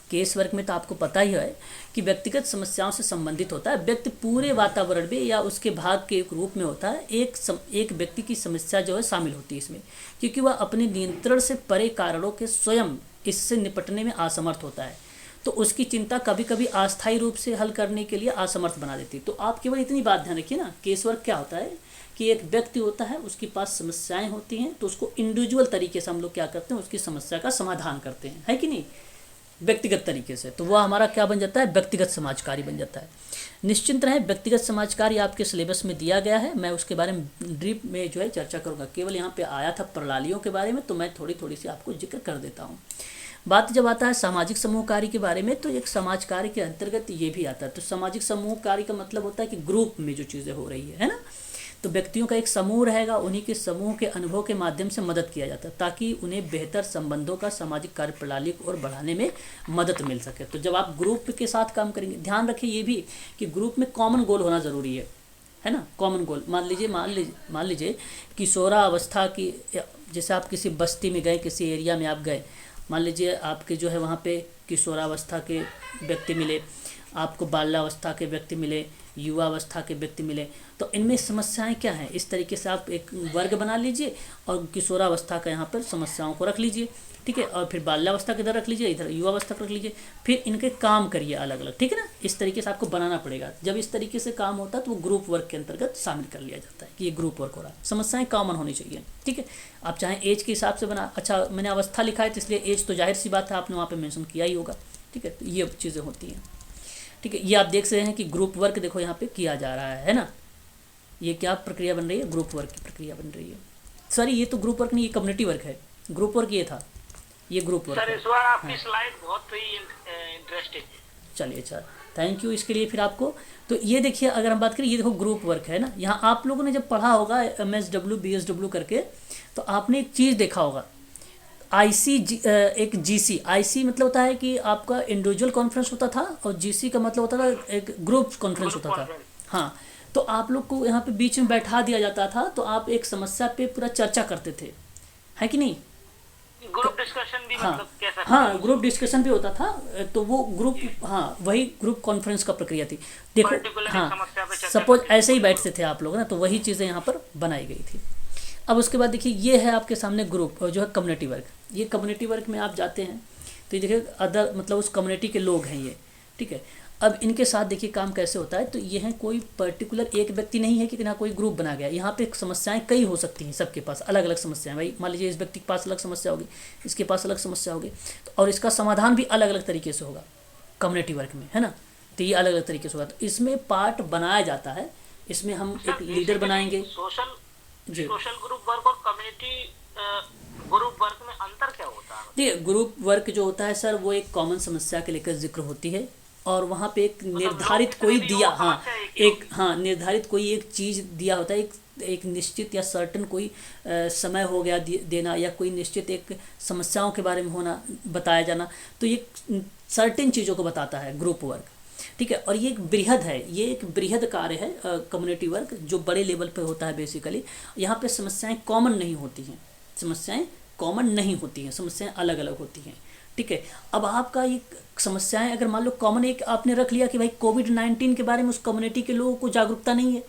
केस वर्क में तो आपको पता ही है कि व्यक्तिगत समस्याओं से संबंधित होता है। व्यक्ति पूरे वातावरण में या उसके भाग के एक रूप में होता है। एक व्यक्ति की समस्या जो है शामिल होती है इसमें, क्योंकि वह अपने नियंत्रण से परे कारणों के स्वयं इससे निपटने में असमर्थ होता है, तो उसकी चिंता कभी कभी अस्थायी रूप से हल करने के लिए असमर्थ बना देती है। तो आप केवल इतनी बात ध्यान रखिए ना, केस वर्क क्या होता है कि एक व्यक्ति होता है, उसके पास समस्याएं होती हैं, तो उसको इंडिविजुअल तरीके से हम लोग क्या करते हैं, उसकी समस्या का समाधान करते हैं, है कि नहीं। व्यक्तिगत तरीके से, तो वह हमारा क्या बन जाता है, व्यक्तिगत समाज कार्य बन जाता है। निश्चिंत रहें, व्यक्तिगत समाज कार्य आपके सिलेबस में दिया गया है, मैं उसके बारे में डीप में जो है चर्चा करूँगा। केवल यहाँ पे आया था प्रणालियों के बारे में, तो मैं थोड़ी सी आपको जिक्र कर देता हूँ। बात जब आता है सामाजिक समूह कार्य के बारे में, तो एक समाज कार्य के अंतर्गत ये भी आता है। तो सामाजिक समूह कार्य का मतलब होता है कि ग्रुप में जो चीज़ें हो रही है ना, तो व्यक्तियों का एक समूह रहेगा, उन्हीं के समूह के अनुभव के माध्यम से मदद किया जाता है ताकि उन्हें बेहतर संबंधों का सामाजिक कार्य प्रणाली को और बढ़ाने में मदद मिल सके। तो जब आप ग्रुप के साथ काम करेंगे, ध्यान रखिए ये भी कि ग्रुप में कॉमन गोल होना ज़रूरी है ना। कॉमन गोल मान लीजिए किशोरावस्था की, जैसे आप किसी बस्ती में गए, किसी एरिया में आप गए, मान लीजिए आपके जो है वहाँ पे किशोरावस्था के व्यक्ति मिले, आपको बाल्यावस्था के व्यक्ति मिले, युवावस्था के व्यक्ति मिले, तो इनमें समस्याएं क्या हैं, इस तरीके से आप एक वर्ग बना लीजिए और किशोरावस्था का यहाँ पर समस्याओं को रख लीजिए, ठीक है, और फिर बाल्यावस्था के इधर रख लीजिए, इधर युवावस्था को रख लीजिए, फिर इनके काम करिए अलग अलग, ठीक है ना। इस तरीके से आपको बनाना पड़ेगा। जब इस तरीके से काम होता है तो वो ग्रुप वर्क के अंतर्गत शामिल कर लिया जाता है कि ये ग्रुप वर्क हो रहा है। समस्याएं कॉमन होनी चाहिए, ठीक है। आप चाहे एज के हिसाब से बना, अच्छा मैंने अवस्था लिखा है तो इसलिए एज तो जाहिर सी बात है आपने वहाँ पर मेंशन किया ही होगा, ठीक है। तो ये चीज़ें होती हैं, ठीक है। ये आप देख सकते हैं कि ग्रुप वर्क देखो यहाँ पे किया जा रहा है ना। ये क्या प्रक्रिया बन रही है, ग्रुप वर्क की प्रक्रिया बन रही है। सॉरी ये तो ग्रुप वर्क नहीं, ये कम्युनिटी वर्क है। ग्रुप वर्क ये था, ये ग्रुप वर्क सर है। इस बार आपकी स्लाइड बहुत ही इंटरेस्टिंग है। चलिए अच्छा, थैंक यू इसके लिए। फिर आपको तो ये देखिए, अगर हम बात करें, ये देखो ग्रुप वर्क है ना। यहाँ आप लोगों ने जब पढ़ा होगा MSW BSW करके, तो आपने एक चीज़ देखा होगा, एक GC। IC मतलब होता है कि आपका इंडिविजुअल कॉन्फ्रेंस होता था, और GC का मतलब होता था एक ग्रुप कॉन्फ्रेंस होता था। हाँ, तो आप लोग को यहाँ पे बीच में बैठा दिया जाता था, तो आप एक समस्या पे पूरा चर्चा करते थे, है कि नहीं। ग्रुप डिस्कशन भी हाँ, मतलब कैसा? हाँ ग्रुप डिस्कशन भी होता था, तो वो ग्रुप, हाँ वही ग्रुप कॉन्फ्रेंस का प्रक्रिया थी। देखो हाँ, सपोज ऐसे ही बैठते थे आप लोग ना, तो वही चीज़ें यहाँ पर बनाई गई थी। अब उसके बाद देखिए, ये है आपके सामने ग्रुप जो है कम्युनिटी वर्क। ये कम्युनिटी वर्क में आप जाते हैं तो ये देखिए अदर मतलब उस कम्युनिटी के लोग हैं ये, ठीक है। अब इनके साथ देखिए काम कैसे होता है। तो ये है कोई पर्टिकुलर एक व्यक्ति नहीं है कि ना कोई ग्रुप बना गया। यहाँ पे समस्याएं कई हो सकती हैं, सबके पास अलग अलग समस्याएं। भाई मान लीजिए इस व्यक्ति के पास अलग समस्या होगी, इसके पास अलग समस्या होगी, तो और इसका समाधान भी अलग अलग तरीके से होगा कम्युनिटी वर्क में, है ना। तो ये अलग अलग तरीके से होगा। तो इसमें पार्ट बनाया जाता है, इसमें हम एक लीडर बनाएंगे। सोशल ग्रुप वर्क और कम्युनिटी ग्रुप वर्क में अंतर क्या होता है? देखिए ग्रुप वर्क जो होता है सर, वो एक कॉमन समस्या के लेकर जिक्र होती है, और वहाँ पे एक निर्धारित कोई दिया, हाँ एक, हाँ निर्धारित कोई एक चीज़ दिया होता है, एक निश्चित या सर्टन कोई समय हो गया देना, या कोई निश्चित एक समस्याओं के बारे में होना, बताया जाना। तो ये सर्टेन चीज़ों को बताता है ग्रुप वर्क, ठीक है। और ये एक बृहद है, ये एक बृहद कार्य है कम्युनिटी वर्क, जो बड़े लेवल पे होता है बेसिकली। यहाँ पे समस्याएं कॉमन नहीं होती हैं, समस्याएं कॉमन नहीं होती हैं, समस्याएं अलग अलग होती हैं, ठीक है। अब आपका ये समस्याएं अगर मान लो कॉमन एक आपने रख लिया कि भाई कोविड-19 के बारे में उस कम्युनिटी के लोगों को जागरूकता नहीं है,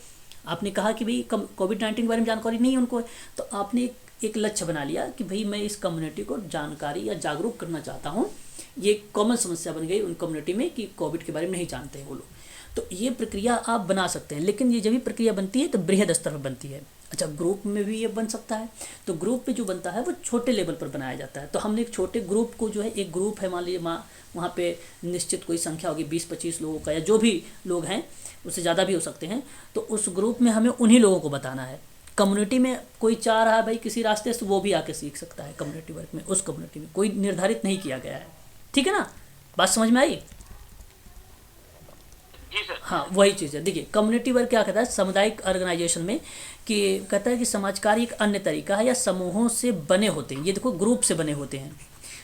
आपने कहा कि भाई कोविड-19 के बारे में जानकारी नहीं है उनको, तो आपने एक लक्ष्य बना लिया कि भाई मैं इस कम्युनिटी को जानकारी या जागरूक करना चाहता हूँ। ये कॉमन समस्या बन गई उन कम्युनिटी में कि कोविड के बारे में नहीं जानते हैं वो लोग। तो ये प्रक्रिया आप बना सकते हैं, लेकिन ये जब भी प्रक्रिया बनती है तो बृहद स्तर पर बनती है। अच्छा, ग्रुप में भी ये बन सकता है, तो ग्रुप पे जो बनता है वो छोटे लेवल पर बनाया जाता है। तो हमने एक छोटे ग्रुप को जो है, एक ग्रुप है मान लीजिए वहाँ पे निश्चित कोई संख्या होगी 20-25 लोगों का, या जो भी लोग हैं उससे ज़्यादा भी हो सकते हैं, तो उस ग्रुप में हमें उन्हीं लोगों को बताना है। कम्युनिटी में कोई चाह रहा है भाई किसी रास्ते से, वो भी आके सीख सकता है कम्युनिटी वर्क में। उस कम्युनिटी में कोई निर्धारित नहीं किया गया है, ठीक है ना। बात समझ में आई? हाँ वही चीज़ है। देखिए कम्युनिटी वर्क क्या कहता है सामुदायिक ऑर्गेनाइजेशन में, कि कहता है कि समाज कार्य एक अन्य तरीका है या समूहों से बने होते हैं। ये देखो ग्रुप से बने होते हैं,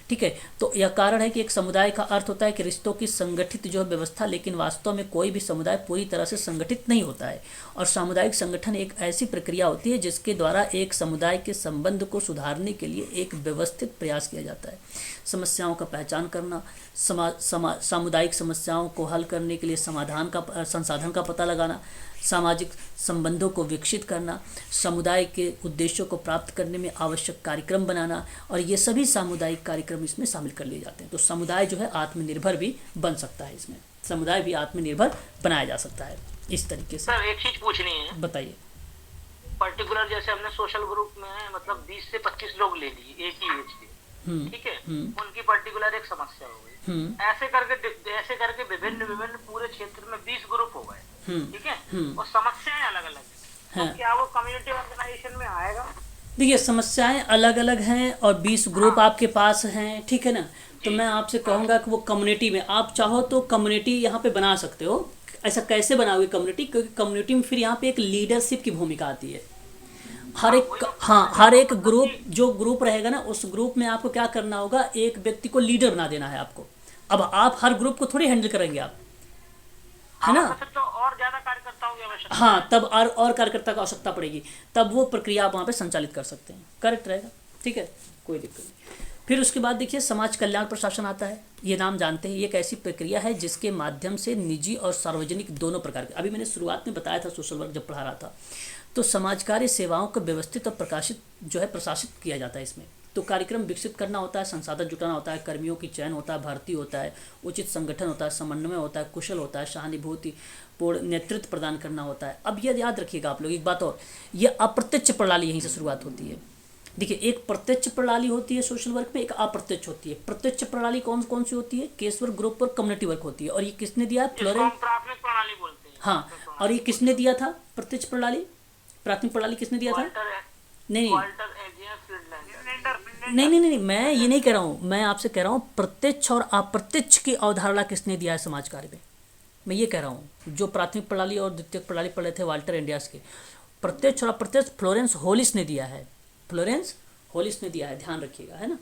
ठीक है। तो यह कारण है कि एक समुदाय का अर्थ होता है कि रिश्तों की संगठित जो है व्यवस्था, लेकिन वास्तव में कोई भी समुदाय पूरी तरह से संगठित नहीं होता है। और सामुदायिक संगठन एक ऐसी प्रक्रिया होती है जिसके द्वारा एक समुदाय के संबंध को सुधारने के लिए एक व्यवस्थित प्रयास किया जाता है। समस्याओं का पहचान करना, सामुदायिक समस्याओं को हल करने के लिए संसाधन का पता लगाना, सामाजिक संबंधों को विकसित करना, समुदाय के उद्देश्यों को प्राप्त करने में आवश्यक कार्यक्रम बनाना, और ये सभी सामुदायिक कार्यक्रम इसमें शामिल कर लिए जाते हैं। तो समुदाय जो है आत्मनिर्भर भी बन सकता है, इसमें समुदाय भी आत्मनिर्भर बनाया जा सकता है इस तरीके से। सर एक चीज पूछनी है, बताइए। पर्टिकुलर जैसे हमने सोशल ग्रुप में मतलब 20 से 25 लोग ले लिए एक ही एज के, ठीक है, उनकी पर्टिकुलर एक समस्या हो गई, ऐसे करके विभिन्न विभिन्न पूरे क्षेत्र में 20 ग्रुप हो गए, ठीक है, और समस्याएं अलग अलग है, तो क्या वो कम्युनिटी ऑर्गेनाइजेशन में आएगा? देखिए समस्याएं अलग अलग हैं और 20 ग्रुप आपके पास हैं, ठीक है ना। तो मैं आपसे कहूँगा कि वो कम्युनिटी में आप चाहो तो कम्युनिटी यहाँ पे बना सकते हो। ऐसा कैसे बनाओगे कम्युनिटी, क्योंकि कम्युनिटी में फिर यहाँ पे एक लीडरशिप की भूमिका आती है। हर एक ग्रुप, जो ग्रुप रहेगा ना, उस ग्रुप में आपको क्या करना होगा, एक व्यक्ति को लीडर बना देना है आपको। अब आप हर ग्रुप को थोड़ी हैंडल करेंगे आप, है ना। तो और ज्यादा कार्यकर्ताओं की आवश्यकता, हाँ, तब और कार्यकर्ता की आवश्यकता पड़ेगी, तब वो प्रक्रिया आप वहाँ पे संचालित कर सकते हैं, करेक्ट रहेगा, ठीक है, कोई दिक्कत नहीं। फिर उसके बाद देखिए समाज कल्याण प्रशासन आता है। ये नाम जानते हैं, ये एक ऐसी प्रक्रिया है जिसके माध्यम से निजी और सार्वजनिक दोनों प्रकार के, अभी मैंने शुरुआत में बताया था सोशल वर्क जब पढ़ा रहा था, तो समाजकारी सेवाओं को व्यवस्थित और प्रशासित किया जाता है इसमें। तो कार्यक्रम विकसित करना होता है, संसाधन जुटाना होता है, कर्मियों की चयन होता है, भर्ती होता है, उचित संगठन होता है, समन्वय होता है, कुशल होता है, सहानुभूति पूर्ण नेतृत्व प्रदान करना होता है। अब ये याद रखिएगा आप लोग एक बात और, ये अप्रत्यक्ष प्रणाली यहीं से शुरुआत होती है। देखिए एक प्रत्यक्ष प्रणाली होती है सोशल वर्क में, एक अप्रत्यक्ष होती है। प्रत्यक्ष प्रणाली कौन कौन सी होती है, case work, group work, community work होती है। और ये किसने दिया, फ्लोरेंस, प्राथमिक प्रणाली बोलते हैं। हाँ, और ये किसने दिया था प्रत्यक्ष प्रणाली, प्राथमिक प्रणाली किसने दिया था? नहीं नहीं नहीं नहीं, मैं ये नहीं कह रहा हूँ, मैं आपसे कह रहा हूँ प्रत्यक्ष और अप्रत्यक्ष की अवधारणा किसने दिया है समाज कार्य में, मैं ये कह रहा हूँ। जो प्राथमिक प्रणाली और द्वितीयक प्रणाली पढ़े थे वाल्टर एंडियास के, प्रत्यक्ष और अप्रत्यक्ष फ्लोरेंस होलिस ने दिया है, फ्लोरेंस होलिस ने दिया है, ध्यान रखिएगा, है ना।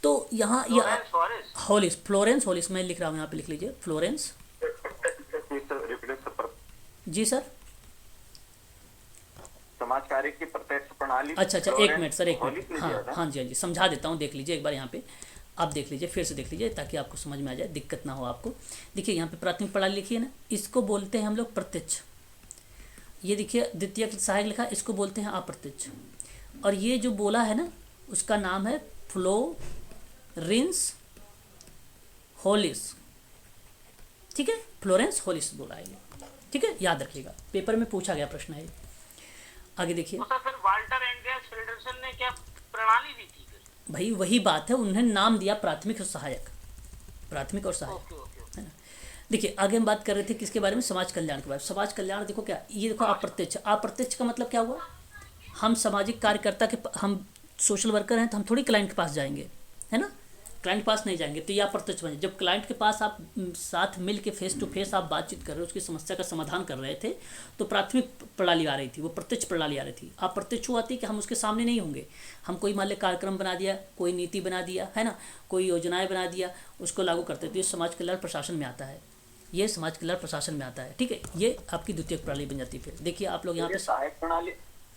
तो यहाँ होलिस, फ्लोरेंस होलिस, मैं लिख रहा हूँ यहाँ पे, लिख लीजिए फ्लोरेंस। जी सर, समाज कार्य की प्रत्यक्ष प्रणाली। अच्छा, एक मिनट सर, एक मिनट, हाँ जी, समझा देता हूँ, देख लीजिए एक बार यहाँ पे, आप देख लीजिए, फिर से देख लीजिए ताकि आपको समझ में आ जाए, दिक्कत ना हो आपको। देखिए यहाँ पे प्राथमिक प्रणाली लिखी है ना, इसको बोलते हैं हम लोग प्रत्यक्ष। ये देखिए द्वितीय सहायक लिखा, इसको बोलते हैं अप्रत्यक्ष। और ये जो बोला है ना, उसका नाम है फ्लोरेंस होलिस, ठीक है, फ्लोरेंस होलिस बोला है ये, ठीक है, याद रखिएगा, पेपर में पूछा गया प्रश्न है। आगे देखिए, तो फिर वाल्टर एंडियस फेडरेशन ने क्या प्रणाली दी थी? भाई वही बात है, उन्होंने नाम दिया प्राथमिक और सहायक, प्राथमिक और सहायक, है ना। देखिए आगे हम बात कर रहे थे किसके बारे में, समाज कल्याण के बारे में। समाज कल्याण देखो क्या, ये देखो अप्रत्यक्ष, अप्रत्यक्ष का मतलब क्या हुआ, हम सामाजिक कार्यकर्ता के, हम सोशल वर्कर हैं तो हम थोड़ी क्लाइंट के पास जाएंगे, है ना, क्लाइंट के पास नहीं जाएंगे, तो ये अप्रत्यक्ष बने। जब क्लाइंट के पास आप साथ मिल के फेस टू फेस आप बातचीत कर रहे हो, उसकी समस्या का समाधान कर रहे थे, तो प्राथमिक प्रणाली आ रही थी, वो प्रत्यक्ष प्रणाली आ रही थी। अप्रत्यक्ष हुआ थी कि हम उसके सामने नहीं होंगे, हम कोई मान लें कार्यक्रम बना दिया, कोई नीति बना दिया, है ना, कोई योजनाएं बना दिया, उसको लागू करते, तो ये समाज कल्याण प्रशासन में आता है, ये समाज कल्याण प्रशासन में आता है, ठीक है। ये आपकी द्वितीय प्रणाली बन जाती है। फिर देखिए आप लोग यहाँ पे सहायक प्रणाली,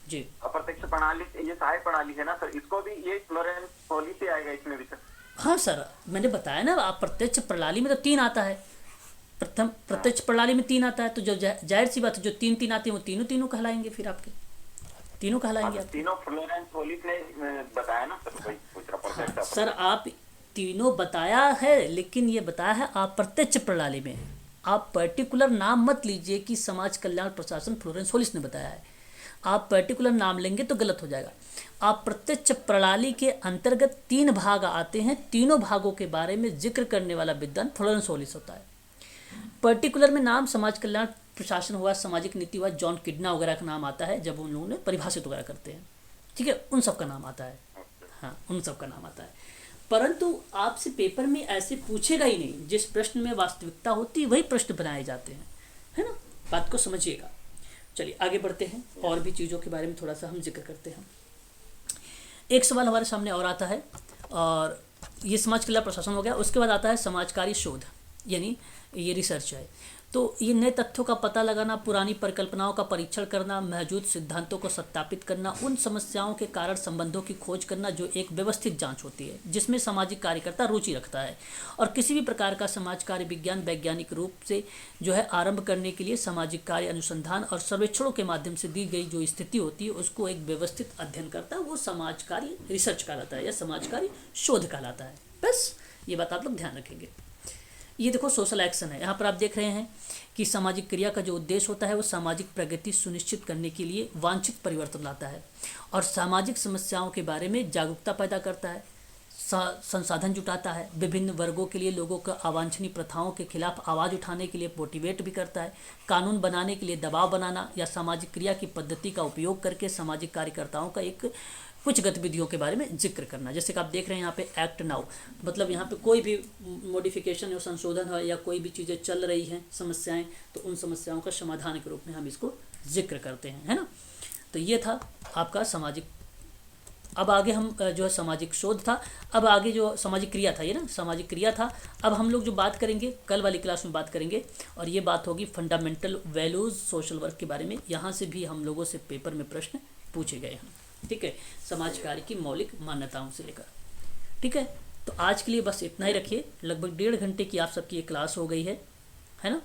जी अप्रत्यक्ष प्रणाली, ये सहायक प्रणाली है ना सर, इसको भी ये फ्लोरेंस होलिस से आएगा इसमें भी सर? हाँ सर, मैंने बताया ना, आप प्रत्यक्ष प्रणाली में तो 3 आता है, प्रथम प्रत्यक्ष प्रणाली में 3 आता है, तो जो जाहिर सी बात है, जो 3 आते हैं वो तीनों कहलाएंगे, फिर आपके तीनों कहलाएंगे। आप तीनों फ्लोरेंस होलिस ने बताया ना सर, वही पूछ रहा सर, आप तीनों बताया है, लेकिन ये बताया है अप्रत्यक्ष प्रणाली में। आप पर्टिकुलर नाम मत लीजिए कि समाज कल्याण प्रशासन फ्लोरेंस होलिस ने बताया है, आप पर्टिकुलर नाम लेंगे तो गलत हो जाएगा। आप प्रत्यक्ष प्रणाली के अंतर्गत 3 भाग आते हैं, तीनों भागों के बारे में जिक्र करने वाला विद्वान फ्लोरेंस होलिस होता है। पर्टिकुलर में नाम समाज कल्याण प्रशासन हुआ, सामाजिक नीति हुआ, जॉन किडना वगैरह का नाम आता है जब उन लोगों ने परिभाषित वगैरह करते हैं, ठीक है, उन सब का नाम आता है, हाँ उन सब का नाम आता है। परंतु आपसे पेपर में ऐसे पूछेगा ही नहीं, जिस प्रश्न में वास्तविकता होती है वही प्रश्न बनाए जाते हैं, है ना, बात को समझिएगा। चलिए आगे बढ़ते हैं, और भी चीज़ों के बारे में थोड़ा सा हम जिक्र करते हैं। एक सवाल हमारे सामने और आता है, और ये समाज कल्याण प्रशासन हो गया। उसके बाद आता है समाजकारी शोध, यानी ये रिसर्च है। तो ये नए तथ्यों का पता लगाना, पुरानी परिकल्पनाओं का परीक्षण करना, मौजूद सिद्धांतों को सत्यापित करना, उन समस्याओं के कारण संबंधों की खोज करना जो एक व्यवस्थित जांच होती है, जिसमें सामाजिक कार्यकर्ता रुचि रखता है। और किसी भी प्रकार का समाज कार्य विज्ञान वैज्ञानिक रूप से जो है आरंभ करने के लिए सामाजिक कार्य अनुसंधान और सर्वेक्षणों के माध्यम से दी गई जो स्थिति होती है उसको एक व्यवस्थित अध्ययन करता है, वो समाज कार्य रिसर्च कहलाता है या समाज कार्य शोध कहलाता है। बस ये बात आप लोग ध्यान रखेंगे। ये देखो सोशल एक्शन है, यहाँ पर आप देख रहे हैं कि सामाजिक क्रिया का जो उद्देश्य होता है वो सामाजिक प्रगति सुनिश्चित करने के लिए वांछित परिवर्तन लाता है और सामाजिक समस्याओं के बारे में जागरूकता पैदा करता है। संसाधन जुटाता है, विभिन्न वर्गों के लिए लोगों को अवांछनीय प्रथाओं के खिलाफ आवाज़ उठाने के लिए मोटिवेट भी करता है, कानून बनाने के लिए दबाव बनाना या सामाजिक क्रिया की पद्धति का उपयोग करके सामाजिक कार्यकर्ताओं का एक कुछ गतिविधियों के बारे में जिक्र करना। जैसे कि आप देख रहे हैं यहाँ पे एक्ट नाउ, मतलब यहाँ पे कोई भी मॉडिफिकेशन या संशोधन है या कोई भी चीज़ें चल रही हैं समस्याएं, तो उन समस्याओं का समाधान के रूप में हम इसको जिक्र करते हैं, है ना। तो ये था आपका सामाजिक। अब आगे हम जो है सामाजिक शोध था, अब आगे जो सामाजिक क्रिया था, ये ना सामाजिक क्रिया था। अब हम लोग जो बात करेंगे कल वाली क्लास में बात करेंगे, और ये बात होगी फंडामेंटल वैल्यूज़ सोशल वर्क के बारे में। यहाँ से भी हम लोगों से पेपर में प्रश्न पूछे गए हैं, ठीक है, समाज कार्य की मौलिक मान्यताओं से लेकर, ठीक है। तो आज के लिए बस इतना ही रखिए। लगभग 1.5 घंटे की आप सबकी ये क्लास हो गई है ना।